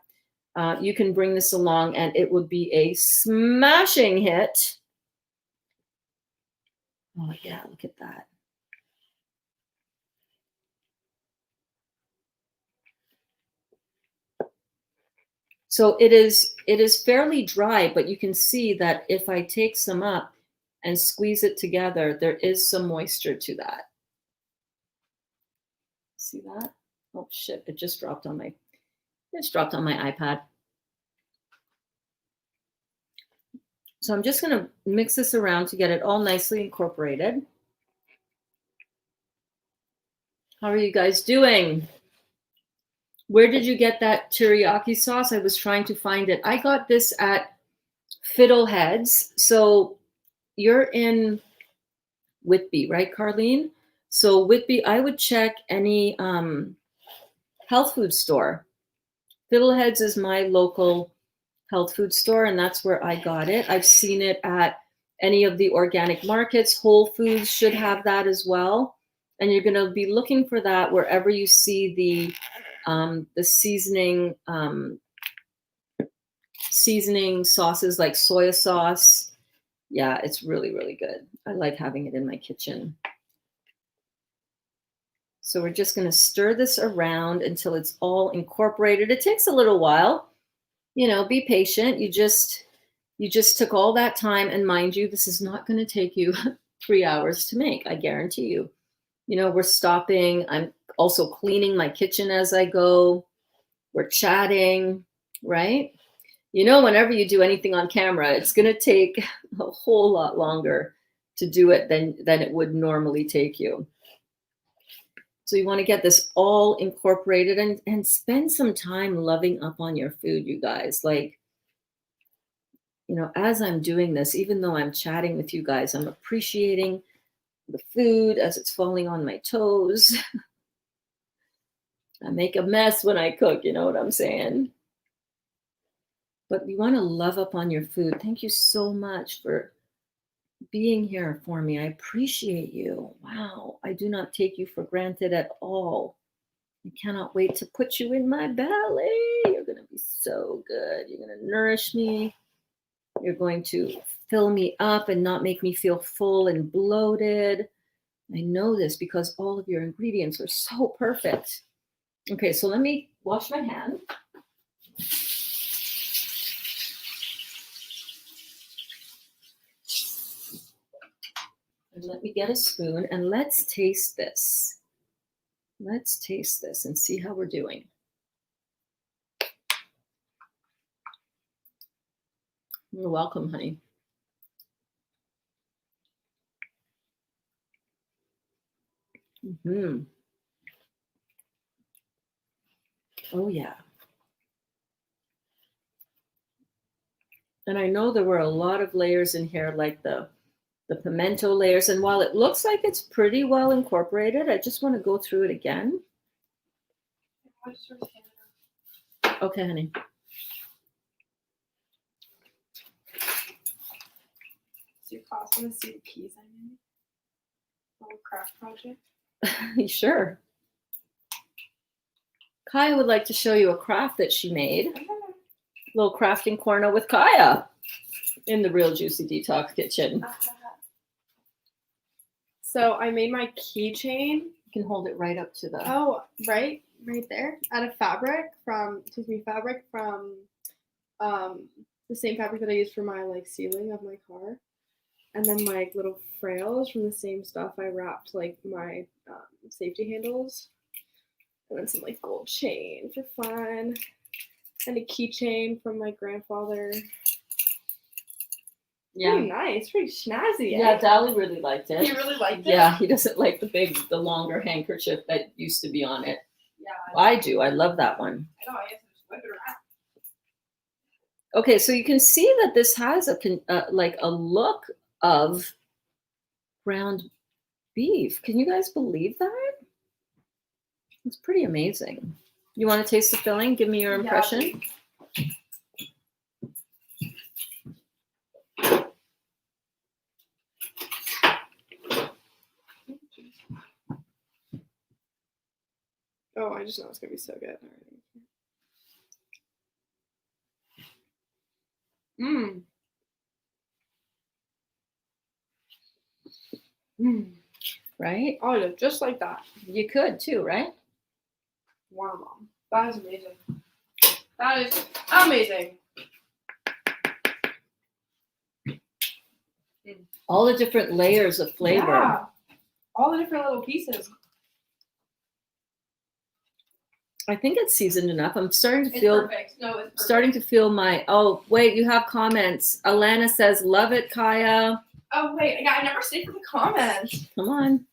you can bring this along and it would be a smashing hit. Oh yeah, look at that. So it is fairly dry, but you can see that if I take some up and squeeze it together, there is some moisture to that. See that? Oh shit, it just dropped on my iPad. So I'm just gonna mix this around to get it all nicely incorporated. How are you guys doing? Where did you get that teriyaki sauce? I was trying to find it. I got this at Fiddleheads. So you're in Whitby, right, Carlene? So Whitby, I would check any health food store. Fiddleheads is my local health food store, and that's where I got it. I've seen it at any of the organic markets. Whole Foods should have that as well. And you're going to be looking for that wherever you see the seasoning sauces like soy sauce. Yeah, it's really, really good. I like having it in my kitchen. So we're just going to stir this around until it's all incorporated. It takes a little while. You know, be patient. You just took all that time, and mind you, this is not going to take you 3 hours to make. I guarantee you. You know, we're stopping. I'm also cleaning my kitchen as I go. We're chatting, right? You know, whenever you do anything on camera, it's going to take a whole lot longer to do it than it would normally take you. So you want to get this all incorporated and spend some time loving up on your food, you guys. Like, you know, as I'm doing this, even though I'm chatting with you guys, I'm appreciating the food as it's falling on my toes. I make a mess when I cook, you know what I'm saying? But you want to love up on your food. Thank you so much for being here for me. I appreciate you. Wow. I do not take you for granted at all. I cannot wait to put you in my belly. You're going to be so good. You're going to nourish me. You're going to fill me up and not make me feel full and bloated. I know this because all of your ingredients are so perfect. Okay, so let me wash my hand. And let me get a spoon and let's taste this. Let's taste this and see how we're doing. You're welcome, honey. Mm-hmm. Oh, yeah. And I know there were a lot of layers in here, like the pimento layers. And while it looks like it's pretty well incorporated, I just want to go through it again. Okay, honey. So your class want to see the peas I made? Little craft project. Sure. Kaya would like to show you a craft that she made. Little crafting corner with Kaya in the Real Juicy Detox kitchen. So I made my keychain. You can hold it right up to the... Oh, right there. Out of fabric from the same fabric that I used for my like ceiling of my car. And then like little frails from the same stuff. I wrapped like my safety handles. And then some like gold chain for fun. And a keychain from my grandfather. Yeah. Pretty nice, pretty snazzy. Yeah, Dali really liked it. He really liked it? Yeah, he doesn't like the longer handkerchief that used to be on it. Yeah. I do. I love that one. I know, I guess I just whip it around. Okay, so you can see that this has like a look of ground beef. Can you guys believe that? It's pretty amazing. You want to taste the filling? Give me your impression. Yeah, oh, I just know it's gonna be so good. Mmm. Mmm. right? Oh, yeah, just like that. You could too, right? Wow, Mom. That is amazing. That is amazing. All the different layers of flavor. Yeah. All the different little pieces. I think it's seasoned enough. I'm starting to It's feel perfect. No, it's perfect. starting to feel my oh wait, you have comments. Alana says, love it, Kaya. Oh, wait. Yeah, I never stayed for the comments. Come on.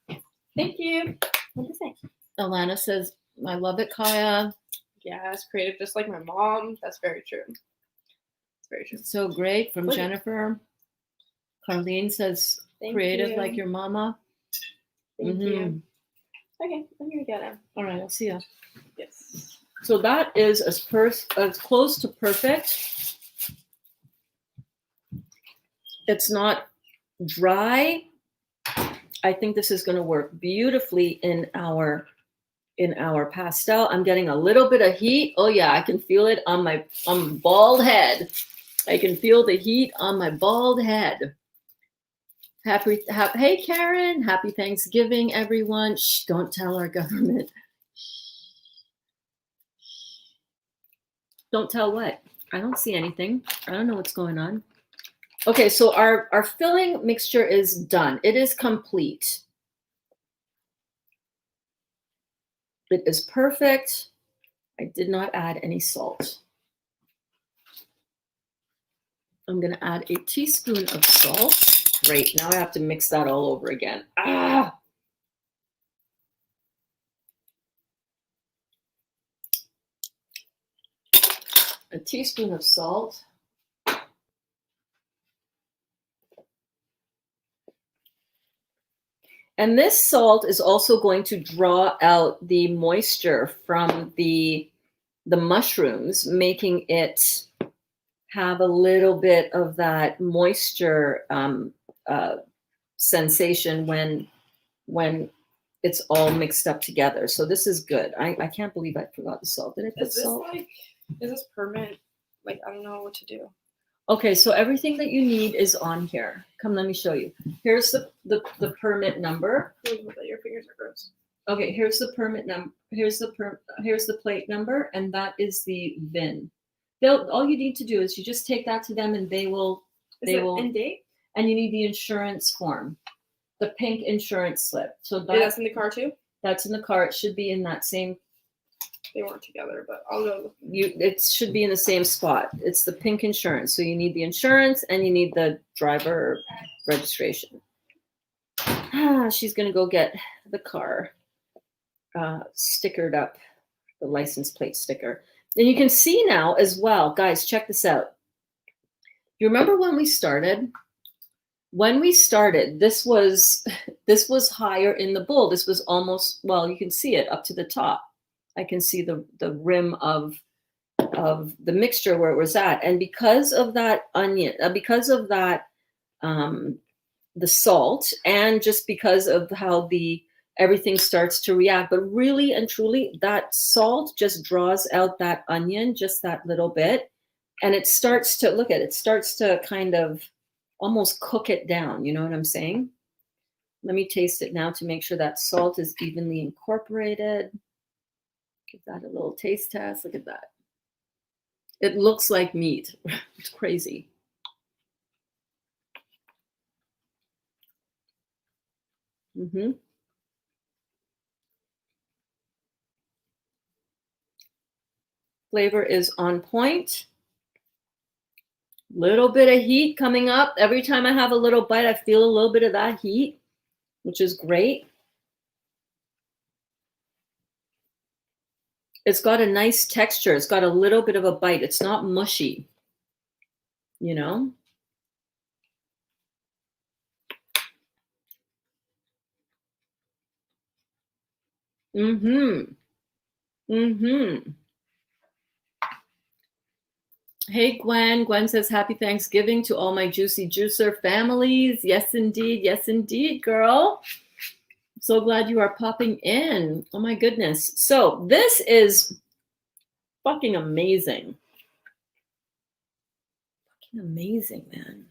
Thank you. What do you say? Alana says, I love it, Kaya. Yes, creative just like my mom. That's very true. It's very true. It's so great. From Look. Jennifer. Carlene says, Thank creative you. like your mama. Thank you. Mhm. Okay, I'm gonna get it. All right, I'll see ya. Yes. So that is as close to perfect. It's not dry. I think this is going to work beautifully in our pastel. I'm getting a little bit of heat. Oh yeah, I can feel it on my bald head. I can feel the heat on my bald head. Hey Karen, happy Thanksgiving, everyone. Shh, don't tell our government. Don't tell what? I don't see anything. I don't know what's going on. Okay, so our filling mixture is done. It is complete. It is perfect. I did not add any salt. I'm going to add a teaspoon of salt. Great. Now I have to mix that all over again. Ah! A teaspoon of salt. And this salt is also going to draw out the moisture from the mushrooms, making it have a little bit of that moisture sensation when it's all mixed up together. So this is good. I can't believe I forgot the salt. Did I put salt? Is this permanent? Like, I don't know what to do. Okay, so everything that you need is on here. Come, let me show you. Here's the permit number. Your fingers are gross. Okay, here's the permit number. Here's the plate number, and that is the VIN. All you need to do is you just take that to them, and they will. Is it in date? And you need the insurance form, the pink insurance slip. So that's in the car too. That's in the car. It should be in that same. They weren't together, but I'll go. It should be in the same spot. It's the pink insurance. So you need the insurance and you need the driver registration. She's gonna go get the car stickered up, the license plate sticker. And you can see now as well, guys, check this out. You remember when we started? When we started, this was higher in the bowl. This was almost, well, you can see it up to the top. I can see the rim of the mixture where it was at. And because of that onion, because of that, the salt, and just because of how everything starts to react, but really and truly that salt just draws out that onion just that little bit. And it starts to kind of almost cook it down. You know what I'm saying? Let me taste it now to make sure that salt is evenly incorporated. Give that a little taste test. Look at that. It looks like meat. It's crazy. Flavor is on point. Little bit of heat coming up. Every time I have a little bite, I feel a little bit of that heat, which is great. It's got a nice texture. It's got a little bit of a bite. It's not mushy, you know? Hey, Gwen. Gwen says, happy Thanksgiving to all my Juicy Juicer families. Yes, indeed. Yes, indeed, girl. I'm so glad you are popping in. Oh, my goodness. So this is fucking amazing. Amazing, man.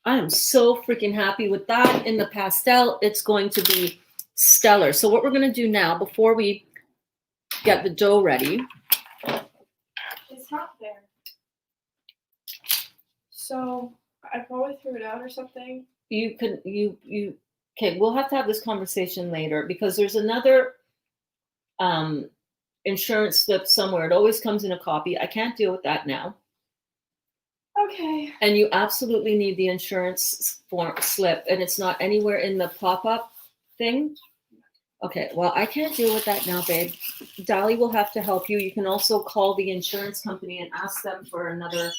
I am so freaking happy with that. In the pastel, it's going to be stellar. So what we're going to do now, before we get the dough ready. It's not there. So I probably threw it out or something. Okay, we'll have to have this conversation later because there's another insurance slip somewhere. It always comes in a copy. I can't deal with that now. Okay. And you absolutely need the insurance form slip, and it's not anywhere in the pop-up thing. Okay, well, I can't deal with that now, babe. Dolly will have to help you. You can also call the insurance company and ask them for another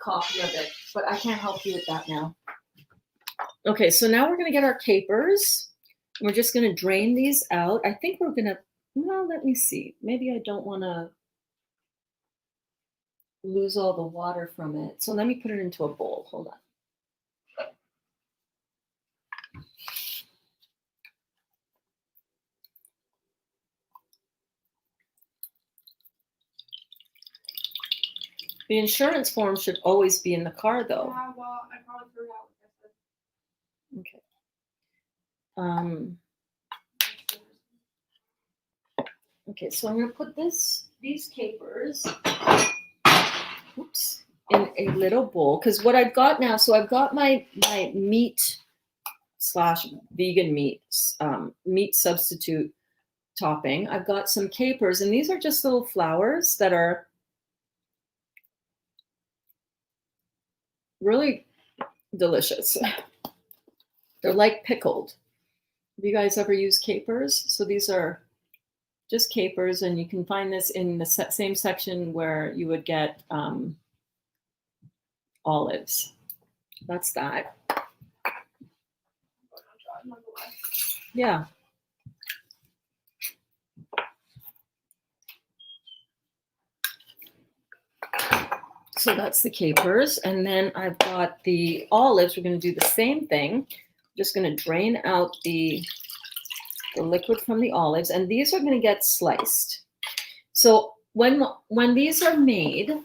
copy of it, but I can't help you with that now. Okay, so now we're going to get our capers. We're just going to drain these out. I think we're going to, well, let me see. Maybe I don't want to lose all the water from it. So let me put it into a bowl. Hold on. The insurance form should always be in the car, though. Yeah, well, I probably threw it out. Okay. Okay, so I'm going to put these capers, oops, in a little bowl. Because what I've got now, so I've got my meat / vegan meat, meat substitute topping. I've got some capers, and these are just little flowers that are really delicious. They're like pickled. Have you guys ever used capers? So these are just capers, and you can find this in the same section where you would get olives. That's that. Yeah. So that's the capers. And then I've got the olives. We're going to do the same thing. Just going to drain out the liquid from the olives. And these are going to get sliced. So when these are made, I'm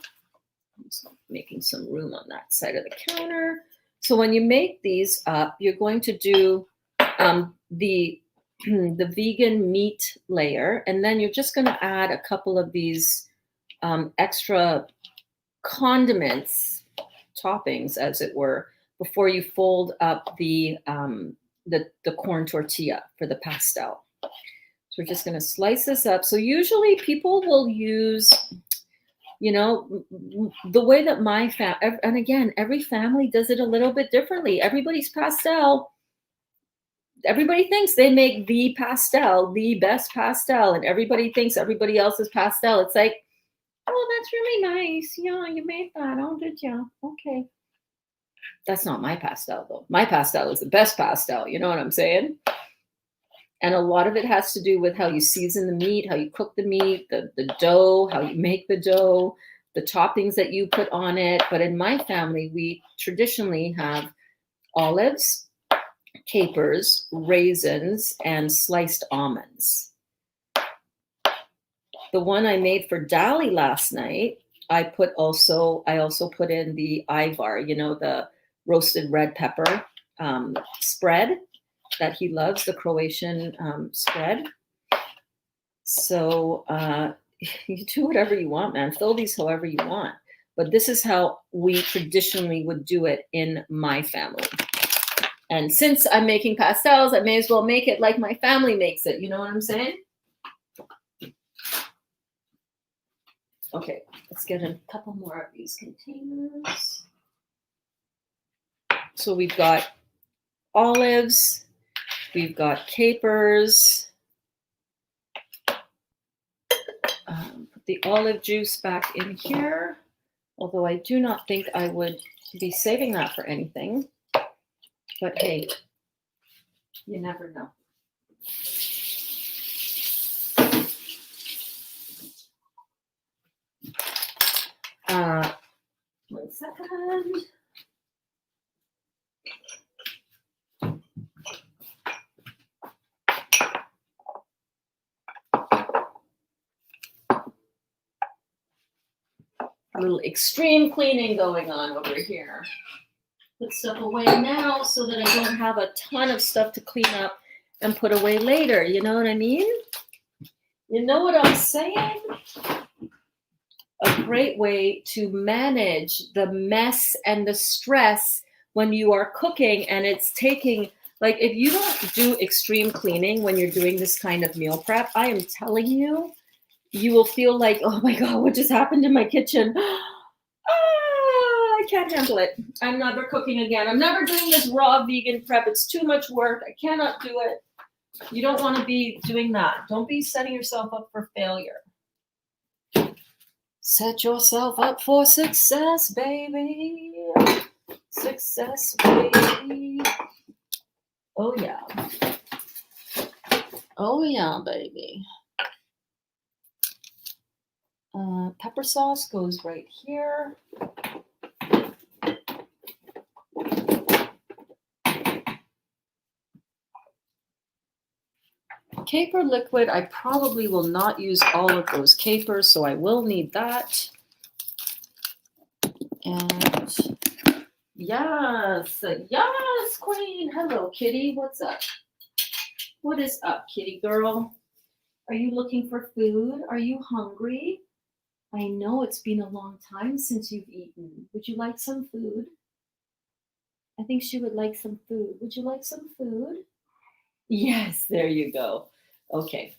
just making some room on that side of the counter. So when you make these up, you're going to do the vegan meat layer. And then you're just going to add a couple of these extra condiments, toppings, as it were, before you fold up the corn tortilla for the pastel. So we're just going to slice this up. So usually people will use, the way that my family, and again, every family does it a little bit differently. Everybody's pastel, everybody thinks they make the pastel, the best pastel, and everybody thinks everybody else's pastel. It's like, oh, that's really nice. Yeah, you made that. Oh, did you? Okay. That's not my pastel, though. My pastel is the best pastel. You know what I'm saying? And a lot of it has to do with how you season the meat, how you cook the meat, the dough, how you make the dough, the toppings that you put on it. But in my family, we traditionally have olives, capers, raisins, and sliced almonds. The one I made for Dali last night, I also put in the Ivar, the roasted red pepper spread that he loves, the Croatian spread. So you do whatever you want, man. Fill these however you want. But this is how we traditionally would do it in my family. And since I'm making pastels, I may as well make it like my family makes it. You know what I'm saying? Okay, let's get a couple more of these containers. So we've got olives, we've got capers. Put the olive juice back in here, although I do not think I would be saving that for anything. But hey, you never know. One second. A little extreme cleaning going on over here. Put stuff away now so that I don't have a ton of stuff to clean up and put away later. You know what I mean? You know what I'm saying? A great way to manage the mess and the stress when you are cooking and it's taking, like if you don't do extreme cleaning when you're doing this kind of meal prep, I am telling you, you will feel like, oh my God, what just happened in my kitchen? I can't handle it. I'm never cooking again. I'm never doing this raw vegan prep. It's too much work. I cannot do it. You don't want to be doing that. Don't be setting yourself up for failure. Set yourself up for success, baby. Success, baby. Oh, yeah. Oh, yeah, baby. Pepper sauce goes right here. Caper liquid, I probably will not use all of those capers, so I will need that. And yes, yes, queen. Hello, kitty. What's up? What is up, kitty girl? Are you looking for food? Are you hungry? I know it's been a long time since you've eaten. Would you like some food? I think she would like some food. Would you like some food? Yes, there you go. Okay,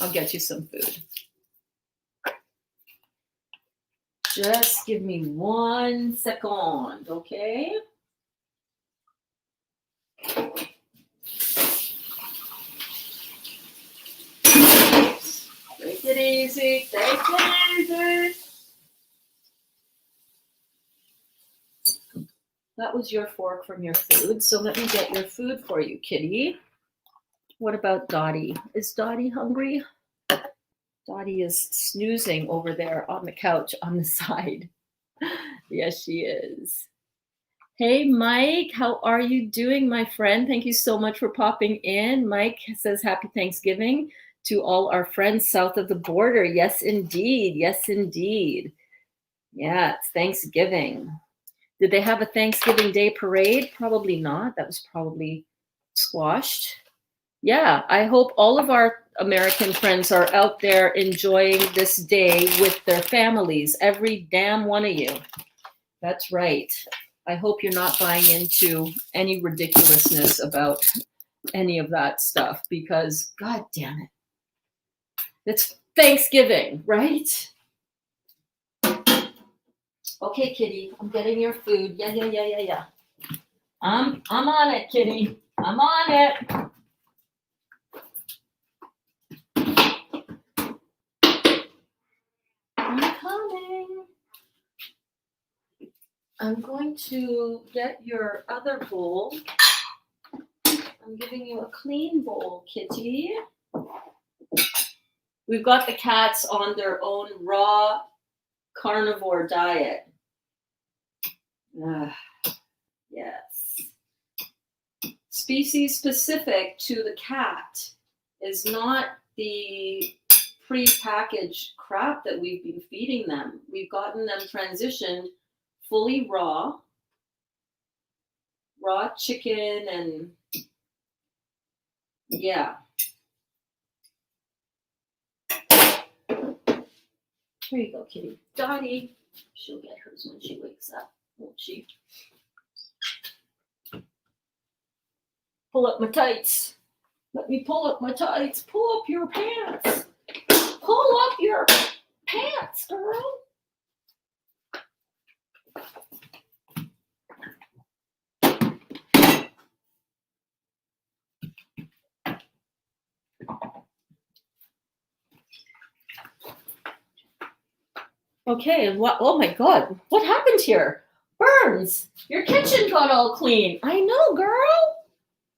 I'll get you some food. Just give me 1 second, okay? Take it easy, take it easy. That was your fork from your food, so let me get your food for you, kitty. What about Dottie? Is Dottie hungry? Dottie is snoozing over there on the couch on the side. Yes, she is. Hey, Mike, how are you doing, my friend? Thank you so much for popping in. Mike says happy Thanksgiving to all our friends south of the border. Yes, indeed. Yes, indeed. Yeah, it's Thanksgiving. Did they have a Thanksgiving Day parade? Probably not. That was probably squashed. Yeah, I hope all of our American friends are out there enjoying this day with their families, every damn one of you. That's right. I hope you're not buying into any ridiculousness about any of that stuff because, God damn it, it's Thanksgiving, right? Okay, kitty, I'm getting your food. Yeah. I'm on it, kitty. I'm on it. I'm coming. I'm going to get your other bowl. I'm giving you a clean bowl, kitty. We've got the cats on their own raw carnivore diet. Yes. Species specific to the cat is not the pre-packaged crap that we've been feeding them. We've gotten them transitioned fully raw chicken and yeah. Here you go, kitty. Dottie. She'll get hers when she wakes up, won't she? Pull up my tights. Let me pull up my tights. Pull up your pants. Pull up your pants, girl. Okay, and what? Oh my God, what happened here? Burns, your kitchen got all clean. I know, girl.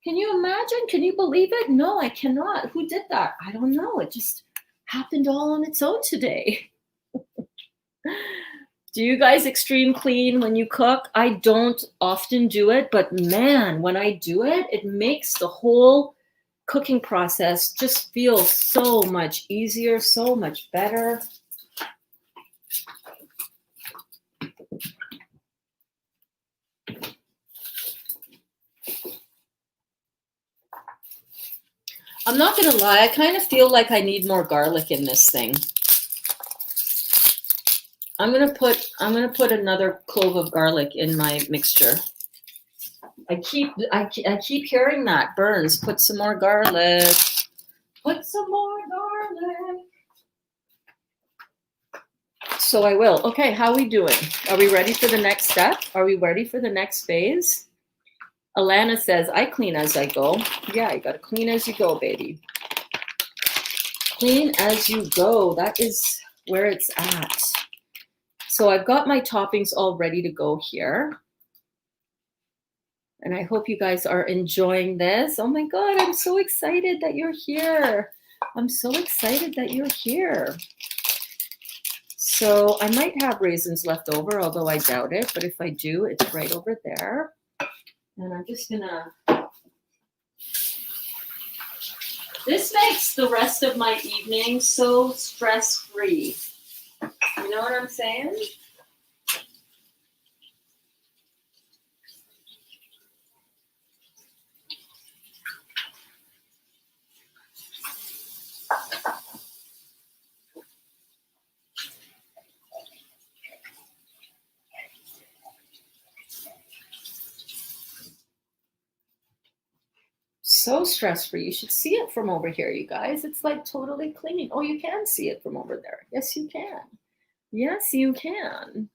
Can you imagine? Can you believe it? No, I cannot. Who did that? I don't know. It just happened all on its own today. Do you guys extreme clean when you cook? I don't often do it, but man, when I do it, it makes the whole cooking process just feel so much easier, so much better. I'm not gonna lie, I kind of feel like I need more garlic in this thing. I'm gonna put another clove of garlic in my mixture. I keep hearing that. Burns, put some more garlic. Put some more garlic. So I will. Okay, how are we doing? Are we ready for the next step? Are we ready for the next phase? Alana says, I clean as I go. Yeah, you gotta clean as you go, baby. Clean as you go. That is where it's at. So I've got my toppings all ready to go here. And I hope you guys are enjoying this. Oh my God, I'm so excited that you're here. I'm so excited that you're here. So I might have raisins left over, although I doubt it. But if I do, it's right over there. And I'm just gonna, this makes the rest of my evening so stress-free. You know what I'm saying? So stress-free. You should see it from over here, you guys. It's like totally clean. Oh, you can see it from over there. Yes, you can. Yes, you can.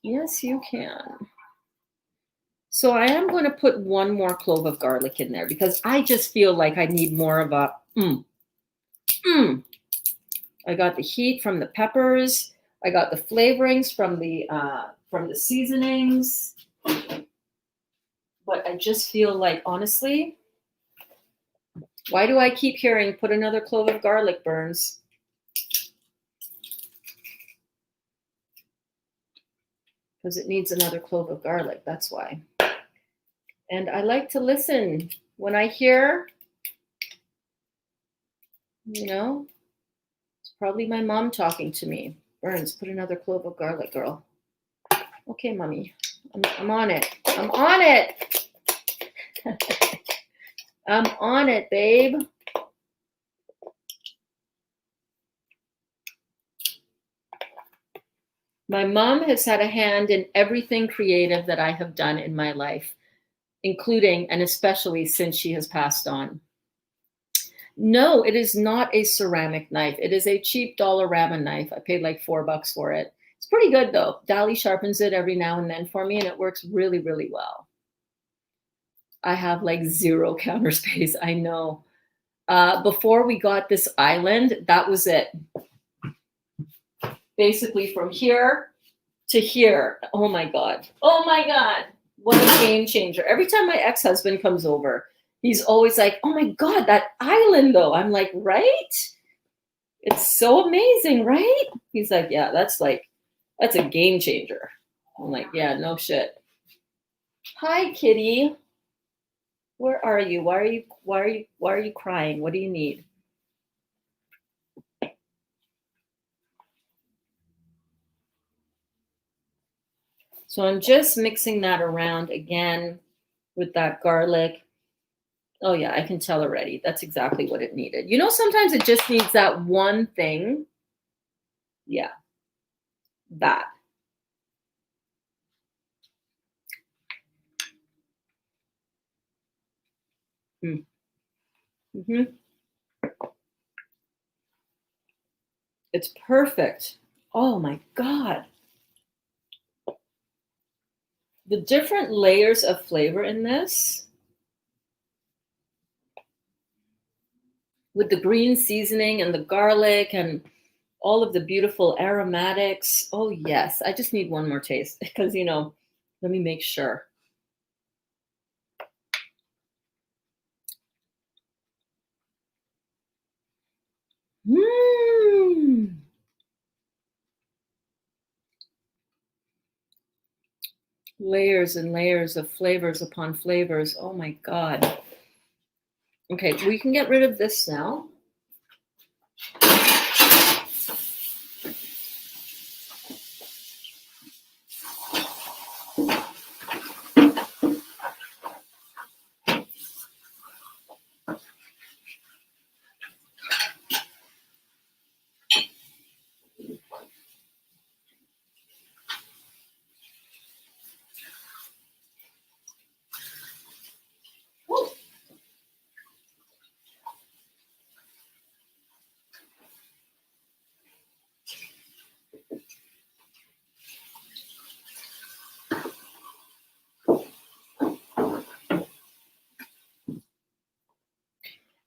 Yes, you can. So I am going to put one more clove of garlic in there because I just feel like I need more of a I got the heat from the peppers. I got the flavorings from the seasonings. But I just feel like, honestly, why do I keep hearing put another clove of garlic, Burns? Because it needs another clove of garlic. That's why. And I like to listen when I hear, you know, it's probably my mom talking to me. Burns, put another clove of garlic, girl. Okay, mommy. I'm on it. I'm on it. I'm on it, babe. My mom has had a hand in everything creative that I have done in my life, including and especially since she has passed on. No, it is not a ceramic knife. It is a cheap Dollarama knife. I paid like $4 for it. It's pretty good though. Dali sharpens it every now and then for me, and it works really, really well. I have like zero counter space. I know. Before we got this island, that was it. Basically from here to here. Oh my God. Oh my God. What a game changer. Every time my ex-husband comes over, he's always like, oh my God, that island though. I'm like, right? It's so amazing, right? He's like, yeah, that's a game changer. I'm like, yeah, no shit. Hi, kitty. Where are you? Why are you crying? What do you need? So I'm just mixing that around again with that garlic. Oh yeah, I can tell already. That's exactly what it needed. You know, sometimes it just needs that one thing. Yeah, that. Mm-hmm. It's perfect. Oh my God. The different layers of flavor in this with the green seasoning and the garlic and all of the beautiful aromatics. Oh yes, I just need one more taste because, you know, let me make sure. Mmm. Layers and layers of flavors upon flavors. Oh my God. Okay, we can get rid of this now.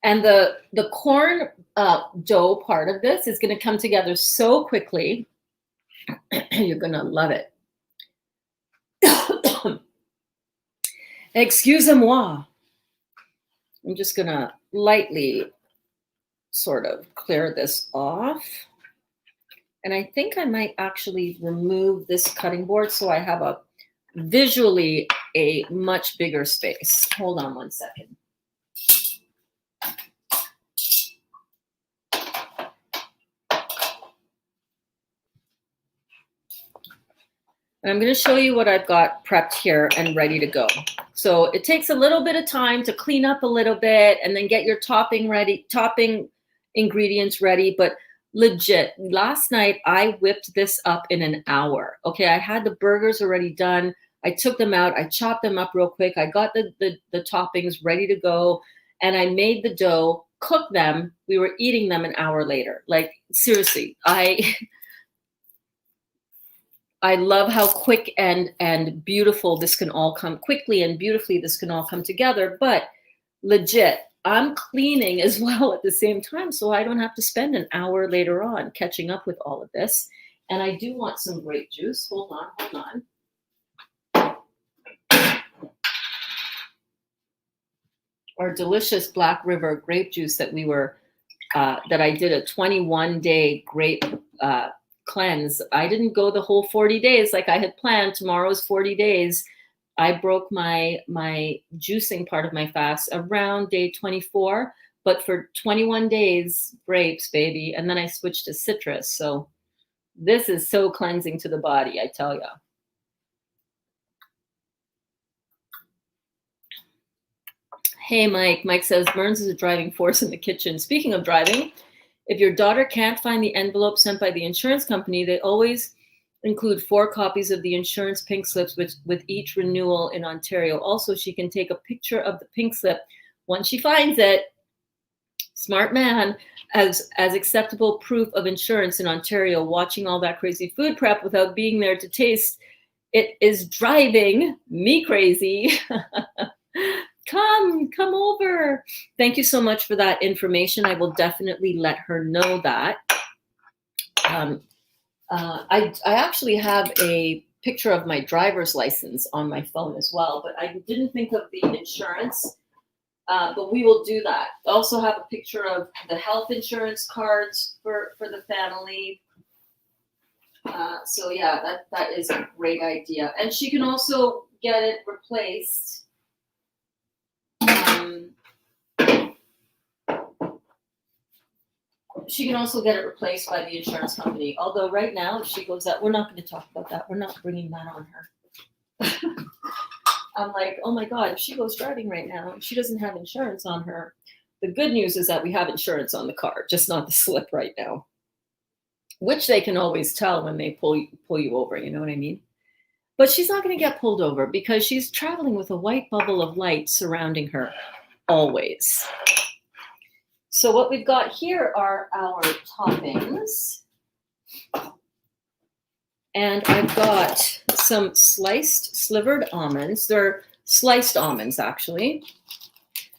And the corn dough part of this is going to come together so quickly. You're going to love it. Excusez-moi. I'm just going to lightly sort of clear this off. And I think I might actually remove this cutting board so I have a visually a much bigger space. Hold on one second. And I'm going to show you what I've got prepped here and ready to go. So it takes a little bit of time to clean up a little bit and then get your topping ingredients ready. But legit, last night I whipped this up in an hour. Okay, I had the burgers already done. I took them out. I chopped them up real quick. I got the toppings ready to go. And I made the dough, cooked them. We were eating them an hour later. Like, seriously, I love how quick and beautiful this can all come quickly and beautifully this can all come together. But legit, I'm cleaning as well at the same time, so I don't have to spend an hour later on catching up with all of this. And I do want some grape juice. Hold on. Our delicious Black River grape juice that we were, that I did a 21-day grape cleanse. I didn't go the whole 40 days like I had planned. Tomorrow's 40 days. I broke my juicing part of my fast around day 24, but for 21 days, grapes, baby. And then I switched to citrus. So this is so cleansing to the body, I tell ya. Hey, Mike. Mike says, Burns is a driving force in the kitchen. Speaking of driving, if your daughter can't find the envelope sent by the insurance company, they always include 4 copies of the insurance pink slips with each renewal in Ontario. Also, she can take a picture of the pink slip once she finds it. Smart man, as acceptable proof of insurance in Ontario. Watching all that crazy food prep without being there to taste it is driving me crazy. Come over. Thank you so much for that information. I will definitely let her know that. I actually have a picture of my driver's license on my phone as well, but I didn't think of the insurance, but we will do that. I also have a picture of the health insurance cards for the family. So yeah, that is a great idea. And she can also get it replaced. She can also get it replaced by the insurance company. Although right now, if she goes out, we're not going to talk about that. We're not bringing that on her. I'm like, oh my God, if she goes driving right now and she doesn't have insurance on her, the good news is that we have insurance on the car, just not the slip right now, which they can always tell when they pull you over. You know what I mean? But she's not going to get pulled over because she's traveling with a white bubble of light surrounding her always. So what we've got here are our toppings. And I've got some sliced slivered almonds. They're sliced almonds, actually.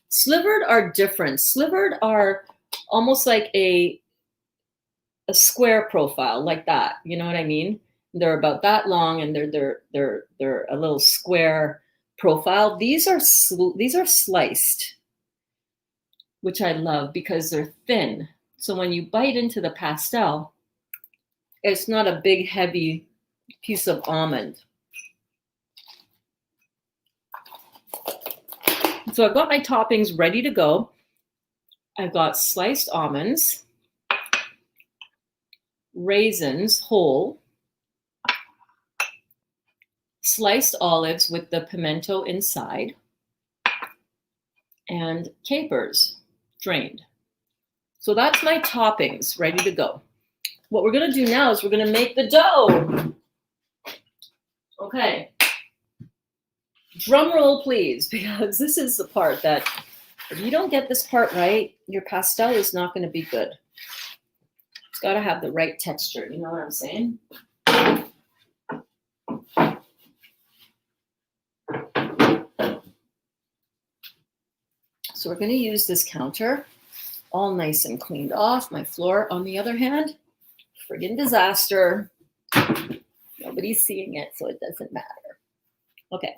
Slivered are different. Slivered are almost like a square profile, like that. You know what I mean? They're about that long, and they're a little square profile. These are sliced, which I love because they're thin. So when you bite into the pastel, it's not a big, heavy piece of almond. So I've got my toppings ready to go. I've got sliced almonds, raisins, whole, sliced olives with the pimento inside, and capers drained. So that's my toppings ready to go. What we're going to do now is we're going to make the dough. Okay. Drum roll, please, because this is the part that if you don't get this part right, your pastel is not going to be good. It's got to have the right texture. You know what I'm saying? So we're going to use this counter. all nice and cleaned off. My floor, on the other hand, friggin' disaster. Nobody's seeing it, so it doesn't matter. Okay.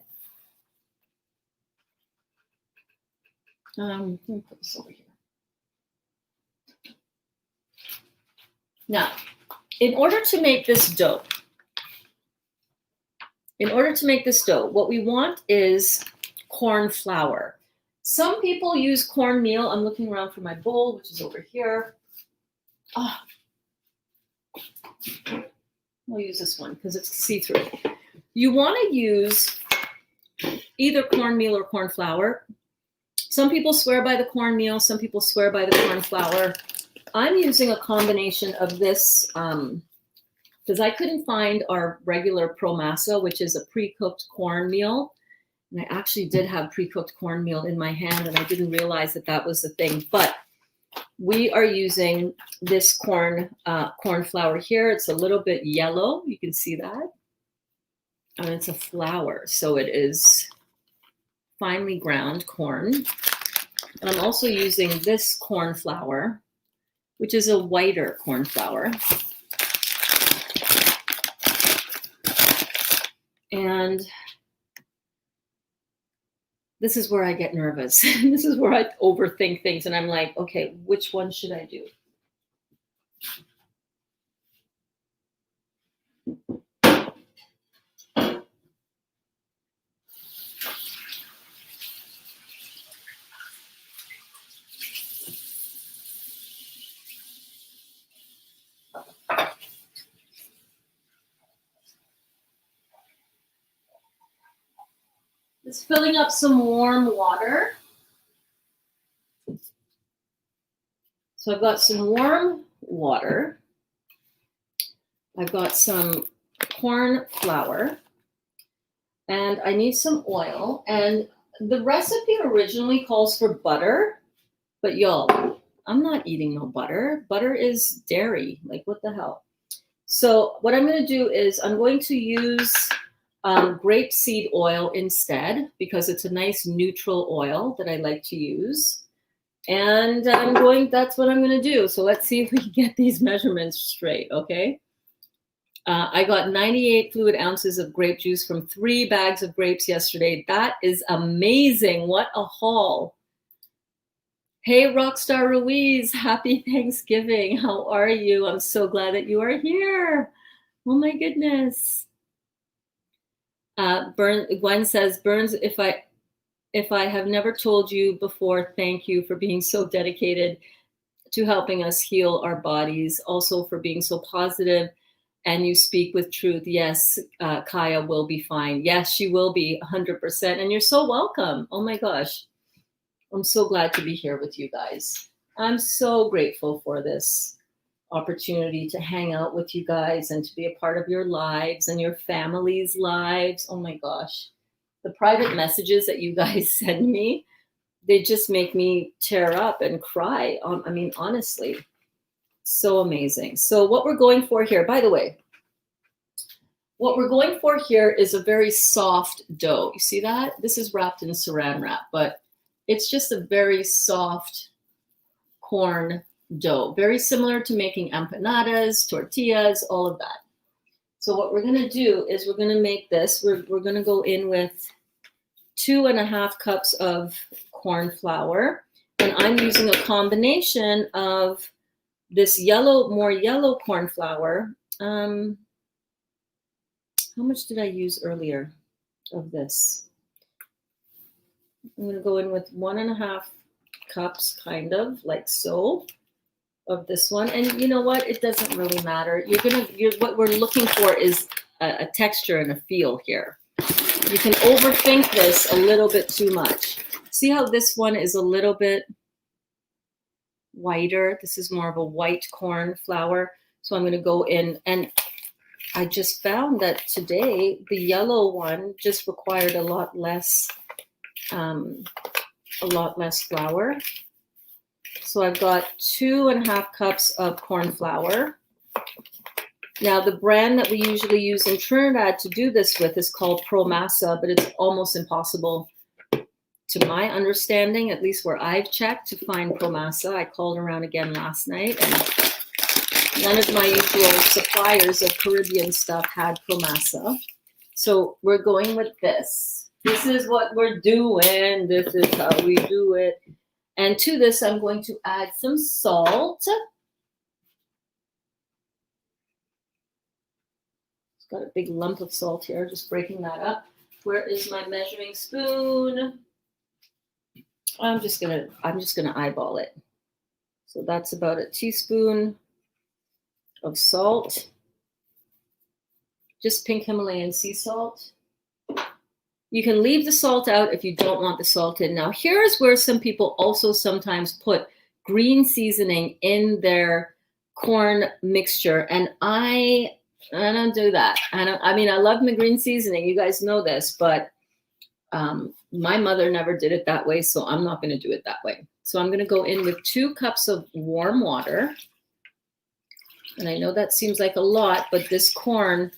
Let me put this over here. Now, in order to make this dough, what we want is corn flour. Some people use cornmeal. I'm looking around for my bowl, which is over here. Oh, we'll use this one because it's see-through. You want to use either cornmeal or corn flour. Some people swear by the cornmeal. Some people swear by the corn flour. I'm using a combination of this because I couldn't find our regular Pro Masa, which is a pre-cooked cornmeal. And I actually did have pre-cooked cornmeal in my hand, and I didn't realize that that was the thing. But we are using this corn flour here. It's a little bit yellow. You can see that. And it's a flour, so it is finely ground corn. And I'm also using this corn flour, which is a whiter corn flour. And this is where I get nervous. This is where I overthink things. And I'm like, okay, which one should I do? Just filling up some warm water. So I've got some warm water. I've got some corn flour. And I need some oil. And the recipe originally calls for butter. But y'all, I'm not eating no butter. Butter is dairy. Like, what the hell? So what I'm going to do is I'm going to use grapeseed oil instead, because it's a nice neutral oil that I like to use. And that's what I'm going to do. So let's see if we can get these measurements straight, okay? I got 98 fluid ounces of grape juice from 3 bags of grapes yesterday. That is amazing. What a haul. Hey, Rockstar Ruiz, happy Thanksgiving. How are you? I'm so glad that you are here. Oh my goodness. Gwen says, Burns, if I have never told you before, thank you for being so dedicated to helping us heal our bodies, also for being so positive, and you speak with truth. Yes, Kaya will be fine. Yes, she will be 100%, and you're so welcome. Oh my gosh. I'm so glad to be here with you guys. I'm so grateful for this opportunity to hang out with you guys and to be a part of your lives and your family's lives. Oh my gosh. The private messages that you guys send me, they just make me tear up and cry. I mean, honestly, so amazing. So what we're going for here, by the way, what we're going for here is a very soft dough. You see that? This is wrapped in saran wrap, but it's just a very soft corn dough, very similar to making empanadas, tortillas, all of that. So what we're going to do is we're going to make this. We're going to go in with 2.5 cups of corn flour, and I'm using a combination of this more yellow corn flour. How much did I use earlier of this? I'm going to go in with 1.5 cups, kind of like so, of this one. And you know what? It doesn't really matter. What we're looking for is a texture and a feel here. You can overthink this a little bit too much. See how this one is a little bit whiter? This is more of a white corn flour. So I'm going to go in, and I just found that today the yellow one just required a lot less flour. So I've got 2.5 cups of corn flour. Now the brand that we usually use in Trinidad to do this with is called Pro Masa, but it's almost impossible to my understanding, at least where I've checked to find promasa. I called around again last night, and none of my usual suppliers of Caribbean stuff had promasa. So we're going with this. This is what we're doing. This is how we do it. And to this, I'm going to add some salt. It's got a big lump of salt here, just breaking that up. Where is my measuring spoon? I'm just gonna eyeball it. So that's about a teaspoon of salt. Just pink Himalayan sea salt. You can leave the salt out if you don't want the salt in. Now, here's where some people also sometimes put green seasoning in their corn mixture, and I don't do that. I mean, I love my green seasoning. You guys know this, but my mother never did it that way, so I'm not going to do it that way. So I'm going to go in with 2 cups of warm water. And I know that seems like a lot, but this corn,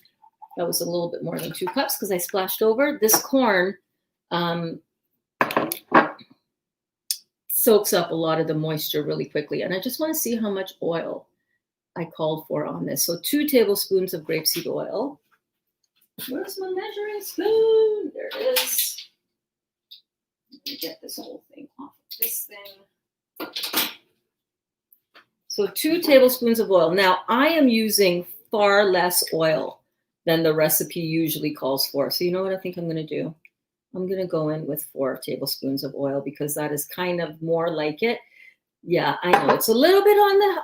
that was a little bit more than 2 cups because I splashed over. This corn soaks up a lot of the moisture really quickly. And I just want to see how much oil I called for on this. So 2 tablespoons of grapeseed oil. Where's my measuring spoon? There it is. Let me get this whole thing off of this thing. So 2 tablespoons of oil. Now I am using far less oil than the recipe usually calls for. So you know what I think I'm going to do? I'm going to go in with 4 tablespoons of oil because that is kind of more like it. Yeah, I know it's a little bit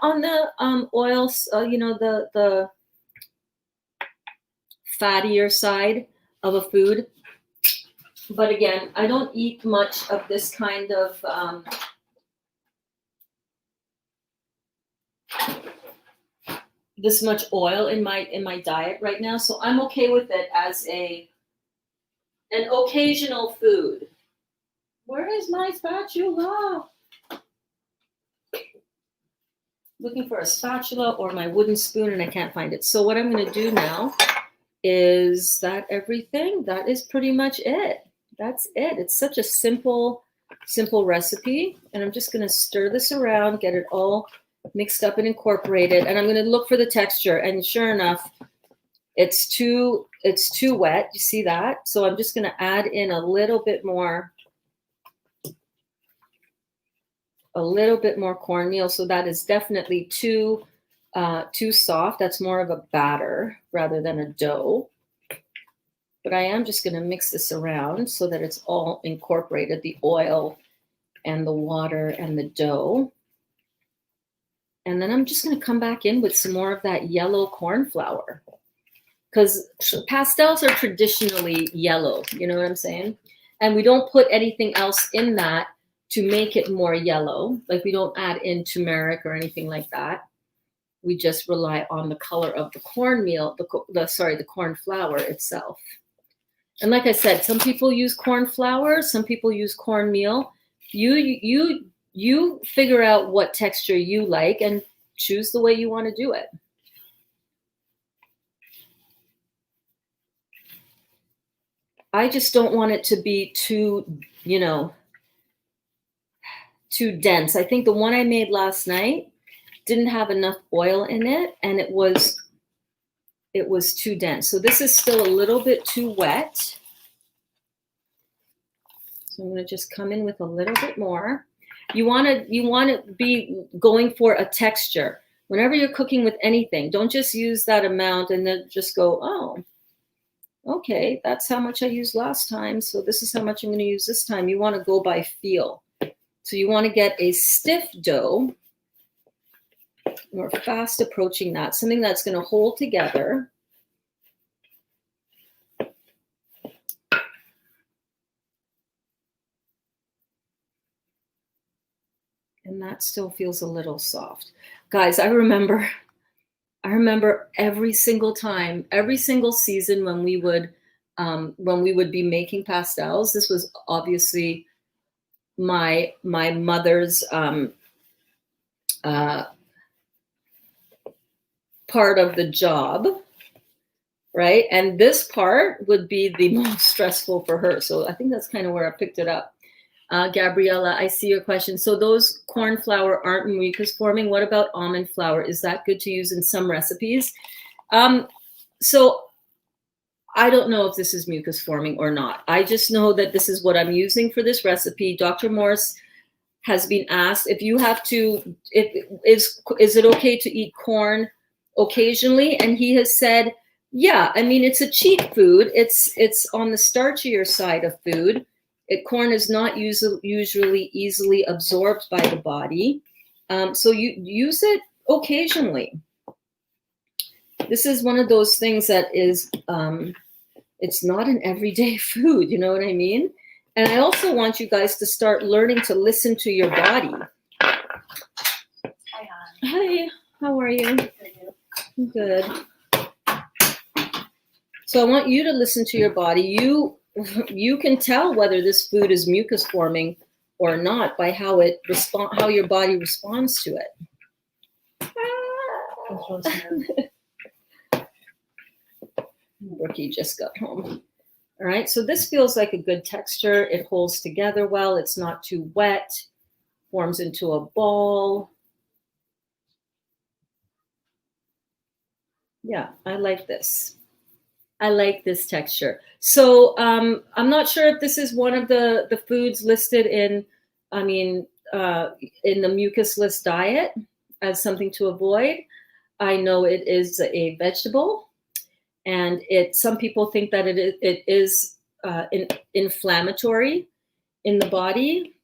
on the oils, you know, the fattier side of a food. But again, I don't eat much of this kind of this much oil in my diet right now, so I'm okay with it as an occasional food. Where is my spatula? Looking for a spatula or my wooden spoon, and I can't find it. So what I'm going to do now is that everything. That is pretty much it. That's it. It's such a simple recipe, and I'm just going to stir this around, get it all mixed up and incorporated, and I'm going to look for the texture. And sure enough, it's too wet. You see that? So I'm just going to add in a little bit more cornmeal. So that is definitely too soft. That's more of a batter rather than a dough. But I am just going to mix this around so that it's all incorporated, the oil and the water and the dough. And then I'm just going to come back in with some more of that yellow corn flour, because pastels are traditionally yellow. You know what I'm saying? And we don't put anything else in that to make it more yellow. Like we don't add in turmeric or anything like that. We just rely on the color of the cornmeal, the corn flour itself. And like I said, some people use corn flour, some people use cornmeal. You figure out what texture you like and choose the way you want to do it. I just don't want it to be too, too dense. I think the one I made last night didn't have enough oil in it, and it was too dense. So this is still a little bit too wet. So I'm going to just come in with a little bit more. You want to be going for a texture. Whenever you're cooking with anything, don't just use that amount and then just go, oh, okay, that's how much I used last time, so this is how much I'm going to use this time. You want to go by feel. So you want to get a stiff dough. We're fast approaching that, something that's going to hold together. And that still feels a little soft. Guys, I remember every single time, every single season when we would be making pastels. This was obviously my mother's part of the job, right? And this part would be the most stressful for her. So I think that's kind of where I picked it up. Gabriella, I see your question. So those corn flour aren't mucus forming. What about almond flour? Is that good to use in some recipes? So I don't know if this is mucus forming or not. I just know that this is what I'm using for this recipe. Dr. Morse has been asked if you have to, is it okay to eat corn occasionally? And he has said, yeah, I mean, it's a cheap food. It's on the starchier side of food. Corn is not usually easily absorbed by the body. So you use it occasionally. This is one of those things that is, it's not an everyday food, you know what I mean? And I also want you guys to start learning to listen to your body. Hi, hon. Hi, how are you? Good. Good. So I want you to listen to your body. You can tell whether this food is mucus forming or not by how your body responds to it. Brookie just got home. All right, so this feels like a good texture. It holds together well. It's not too wet. Forms into a ball. Yeah, I like this. I like this texture. So I'm not sure if this is one of the foods listed in, in the mucus-less diet as something to avoid. I know it is a vegetable, and some people think that it is inflammatory in the body.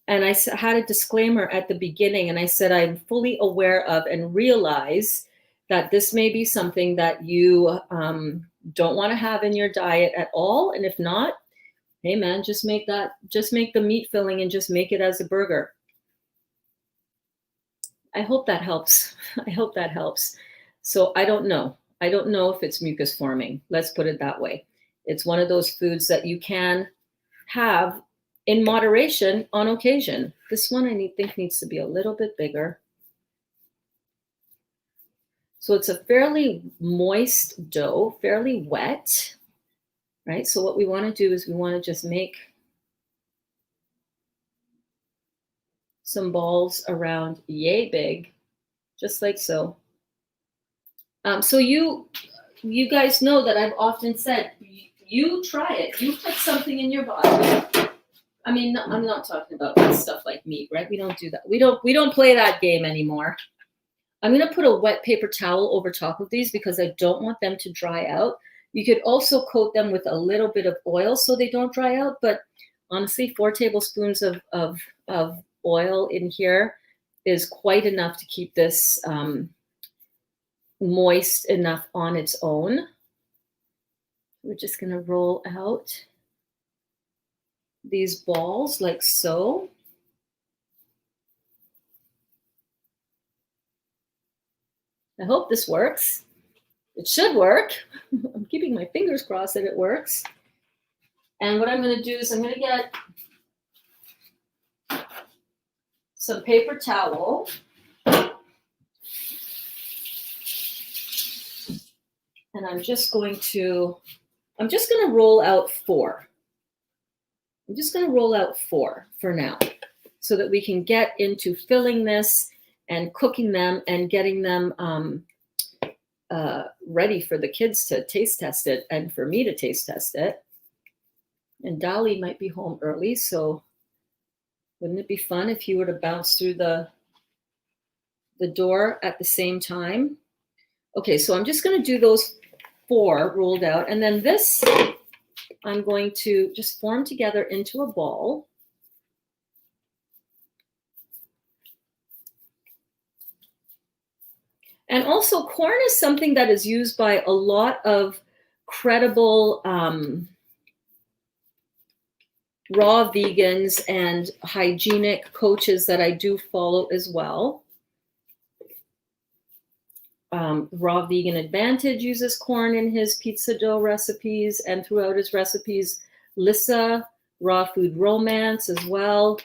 And I had a disclaimer at the beginning, and I said I'm fully aware of and realize that this may be something that you don't want to have in your diet at all. And if not, hey man, just make the meat filling and just make it as a burger. I hope that helps. I hope that helps. So I don't know. I don't know if it's mucus forming. Let's put it that way. It's one of those foods that you can have in moderation on occasion. This one I think needs to be a little bit bigger. So it's a fairly moist dough, fairly wet, right? So what we want to do is we want to just make some balls around yay big, just like so. So you guys know that I've often said, you try it. You put something in your body. I mean, I'm not talking about stuff like meat, right? We don't do that. We don't play that game anymore. I'm going to put a wet paper towel over top of these because I don't want them to dry out. You could also coat them with a little bit of oil so they don't dry out. But honestly, 4 tablespoons of oil in here is quite enough to keep this moist enough on its own. We're just going to roll out these balls like so. I hope this works. It should work. I'm keeping my fingers crossed that it works. And what I'm going to do is I'm going to get some paper towel. And I'm just going to roll out 4. I'm just going to roll out 4 for now so that we can get into filling this and cooking them and getting them ready for the kids to taste test it and for me to taste test it. And Dolly might be home early, so wouldn't it be fun if he were to bounce through the door at the same time? Okay, so I'm just going to do those 4 rolled out, and then this I'm going to just form together into a ball. And also, corn is something that is used by a lot of credible raw vegans and hygienic coaches that I do follow as well. Raw Vegan Advantage uses corn in his pizza dough recipes and throughout his recipes. Lissa, Raw Food Romance as well.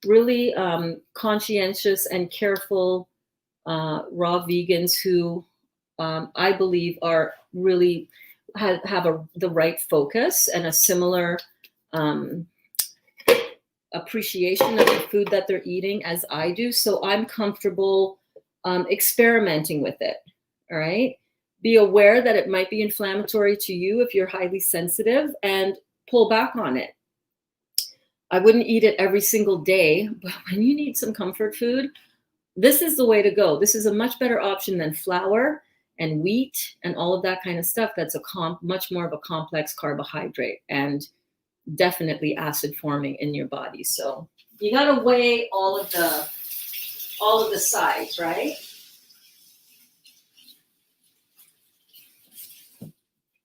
Really conscientious and careful raw vegans who I believe are really have the right focus and a similar appreciation of the food that they're eating as I do. So I'm comfortable experimenting with it. All right. Be aware that it might be inflammatory to you if you're highly sensitive, and pull back on it. I wouldn't eat it every single day, but when you need some comfort food, this is the way to go. This is a much better option than flour and wheat and all of that kind of stuff. That's much more of a complex carbohydrate and definitely acid forming in your body. So you got to weigh all of the sides, right?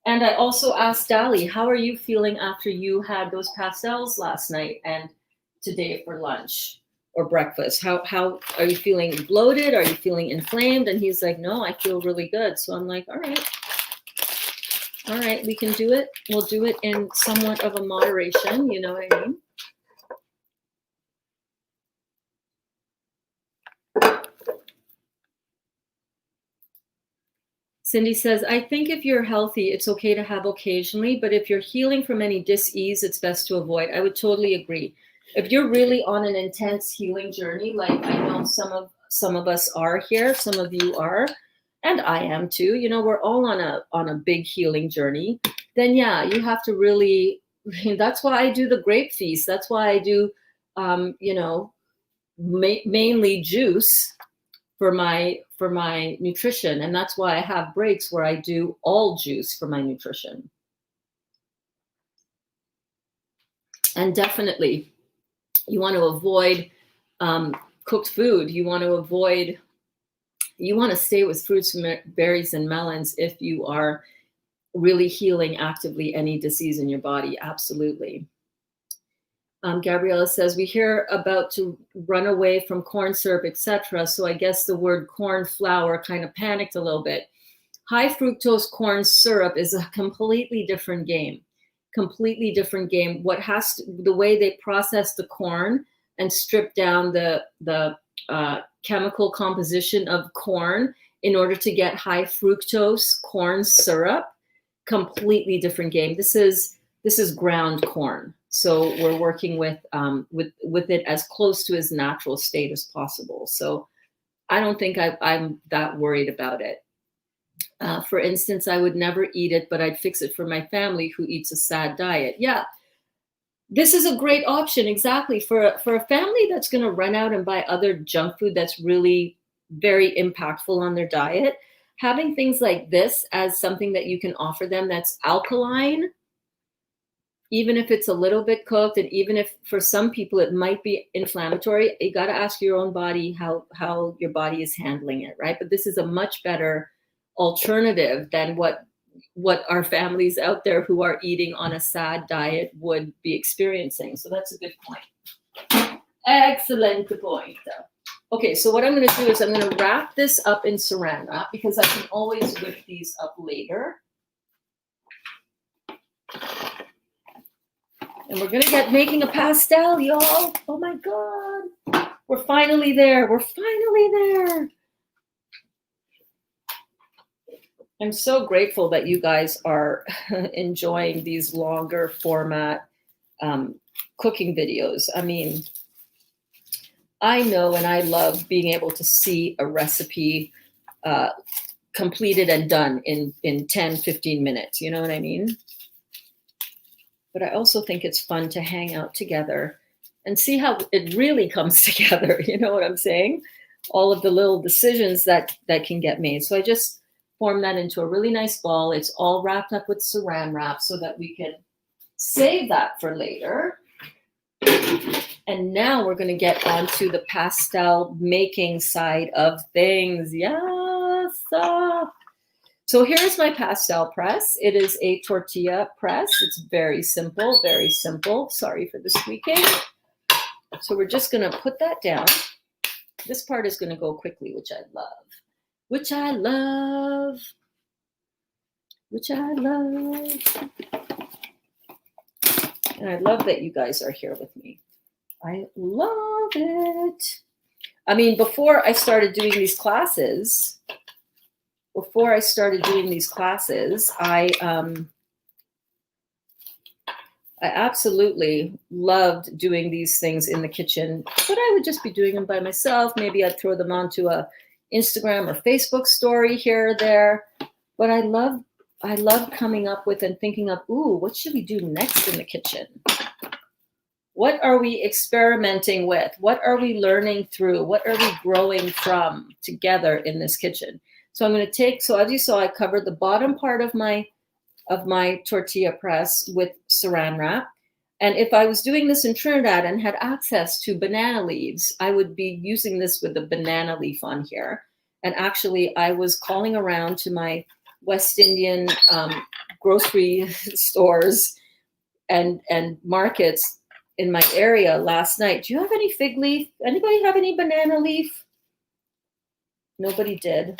And I also asked Dali, how are you feeling after you had those pastels last night and today for lunch or breakfast? How are you feeling? Bloated? Are you feeling inflamed? And he's like, no, I feel really good. So I'm like, all right, we can do it. We'll do it in somewhat of a moderation. You know what I mean? Cindy says, I think if you're healthy, it's okay to have occasionally, but if you're healing from any dis-ease, it's best to avoid. I would totally agree. If you're really on an intense healing journey, like I know some of us are here, some of you are, and I am too, you know, we're all on a big healing journey, then yeah, you have to really, that's why I do the grape feast. That's why I do, you know, mainly juice for my nutrition. And that's why I have breaks where I do all juice for my nutrition. And definitely you want to avoid cooked food. You want to stay with fruits, berries, and melons if you are really healing actively any disease in your body. Absolutely. Gabriella says, we hear about to run away from corn syrup, etc. So I guess the word corn flour kind of panicked a little bit. High fructose corn syrup is a completely different game. Completely different game. The way they process the corn and strip down the chemical composition of corn in order to get high fructose corn syrup, completely different game. This is ground corn. So we're working with it as close to its natural state as possible. So I don't think I'm that worried about it. For instance, I would never eat it, but I'd fix it for my family who eats a sad diet. Yeah, this is a great option. Exactly. For a family that's going to run out and buy other junk food that's really very impactful on their diet, having things like this as something that you can offer them that's alkaline, even if it's a little bit cooked, and even if for some people it might be inflammatory, you got to ask your own body how your body is handling it, right? But this is a much better alternative than what our families out there who are eating on a sad diet would be experiencing. So that's a good point. Excellent point. Okay, so what I'm going to do is I'm going to wrap this up in saran wrap because I can always whip these up later. And we're going to get making a pastel, y'all. Oh my God. We're finally there. We're finally there. I'm so grateful that you guys are enjoying these longer format cooking videos. I mean, I know and I love being able to see a recipe completed and done in 10, 15 minutes. You know what I mean? But I also think it's fun to hang out together and see how it really comes together. You know what I'm saying? All of the little decisions that can get made. So I just formed that into a really nice ball. It's all wrapped up with saran wrap so that we can save that for later. And now we're going to get onto the pastel making side of things. Yes. So here's my pastel press. It is a tortilla press. It's very simple, very simple. Sorry for the squeaking. So we're just going to put that down. This part is going to go quickly, which I love. Which I love. Which I love. And I love that you guys are here with me. I love it. I mean, before I started doing these classes, I I absolutely loved doing these things in the kitchen, but I would just be doing them by myself. Maybe I'd throw them onto a Instagram or Facebook story here or there. But I love coming up with and thinking of, ooh, what should we do next in the kitchen? What are we experimenting with? What are we learning through? What are we growing from together in this kitchen? So I'm going to take, so as you saw, I covered the bottom part of my tortilla press with saran wrap. And if I was doing this in Trinidad and had access to banana leaves, I would be using this with a banana leaf on here. And actually, I was calling around to my West Indian grocery stores and markets in my area last night. Do you have any fig leaf? Anybody have any banana leaf? Nobody did.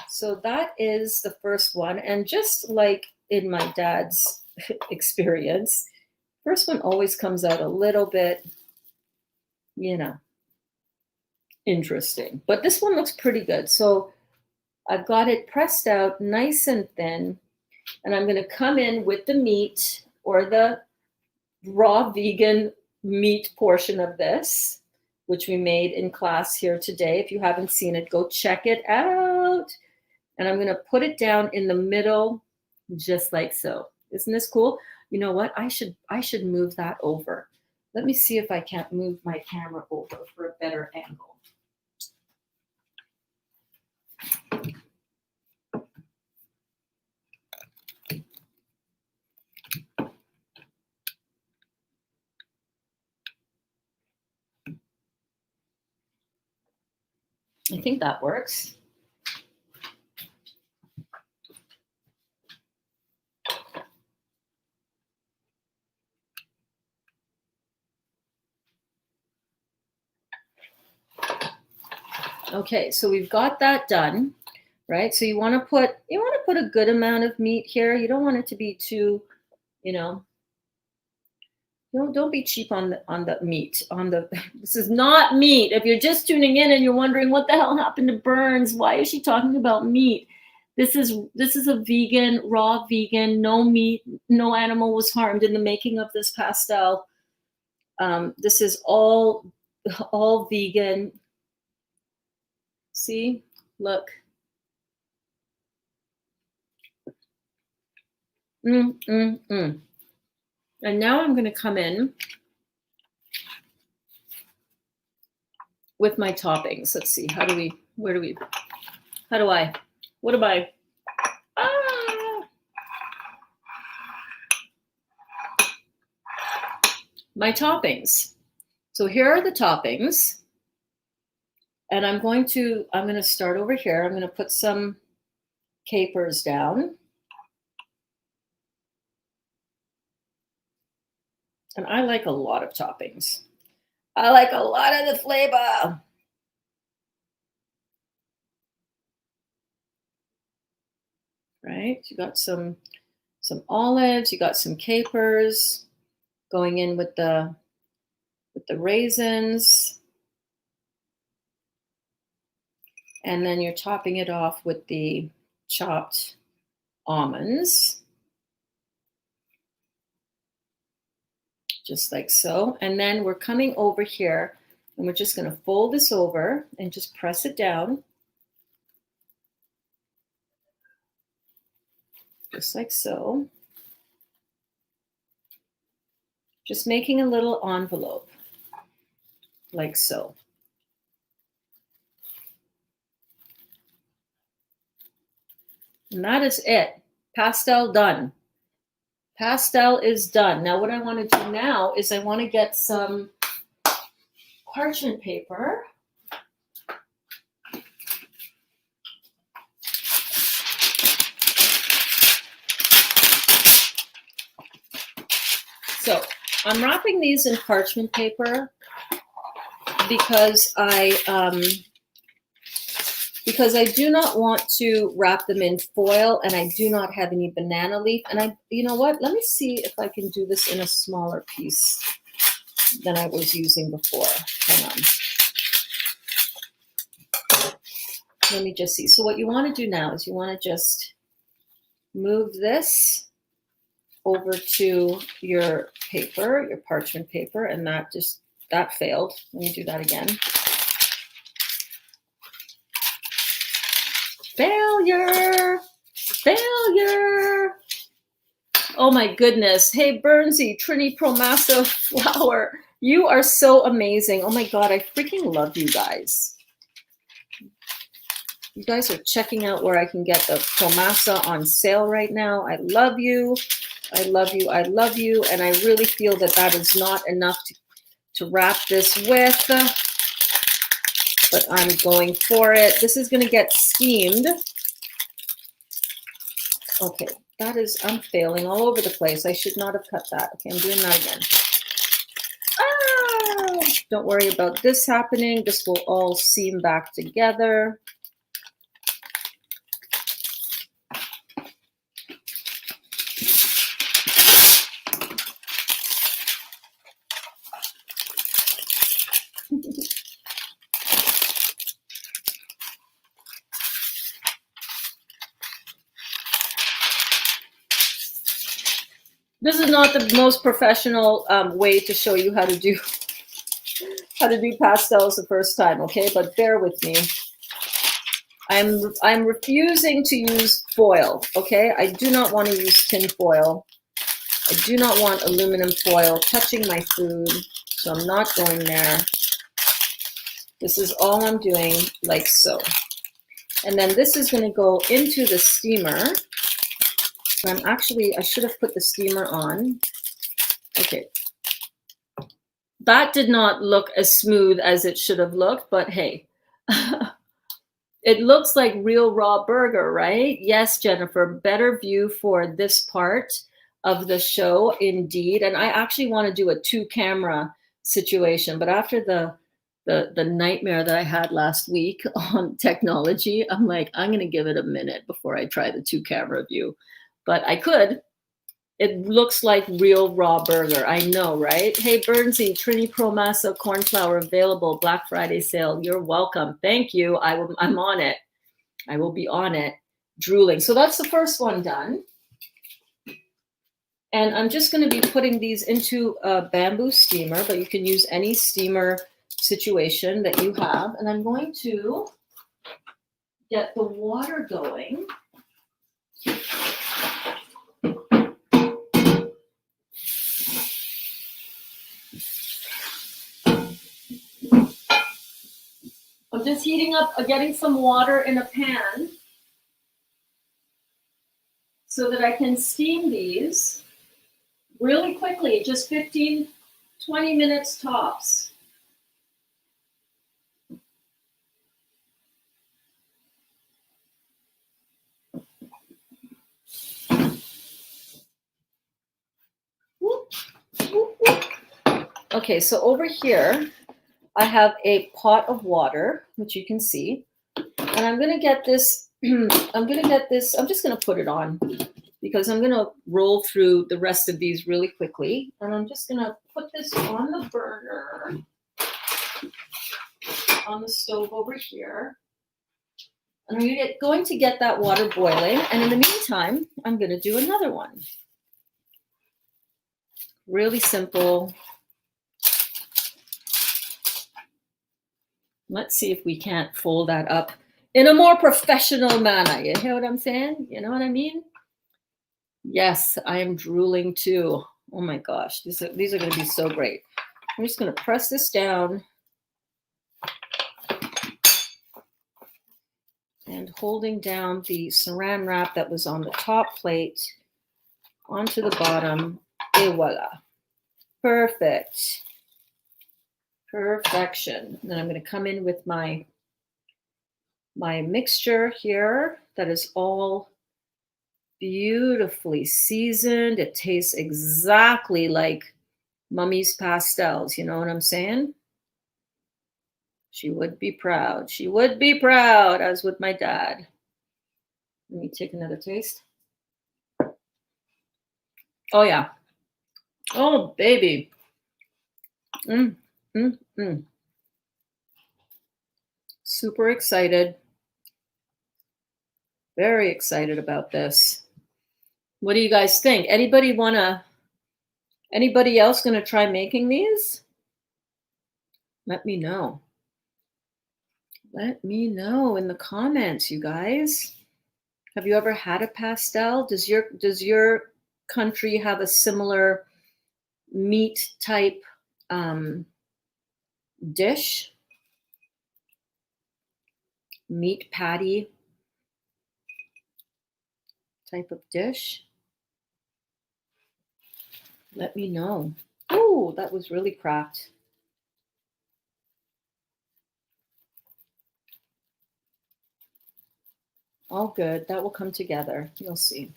So that is the first one. And just like in my dad's experience, first one always comes out a little bit, interesting. But this one looks pretty good. So I've got it pressed out nice and thin. And I'm going to come in with the meat or the raw vegan meat portion of this, which we made in class here today. If you haven't seen it, go check it out. And I'm going to put it down in the middle, just like so. Isn't this cool? You know what? I should move that over. Let me see if I can't move my camera over for a better angle. I think that works. Okay, so we've got that done, right? So you want to put a good amount of meat here. You don't want it to be too, don't be cheap on the meat. This is not meat. If you're just tuning in and you're wondering what the hell happened to Burns, why is she talking about meat? This is a vegan, raw vegan, no meat, no animal was harmed in the making of this pastel. This is all vegan. See, look. And now I'm going to come in with my toppings. Let's see. My toppings. So here are the toppings. And I'm going to start over here. I'm going to put some capers down. And I like a lot of toppings. I like a lot of the flavor. Right? You got some olives, you got some capers going in with the raisins. And then you're topping it off with the chopped almonds. Just like so. And then we're coming over here and we're just going to fold this over and just press it down. Just like so. Just making a little envelope, like so. And that is it. Pastel done. Pastel is done. Now what I want to do now is I want to get some parchment paper. So I'm wrapping these in parchment paper because I do not want to wrap them in foil, and I do not have any banana leaf. And you know what? Let me see if I can do this in a smaller piece than I was using before. Hang on. Let me just see. So what you want to do now is you want to just move this over to your paper, your parchment paper, and that failed. Let me do that again. Failure! Failure! Oh my goodness. Hey, Bernsey, Trini Promassa flour. You are so amazing. Oh my God, I freaking love you guys. You guys are checking out where I can get the Promassa on sale right now. I love you. I love you. I love you. And I really feel that that is not enough to wrap this with, but I'm going for it. This is going to get steamed. Okay, I'm failing all over the place. I should not have cut that. Okay, I'm doing that again. Ah! Don't worry about this happening. This will all seam back together. This is not the most professional way to show you how to do pastels the first time, okay? But bear with me. I'm refusing to use foil, okay? I do not want to use tin foil. I do not want aluminum foil touching my food, so I'm not going there. This is all I'm doing, like so. And then this is going to go into the steamer. I should have put the steamer on. Okay. That did not look as smooth as it should have looked, but hey, it looks like real raw burger, right? Yes, Jennifer, better view for this part of the show, indeed. And I actually want to do a 2-camera situation, but after the nightmare that I had last week on technology, I'm like, I'm going to give it a minute before I try the 2-camera view. But I could. It looks like real raw burger. I know, right? Hey, Bernsey, Trini Promassa corn flour available. Black Friday sale. You're welcome. Thank you. I'm on it. I will be on it. Drooling. So that's the first one done. And I'm just going to be putting these into a bamboo steamer, but you can use any steamer situation that you have. And I'm going to get the water going. I'm just heating up, getting some water in a pan so that I can steam these really quickly, just 15, 20 minutes tops. Okay, so over here, I have a pot of water, which you can see, and I'm going to get this, I'm just going to put it on because I'm going to roll through the rest of these really quickly. And I'm just going to put this on the burner, on the stove over here. And I'm going to get that water boiling. And in the meantime, I'm going to do another one. Really simple. Let's see if we can't fold that up in a more professional manner. You hear what I'm saying? You know what I mean? Yes, I am drooling too. Oh my gosh, these are going to be so great. I'm just going to press this down and holding down the saran wrap that was on the top plate onto the bottom. Et voila. Perfect. Perfection. Then I'm going to come in with my mixture here that is all beautifully seasoned. It tastes exactly like Mummy's pastels. You know what I'm saying? She would be proud. She would be proud, as would my dad. Let me take another taste. Oh, yeah. Oh, baby. Super excited. Very excited about this. What do you guys think? Anybody else gonna try making these? Let me know. Let me know in the comments, you guys. Have you ever had a pastel? Does your country have a similar meat type dish? Meat patty type of dish? Let me know. Oh, that was really cracked. All good. That will come together. You'll see.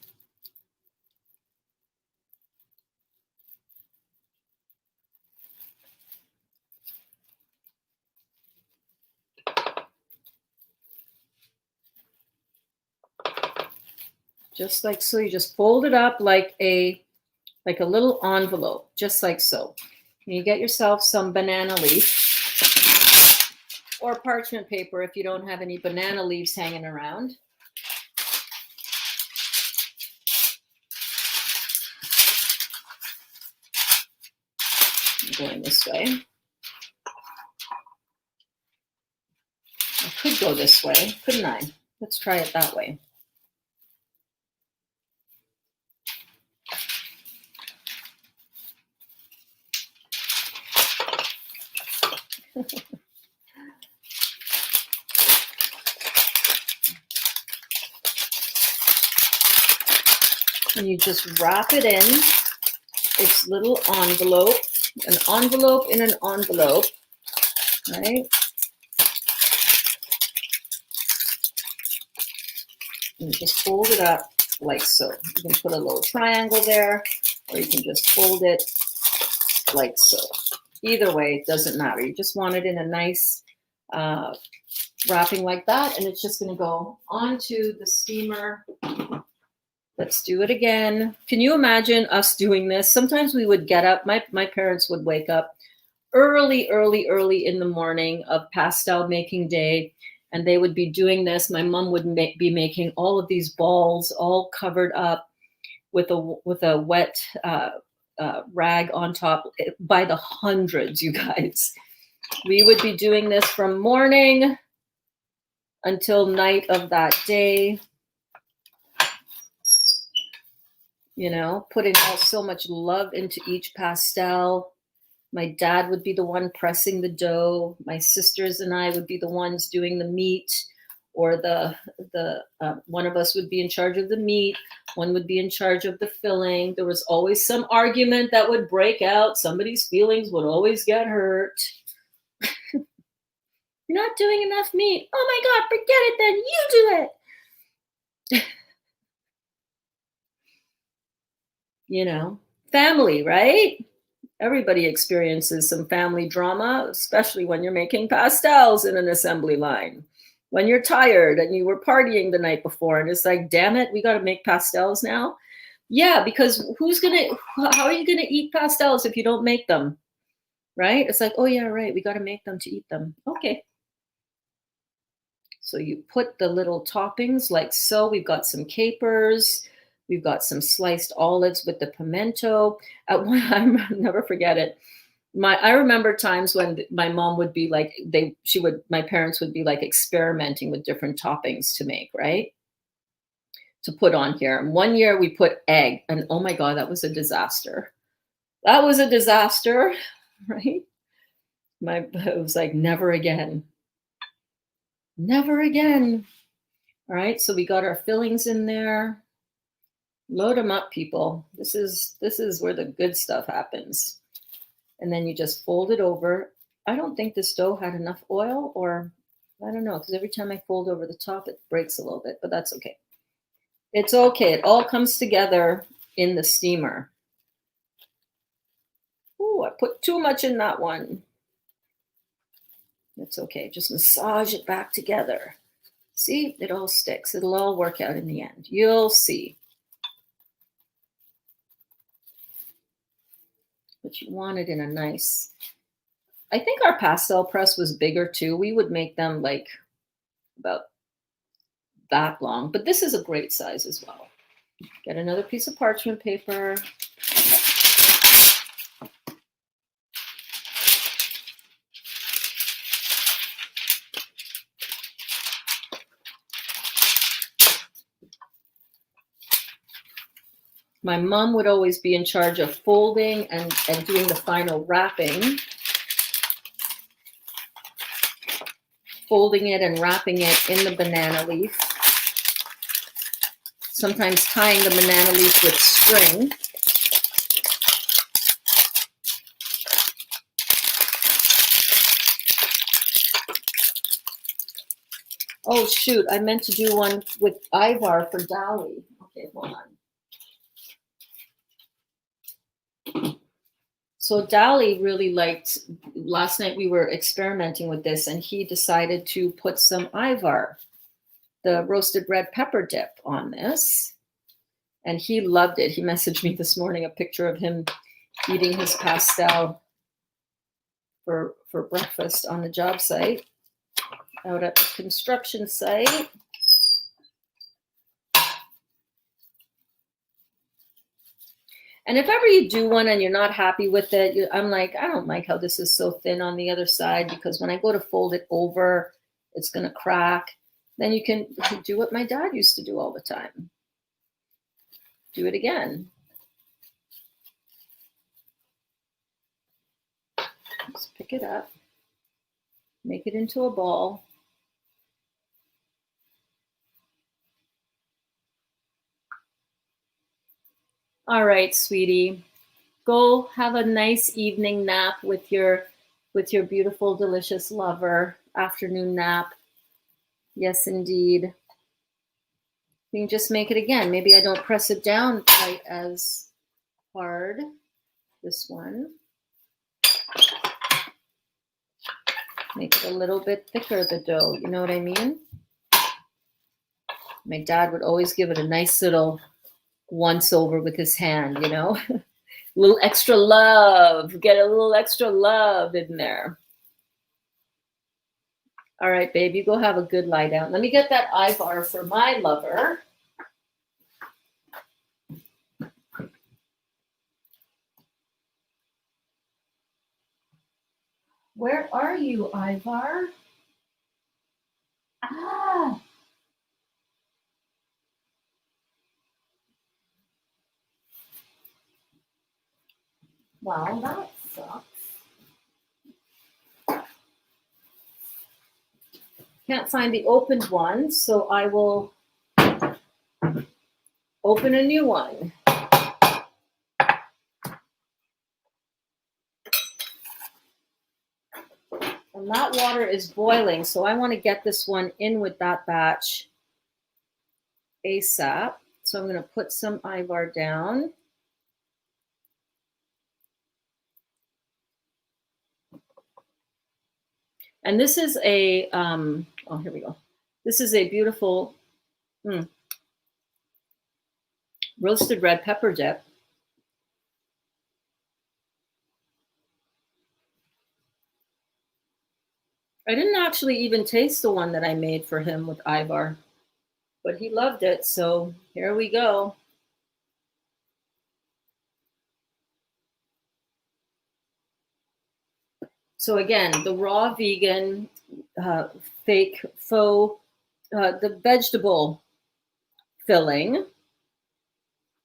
Just like so. You just fold it up like a little envelope, just like so. And you get yourself some banana leaf or parchment paper if you don't have any banana leaves hanging around. I'm going this way. I could go this way, couldn't I? Let's try it that way. And you just wrap it in its little envelope, an envelope in an envelope, right? And just fold it up like so. You can put a little triangle there, or you can just fold it like so. Either way, it doesn't matter. You just want it in a nice wrapping like that, and it's just going to go onto the steamer. Let's do it again. Can you imagine us doing this? Sometimes we would get up. My parents would wake up early in the morning of pastel making day, and they would be doing this. My mom would be making all of these balls, all covered up with a wet rag on top by the hundreds, you guys. We would be doing this from morning until night of that day. You know, putting so much love into each pastel. My dad would be the one pressing the dough. My sisters and I would be the ones doing the meat, or one of us would be in charge of the meat. One would be in charge of the filling. There was always some argument that would break out. Somebody's feelings would always get hurt. You're not doing enough meat. Oh my God, forget it then. You do it. You know, family, right? Everybody experiences some family drama, especially when you're making pastels in an assembly line. When you're tired and you were partying the night before and it's like, damn it, we got to make pastels now. Yeah, because how are you going to eat pastels if you don't make them? Right? It's like, oh yeah, right. We got to make them to eat them. Okay. So you put the little toppings like so. We've got some capers. We've got some sliced olives with the pimento. At one time, I'll never forget it. I remember times when my mom would be like, my parents would be like experimenting with different toppings to make, right? To put on here. And one year we put egg, and oh my God, that was a disaster. That was a disaster, right? It was like, never again. Never again. All right, so we got our fillings in there. Load them up, people. This is where the good stuff happens. And then you just fold it over. I don't think this dough had enough oil, or I don't know, because every time I fold over the top, it breaks a little bit, but that's okay. It's okay. It all comes together in the steamer. Ooh, I put too much in that one. It's okay. Just massage it back together. See, it all sticks. It'll all work out in the end. You'll see. But you want it in a nice, I think our pastel press was bigger too. We would make them like about that long, but this is a great size as well. Get another piece of parchment paper. My mom would always be in charge of folding and doing the final wrapping. Folding it and wrapping it in the banana leaf. Sometimes tying the banana leaf with string. Oh shoot, I meant to do one with Ivar for Dali. Okay, hold on. So Dali really liked, last night we were experimenting with this and he decided to put some Ivar, the roasted red pepper dip on this. And he loved it. He messaged me this morning a picture of him eating his pastel for breakfast on the job site, out at the construction site. And if ever you do one and you're not happy with it, I'm like, I don't like how this is so thin on the other side because when I go to fold it over, it's going to crack. Then you can do what my dad used to do all the time. Do it again. Just pick it up, make it into a ball. All right, sweetie, go have a nice evening nap with your beautiful, delicious lover. Afternoon nap. Yes, indeed. You can just make it again. Maybe I don't press it down quite as hard. This one. Make it a little bit thicker, the dough. You know what I mean? My dad would always give it a nice little once over with his hand, you know? A little extra love. Get a little extra love in there. All right, babe, you go have a good lie down. Let me get that Ivar for my lover. Where are you, Ivar? Ah. Well, that sucks. Can't find the opened one, so I will open a new one. And that water is boiling, so I want to get this one in with that batch ASAP. So I'm going to put some Ivar down. And this is a, oh, here we go. This is a beautiful roasted red pepper dip. I didn't actually even taste the one that I made for him with Ivar, but he loved it. So here we go. So again, the raw vegan, fake, faux, the vegetable filling,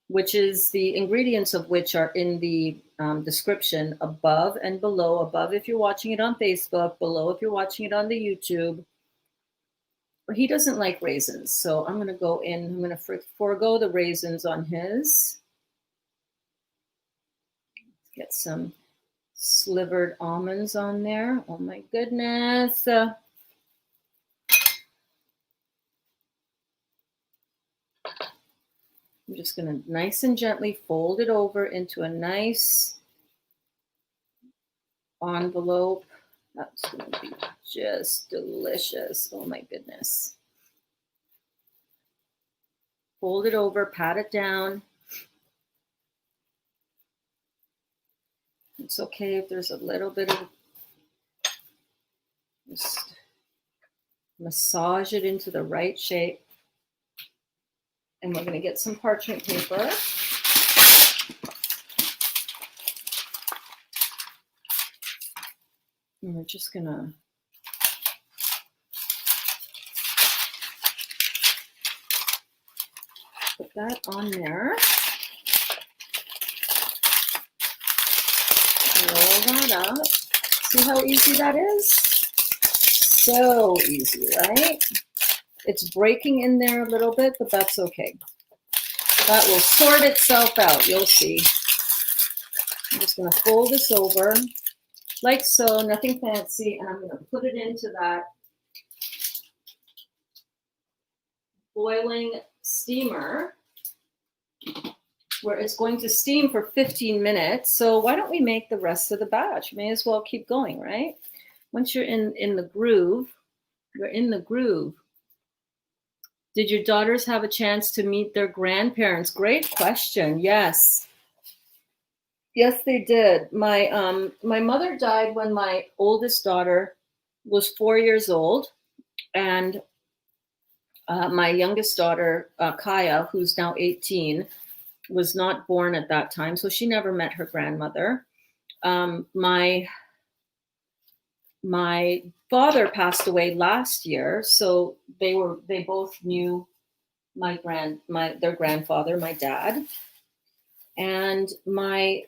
which is the ingredients of which are in the description above and below. Above if you're watching it on Facebook, below if you're watching it on the YouTube. But he doesn't like raisins, so I'm going to go in. I'm going to forego the raisins on his. Get some slivered almonds on there. Oh my goodness. I'm just going to nice and gently fold it over into a nice envelope. That's going to be just delicious. Oh my goodness. Fold it over, pat it down. It's okay if there's a little bit of, just massage it into the right shape. And we're going to get some parchment paper. And we're just going to put that on there. Roll that up. See how easy that is? So easy, right? It's breaking in there a little bit, but that's okay. That will sort itself out, you'll see. I'm just gonna fold this over, like so, nothing fancy, and I'm gonna put it into that boiling steamer where it's going to steam for 15 minutes. So why don't we make the rest of the batch? May as well keep going, right? Once you're in the groove, you're in the groove. Did your daughters have a chance to meet their grandparents? Great question. Yes. Yes, they did. My mother died when my oldest daughter was 4 years old, and my youngest daughter, Kaya, who's now 18, was not born at that time, so she never met her grandmother. My father passed away last year, so they both knew their grandfather, my dad, and my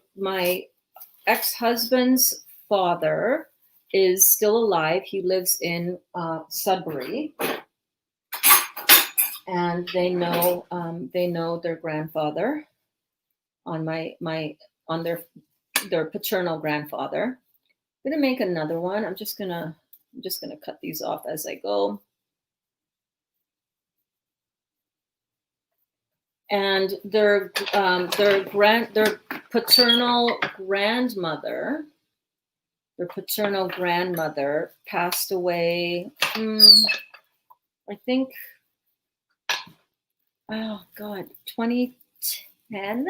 ex-husband's father is still alive. He lives in Sudbury, and they know their grandfather on their paternal grandfather. I'm gonna make another one. I'm just gonna cut these off as I go. And their paternal grandmother passed away. I think, oh God, 2010.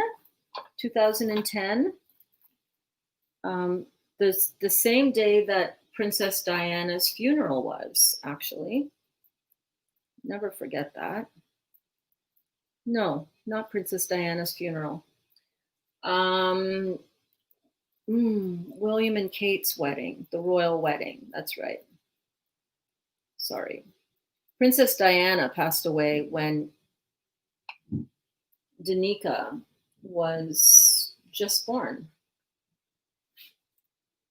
The same day that Princess Diana's funeral was, actually. Never forget that. No, not Princess Diana's funeral. William and Kate's wedding, the royal wedding. That's right. Sorry. Princess Diana passed away when Danica was just born.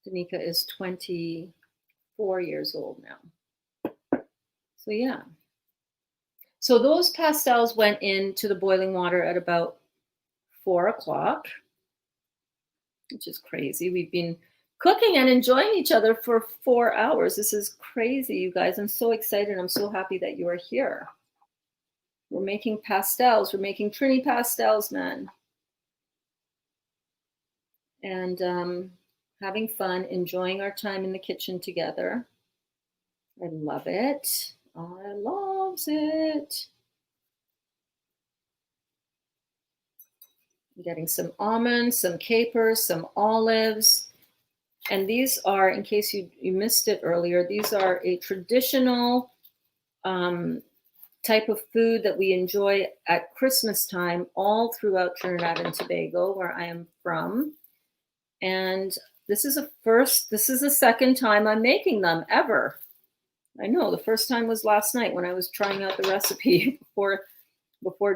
Danica is 24 years old now. So yeah. So those pastels went into the boiling water at about 4 o'clock, which is crazy. We've been cooking and enjoying each other for 4 hours. This is crazy, you guys. I'm so excited. I'm so happy that you are here. We're making pastels. We're making Trini pastels, man. And having fun, enjoying our time in the kitchen together. I love it. I loves it. I'm getting some almonds, some capers, some olives. And these are, in case you missed it earlier, these are a traditional type of food that we enjoy at Christmas time all throughout Trinidad and Tobago, where I am from. And this is the second time I'm making them ever. I know, the first time was last night when I was trying out the recipe before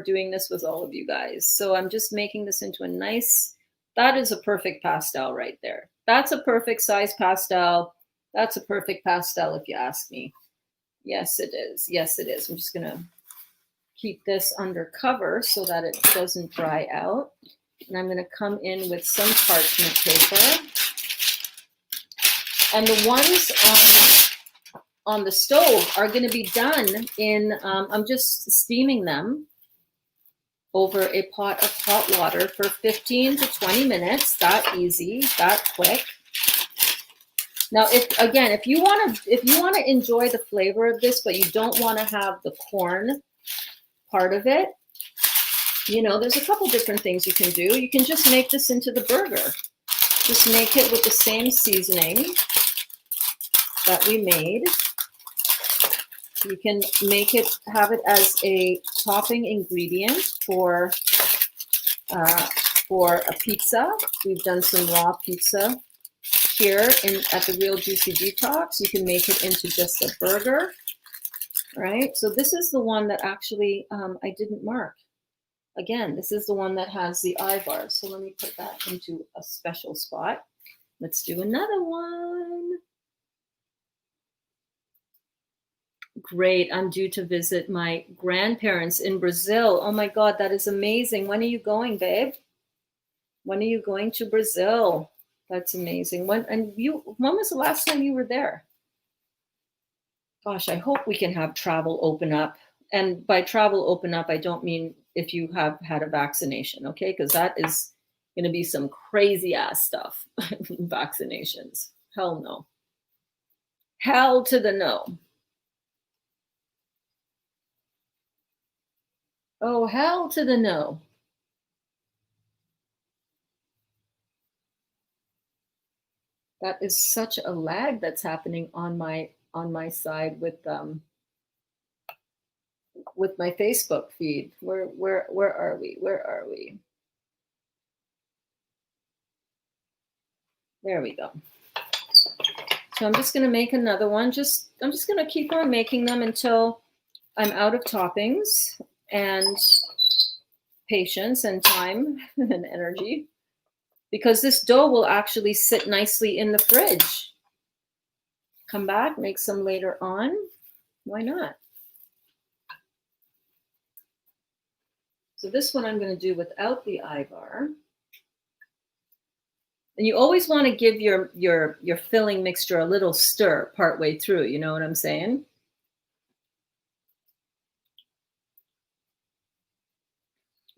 doing this with all of you guys. So I'm just making this into a nice, that is a perfect pastel right there. That's a perfect size pastel. That's a perfect pastel if you ask me. Yes, it is. Yes, it is. I'm just gonna keep this under cover so that it doesn't dry out. And I'm gonna come in with some parchment paper. And the ones on the stove are going to be done in, I'm just steaming them over a pot of hot water for 15 to 20 minutes. That easy, that quick. Now, if you want to enjoy the flavor of this, but you don't want to have the corn part of it, you know, there's a couple different things you can do. You can just make this into the burger. Just make it with the same seasoning that we made. You can have it as a topping ingredient for a pizza. We've done some raw pizza here at the Real Juicy Detox. You can make it into just a burger, right? So this is the one that actually I didn't mark. Again, this is the one that has the eye bars. So let me put that into a special spot. Let's do another one. Great. I'm due to visit my grandparents in Brazil. Oh my God, that is amazing. When are you going, babe? When are you going to Brazil? That's amazing. When was the last time you were there? Gosh, I hope we can have travel open up. And by travel open up, I don't mean if you have had a vaccination, okay? Because that is going to be some crazy ass stuff. Vaccinations. Hell no. Hell to the no. Oh, hell to the no. That is such a lag that's happening on my side with my Facebook feed. Where are we? Where are we? There we go. So I'm just going to make another one. I'm just going to keep on making them until I'm out of toppings and patience and time and energy, because this dough will actually sit nicely in the fridge. Come back, make some later on. Why not? So this one I'm going to do without the ivar. And you always want to give your filling mixture a little stir partway through. You know what I'm saying?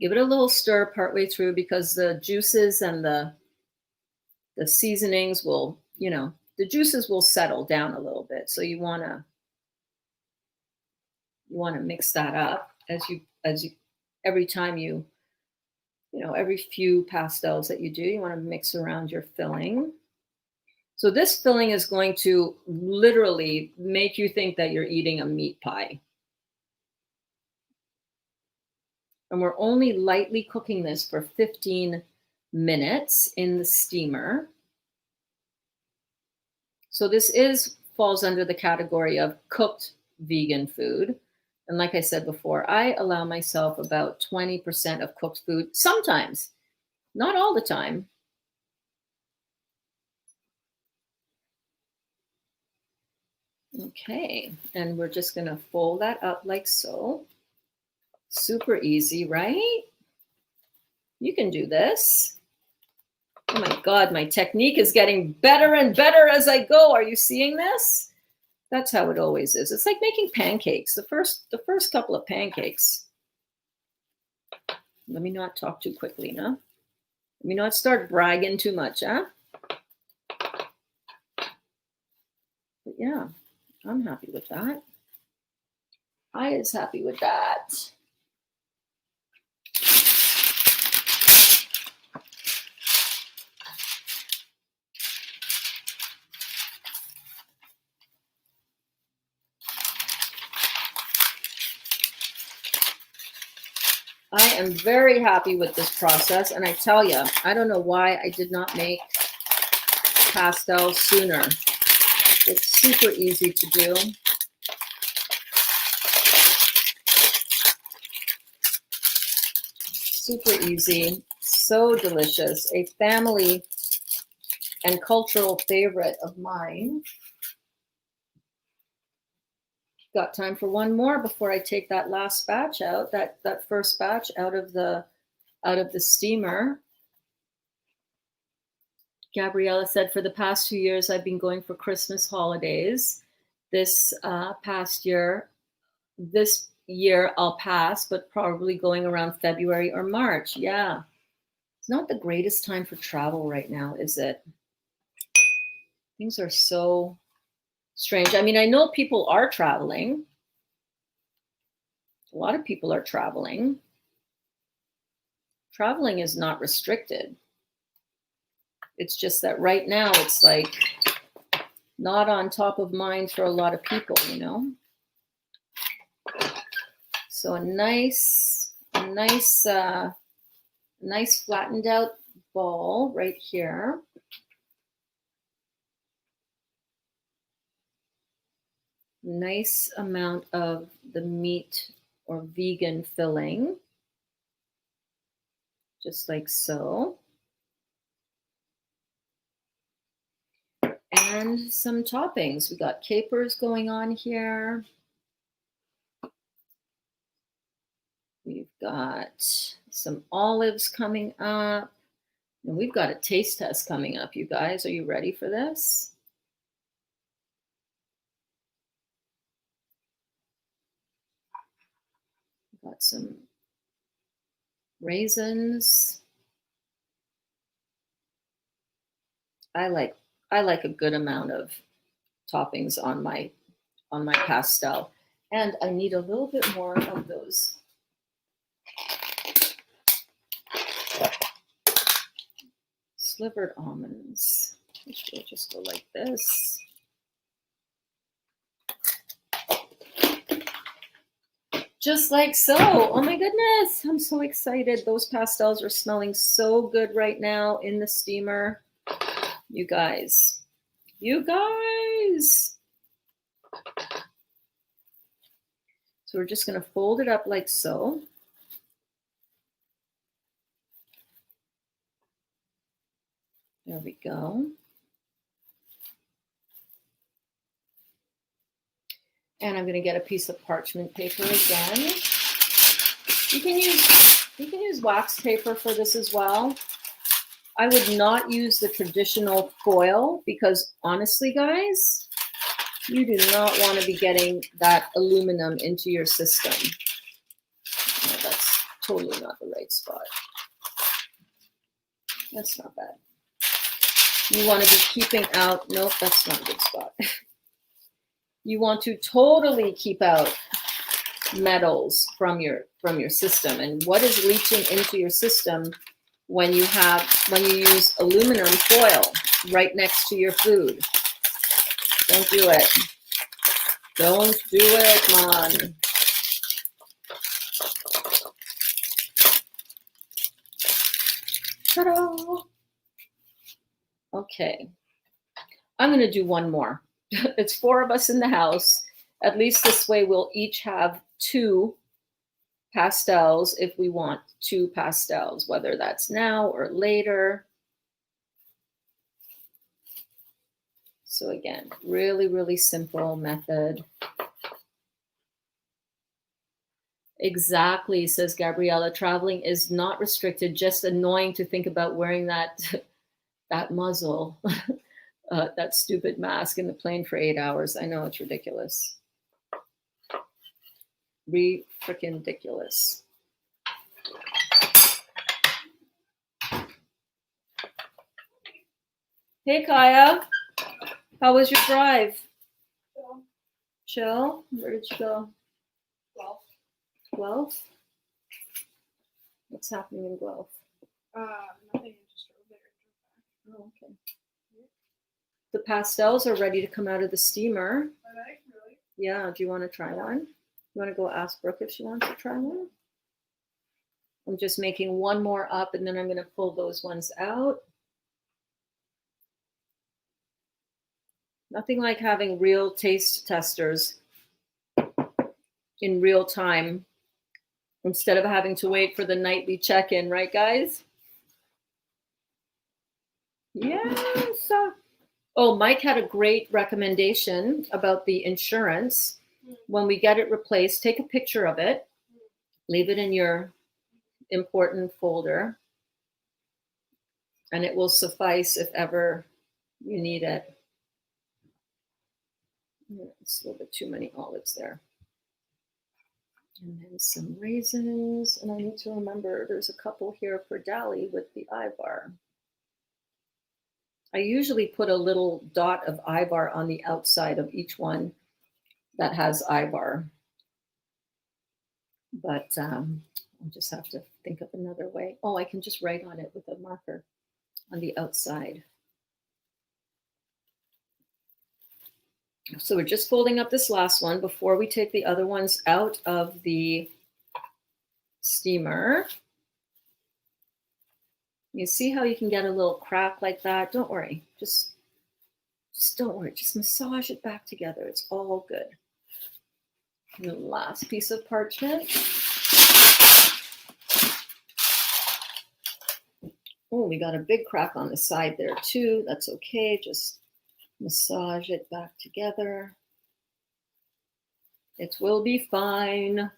Give it a little stir partway through, because the juices and the seasonings will, the juices will settle down a little bit. So you want to mix that up as you every time every few pastels that you do, you want to mix around your filling. So this filling is going to literally make you think that you're eating a meat pie. And we're only lightly cooking this for 15 minutes in the steamer. So this falls under the category of cooked vegan food. And like I said before, I allow myself about 20% of cooked food, sometimes, not all the time. Okay, and we're just going to fold that up like so. Super easy, right? You can do this. Oh my God, my technique is getting better and better as I go. Are you seeing this? That's how it always is. It's like making pancakes. The first couple of pancakes. Let me not talk too quickly, huh? Let me not start bragging too much, huh? But yeah, I'm happy with that. I is happy with that. I am very happy with this process, and I tell you, I don't know why I did not make pastels sooner. It's super easy to do. Super easy, so delicious. A family and cultural favorite of mine. Got time for one more before I take that last batch out, that first batch out of the steamer. Gabriella said, for the past 2 years, I've been going for Christmas holidays. This year I'll pass, but probably going around February or March. Yeah. It's not the greatest time for travel right now, is it? Things are so strange. I mean, I know people are traveling. A lot of people are traveling. Traveling is not restricted. It's just that right now it's like not on top of mind for a lot of people, So a nice flattened out ball right here. Nice amount of the meat or vegan filling, just like so. And some toppings. We got capers going on here. We've got some olives coming up. And we've got a taste test coming up, you guys. Are you ready for this? We've got some raisins. I like a good amount of toppings on my pastel. And I need a little bit more of those slivered almonds, which will just go like this. Just like so. Oh my goodness, I'm so excited. Those pastels are smelling so good right now in the steamer. You guys. So we're just going to fold it up like so. There we go. And I'm going to get a piece of parchment paper again. You can use wax paper for this as well. I would not use the traditional foil because honestly, guys, you do not want to be getting that aluminum into your system. No, that's totally not the right spot. That's not bad. You want to be keeping out, nope, that's not a good spot. You want to totally keep out metals from your system. And what is leaching into your system when you use aluminum foil right next to your food? Don't do it. Don't do it, man. Ta-da! Okay. I'm going to do one more. It's 4 of us in the house. At least this way we'll each have 2 pastels if we want 2 pastels, whether that's now or later. So again, really, really simple method. Exactly, says Gabriella. Traveling is not restricted, just annoying to think about wearing that muzzle. That stupid mask in the plane for 8 hours. I know, it's ridiculous. Freaking ridiculous. Hey, Kaya. How was your drive? Chill? Where did you go? Guelph? What's happening in Guelph? Nothing. I just drove there. Oh, okay. The pastels are ready to come out of the steamer. Are they? Really? Yeah, do you want to try one? You want to go ask Brooke if she wants to try one? I'm just making one more up and then I'm going to pull those ones out. Nothing like having real taste testers in real time instead of having to wait for the nightly check-in, right, guys? Yes. Oh, Mike had a great recommendation about the insurance. When we get it replaced, take a picture of it, leave it in your important folder, and it will suffice if ever you need it. It's a little bit too many olives there. And then some raisins, and I need to remember there's a couple here for Dali with the ivar. I usually put a little dot of ivar on the outside of each one that has ivar. But I'll just have to think of another way. Oh, I can just write on it with a marker on the outside. So we're just folding up this last one before we take the other ones out of the steamer. You see how you can get a little crack like that? Don't worry. Just don't worry. Just massage it back together. It's all good. And the last piece of parchment. Oh, we got a big crack on the side there too. That's okay. Just massage it back together. It will be fine.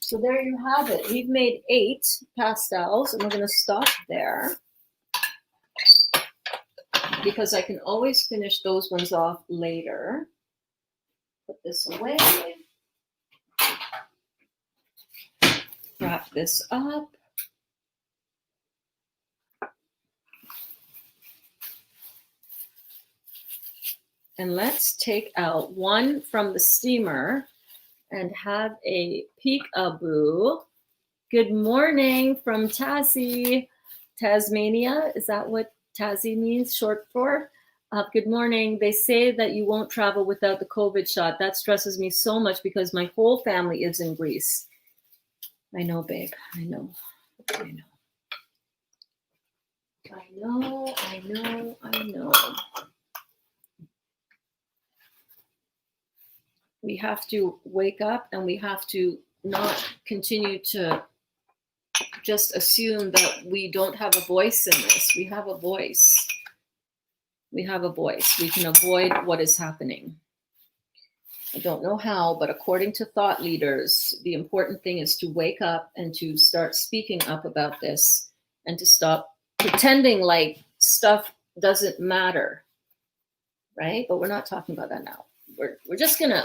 So there you have it. We've made 8 pastels, and we're going to stop there because I can always finish those ones off later. Put this away. Wrap this up. And let's take out one from the steamer and have a peek-a-boo. Good morning from Tassie, Tasmania. Is that what Tassie means, short for? Good morning. They say that you won't travel without the COVID shot. That stresses me so much because my whole family is in Greece. I know, babe. I know. I know. I know. We have to wake up and we have to not continue to just assume that we don't have a voice in this. We have a voice. We have a voice. We can avoid what is happening. I don't know how, but according to thought leaders, the important thing is to wake up and to start speaking up about this and to stop pretending like stuff doesn't matter, right? But we're not talking about that now. We're just gonna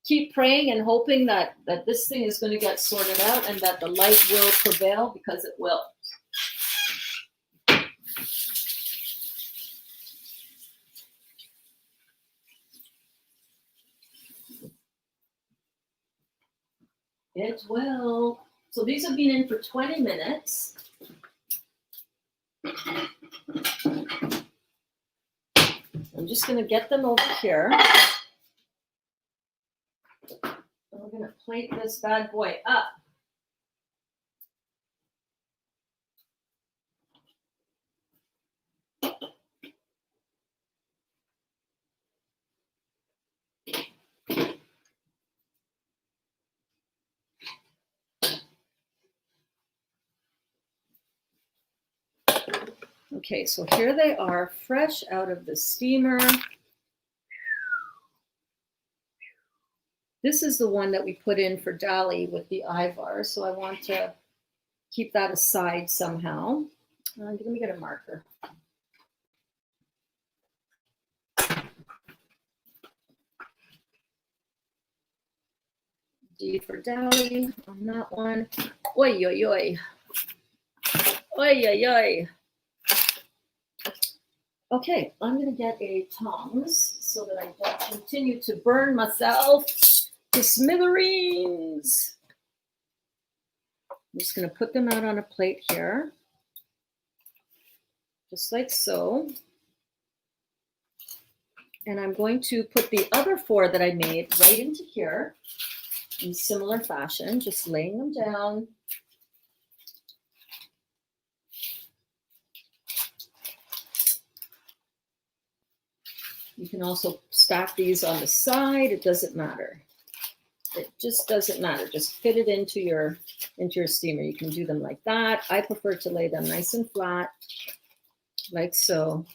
keep praying and hoping that this thing is going to get sorted out and that the light will prevail, because it will. It will. So these have been in for 20 minutes. I'm just going to get them over here. And we're going to plate this bad boy up. Okay, so here they are, fresh out of the steamer. This is the one that we put in for Dali with the Ivar, so I want to keep that aside somehow. Let me get a marker. D for Dali on that one. Oi, oi, oi. Oi, oi, oi. Okay, I'm going to get a tongs so that I don't continue to burn myself to smithereens. I'm just going to put them out on a plate here, just like so. And I'm going to put the other 4 that I made right into here in similar fashion, just laying them down. You can also stack these on the side. It doesn't matter. It just doesn't matter. Just fit it into your steamer. You can do them like that. I prefer to lay them nice and flat, like so.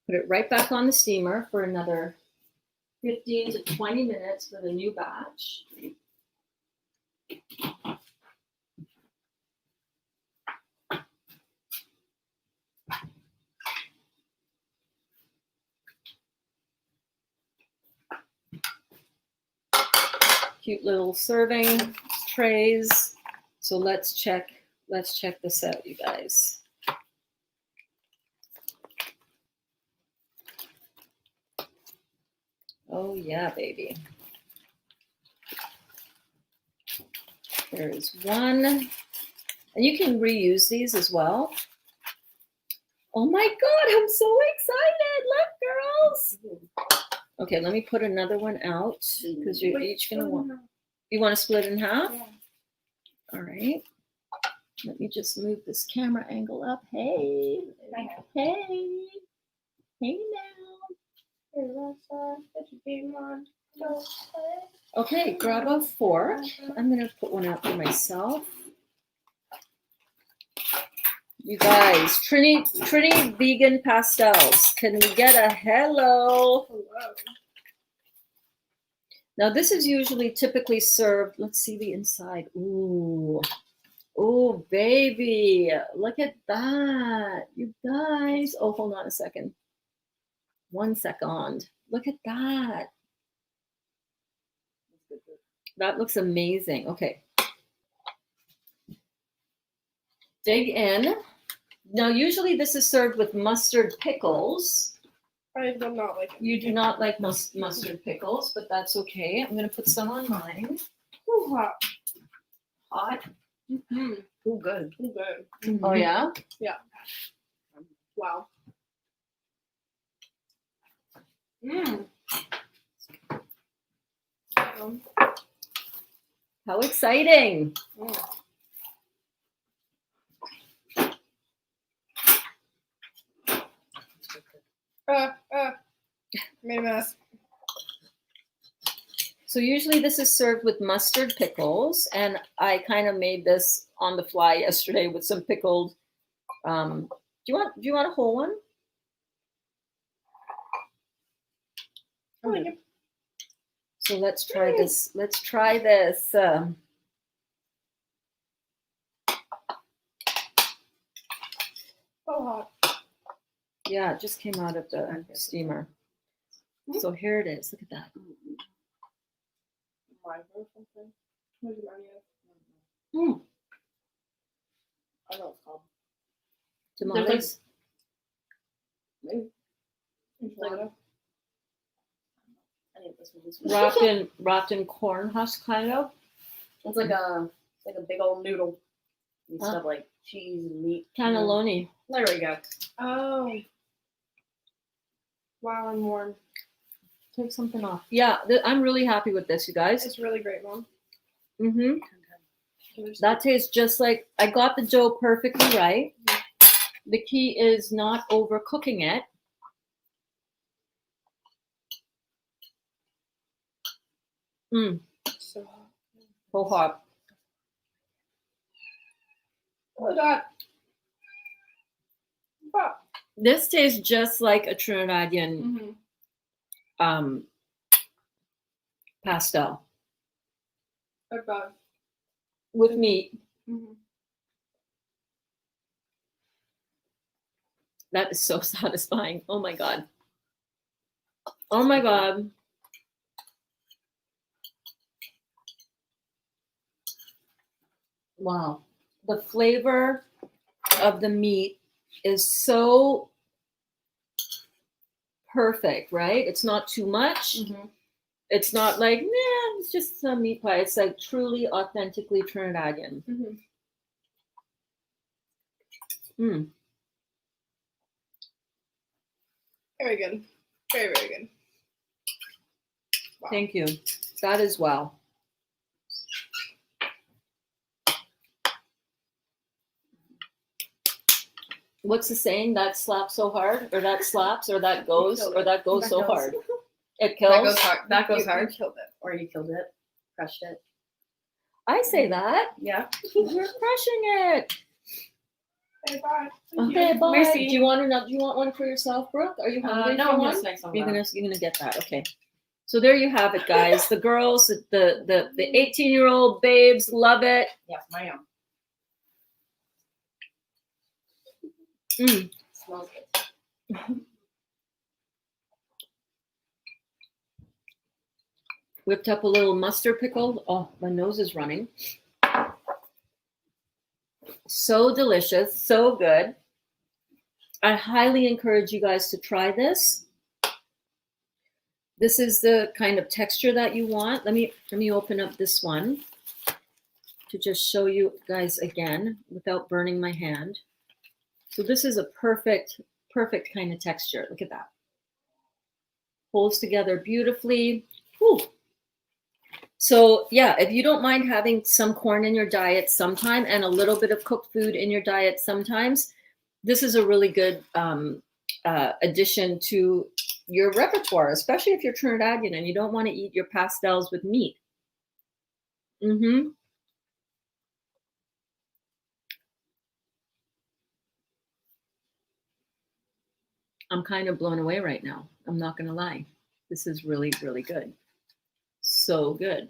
Put it right back on the steamer for another 15 to 20 minutes for the new batch. Cute little serving trays. So let's check this out, you guys. Oh yeah, baby. There's one. And you can reuse these as well. Oh my God, I'm so excited. Look, girls. Okay, let me put another one out because you're each gonna want. You want to split it in half? Yeah. All right. Let me just move this camera angle up. Hey. Hey. Hey now. Okay, grab a fork. I'm gonna put one out for myself. You guys, Trini Vegan Pastelles. Can we get a hello? Hello. Now this is usually typically served. Let's see the inside. Ooh. Oh, baby. Look at that. You guys. Oh, hold on a second. 1 second. Look at that. That looks amazing. Okay. Dig in. Now, usually this is served with mustard pickles. I do not like it. You do not like mustard pickles, but that's okay. I'm going to put some on mine. Too hot. Hot. Mm-hmm. Ooh, good. Too good. Oh, yeah? Wow. Mmm. How exciting. Made a mess. So usually this is served with mustard pickles, and I kind of made this on the fly yesterday with some pickled. Do you want a whole one? I like it. So let's try this. Let's try this. So hot. Yeah, it just came out of the steamer. So here it is. Look at that. Mine or something. What do you remind me of? Mm. I know what it's called. Tamales. Maybe. Enchilada. I think this was wrapped in corn husk, kind of. It's like a big old noodle. You Huh. stuff like cheese and meat. Cannelloni. There we go. Oh. Wow, I'm warm. Take something off. Yeah, I'm really happy with this, you guys. It's really great, Mom. Mm-hmm. That tastes just like, I got the dough perfectly right. The key is not overcooking it. So hot. So hot. Oh, God. Hot. This tastes just like a Trinidadian Mm-hmm. pastel Oh, God. with meat. Mm-hmm. That is so satisfying. Oh my God. Oh my God. Wow. The flavor of the meat is so perfect, right? It's not too much. Mm-hmm. It's not like, nah, it's just some meat pie. It's like truly, authentically Trinidadian. Mm-hmm. Mm. Very good. Very, very good. Wow. Thank you. That is wow. What's the saying? That slaps so hard, or that slaps, or that goes, killed or it. that goes That so goes. hard. It kills. That goes hard. That goes You hard. killed it. Or you killed it. Crushed it. I say that. Yeah. You're crushing it. Okay, bye. Okay, bye. Merci. Do you want one for yourself, Brooke? Are you hungry No, for I'm one? gonna snag some. You're gonna get that. Okay. So there you have it, guys. The girls, the 18-year-old babes love it. Yes, ma'am. Mm. Smells good. Whipped up a little mustard pickle. Oh, my nose is running. So delicious, so good. I highly encourage you guys to try this. This is the kind of texture that you want. Let me open up this one to just show you guys again without burning my hand. So this is a perfect kind of texture. Look at that. Holds together beautifully. Whew. So yeah, if you don't mind having some corn in your diet sometime and a little bit of cooked food in your diet sometimes, this is a really good addition to your repertoire, especially if you're Trinidadian and you don't want to eat your pastels with meat. I'm kind of blown away right now. I'm not going to lie. This is really, really good. So good.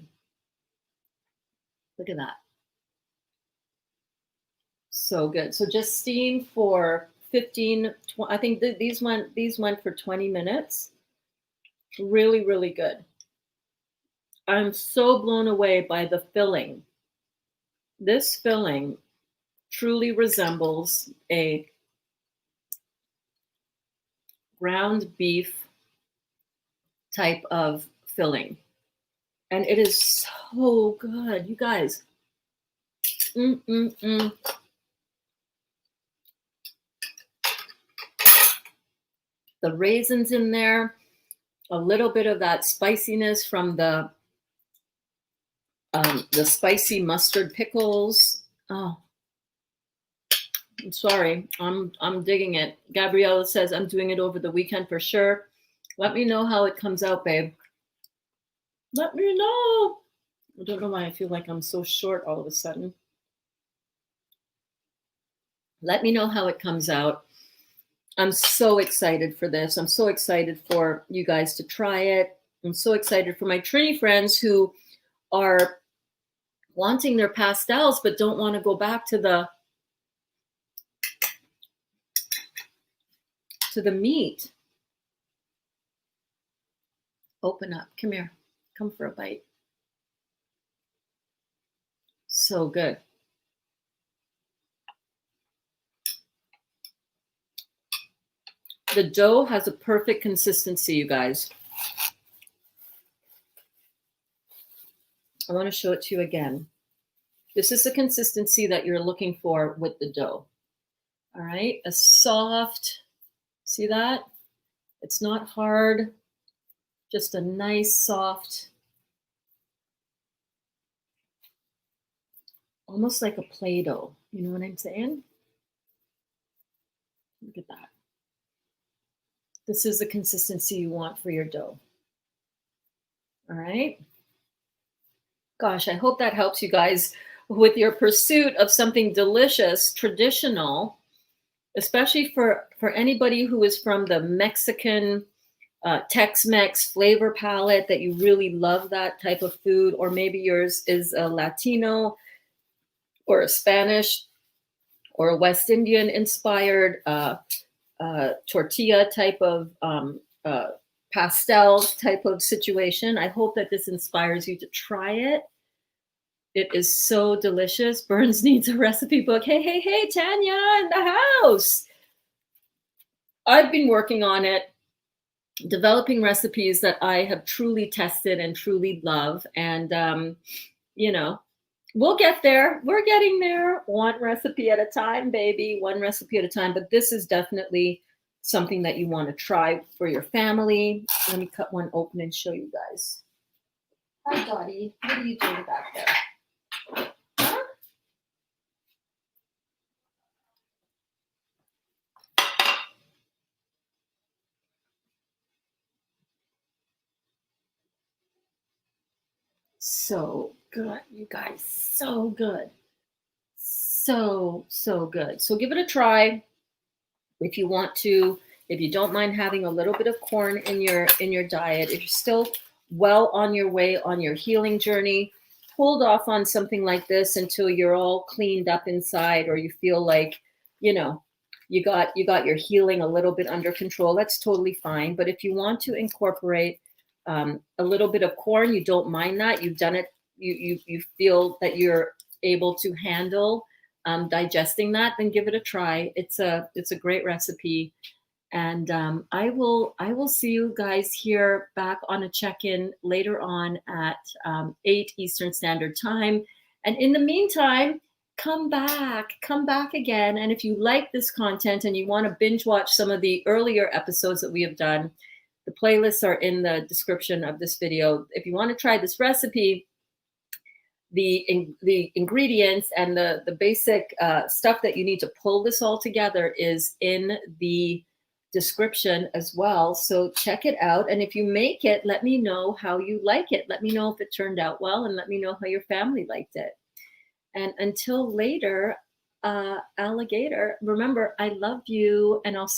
Look at that. So good. So just steam for 15, I think these went for 20 minutes. Really, really good. I'm so blown away by the filling. This filling truly resembles a ground beef type of filling. And it is so good, you guys. The raisins in there, a little bit of that spiciness from the spicy mustard pickles. Oh, I'm sorry. I'm digging it. Gabriella says I'm doing it over the weekend for sure. Let me know how it comes out, babe. Let me know. I don't know why I feel like I'm so short all of a sudden. Let me know how it comes out. I'm so excited for this. I'm so excited for you guys to try it. I'm so excited for my Trini friends who are wanting their pastels but don't want to go back to the meat. Open up. Come here. Come for a bite. So good. The dough has a perfect consistency, you guys. I want to show it to you again. This is the consistency that you're looking for with the dough. All right, a soft, see that? It's not hard, just a nice soft, almost like a Play-Doh. You know what I'm saying? Look at that. This is the consistency you want for your dough. All right. Gosh, I hope that helps you guys with your pursuit of something delicious, traditional, especially for anybody who is from the Mexican Tex-Mex flavor palette, that you really love that type of food, or maybe yours is a Latino or a Spanish or a West Indian inspired tortilla type of pastel type of situation. I hope that this inspires you to try it. It is so delicious. Burns needs a recipe book. Hey, Tanya in the house. I've been working on it, developing recipes that I have truly tested and truly love. And, you know, we'll get there. We're getting there. One recipe at a time, baby. One recipe at a time. But this is definitely something that you want to try for your family. Let me cut one open and show you guys. Hi, Dottie. What are you doing back there? Huh? So good, you guys. So good. So good. So give it a try if you want to. If you don't mind having a little bit of corn in your diet, if you're still well on your way on your healing journey, hold off on something like this until you're all cleaned up inside, or you feel like, you know, you got your healing a little bit under control. That's totally fine. But if you want to incorporate a little bit of corn, you don't mind that, you've done it, you feel that you're able to handle digesting that, then give it a try. It's a great recipe. And I will see you guys here back on a check-in later on at 8 Eastern Standard Time. And in the meantime, come back again. And if you like this content and you want to binge watch some of the earlier episodes that we have done, the playlists are in the description of this video. If you want to try this recipe, the ingredients and the basic stuff that you need to pull this all together is in the description as well. So check it out. And if you make it, let me know how you like it. Let me know if it turned out well, and let me know how your family liked it. And until later, alligator, remember, I love you, and I'll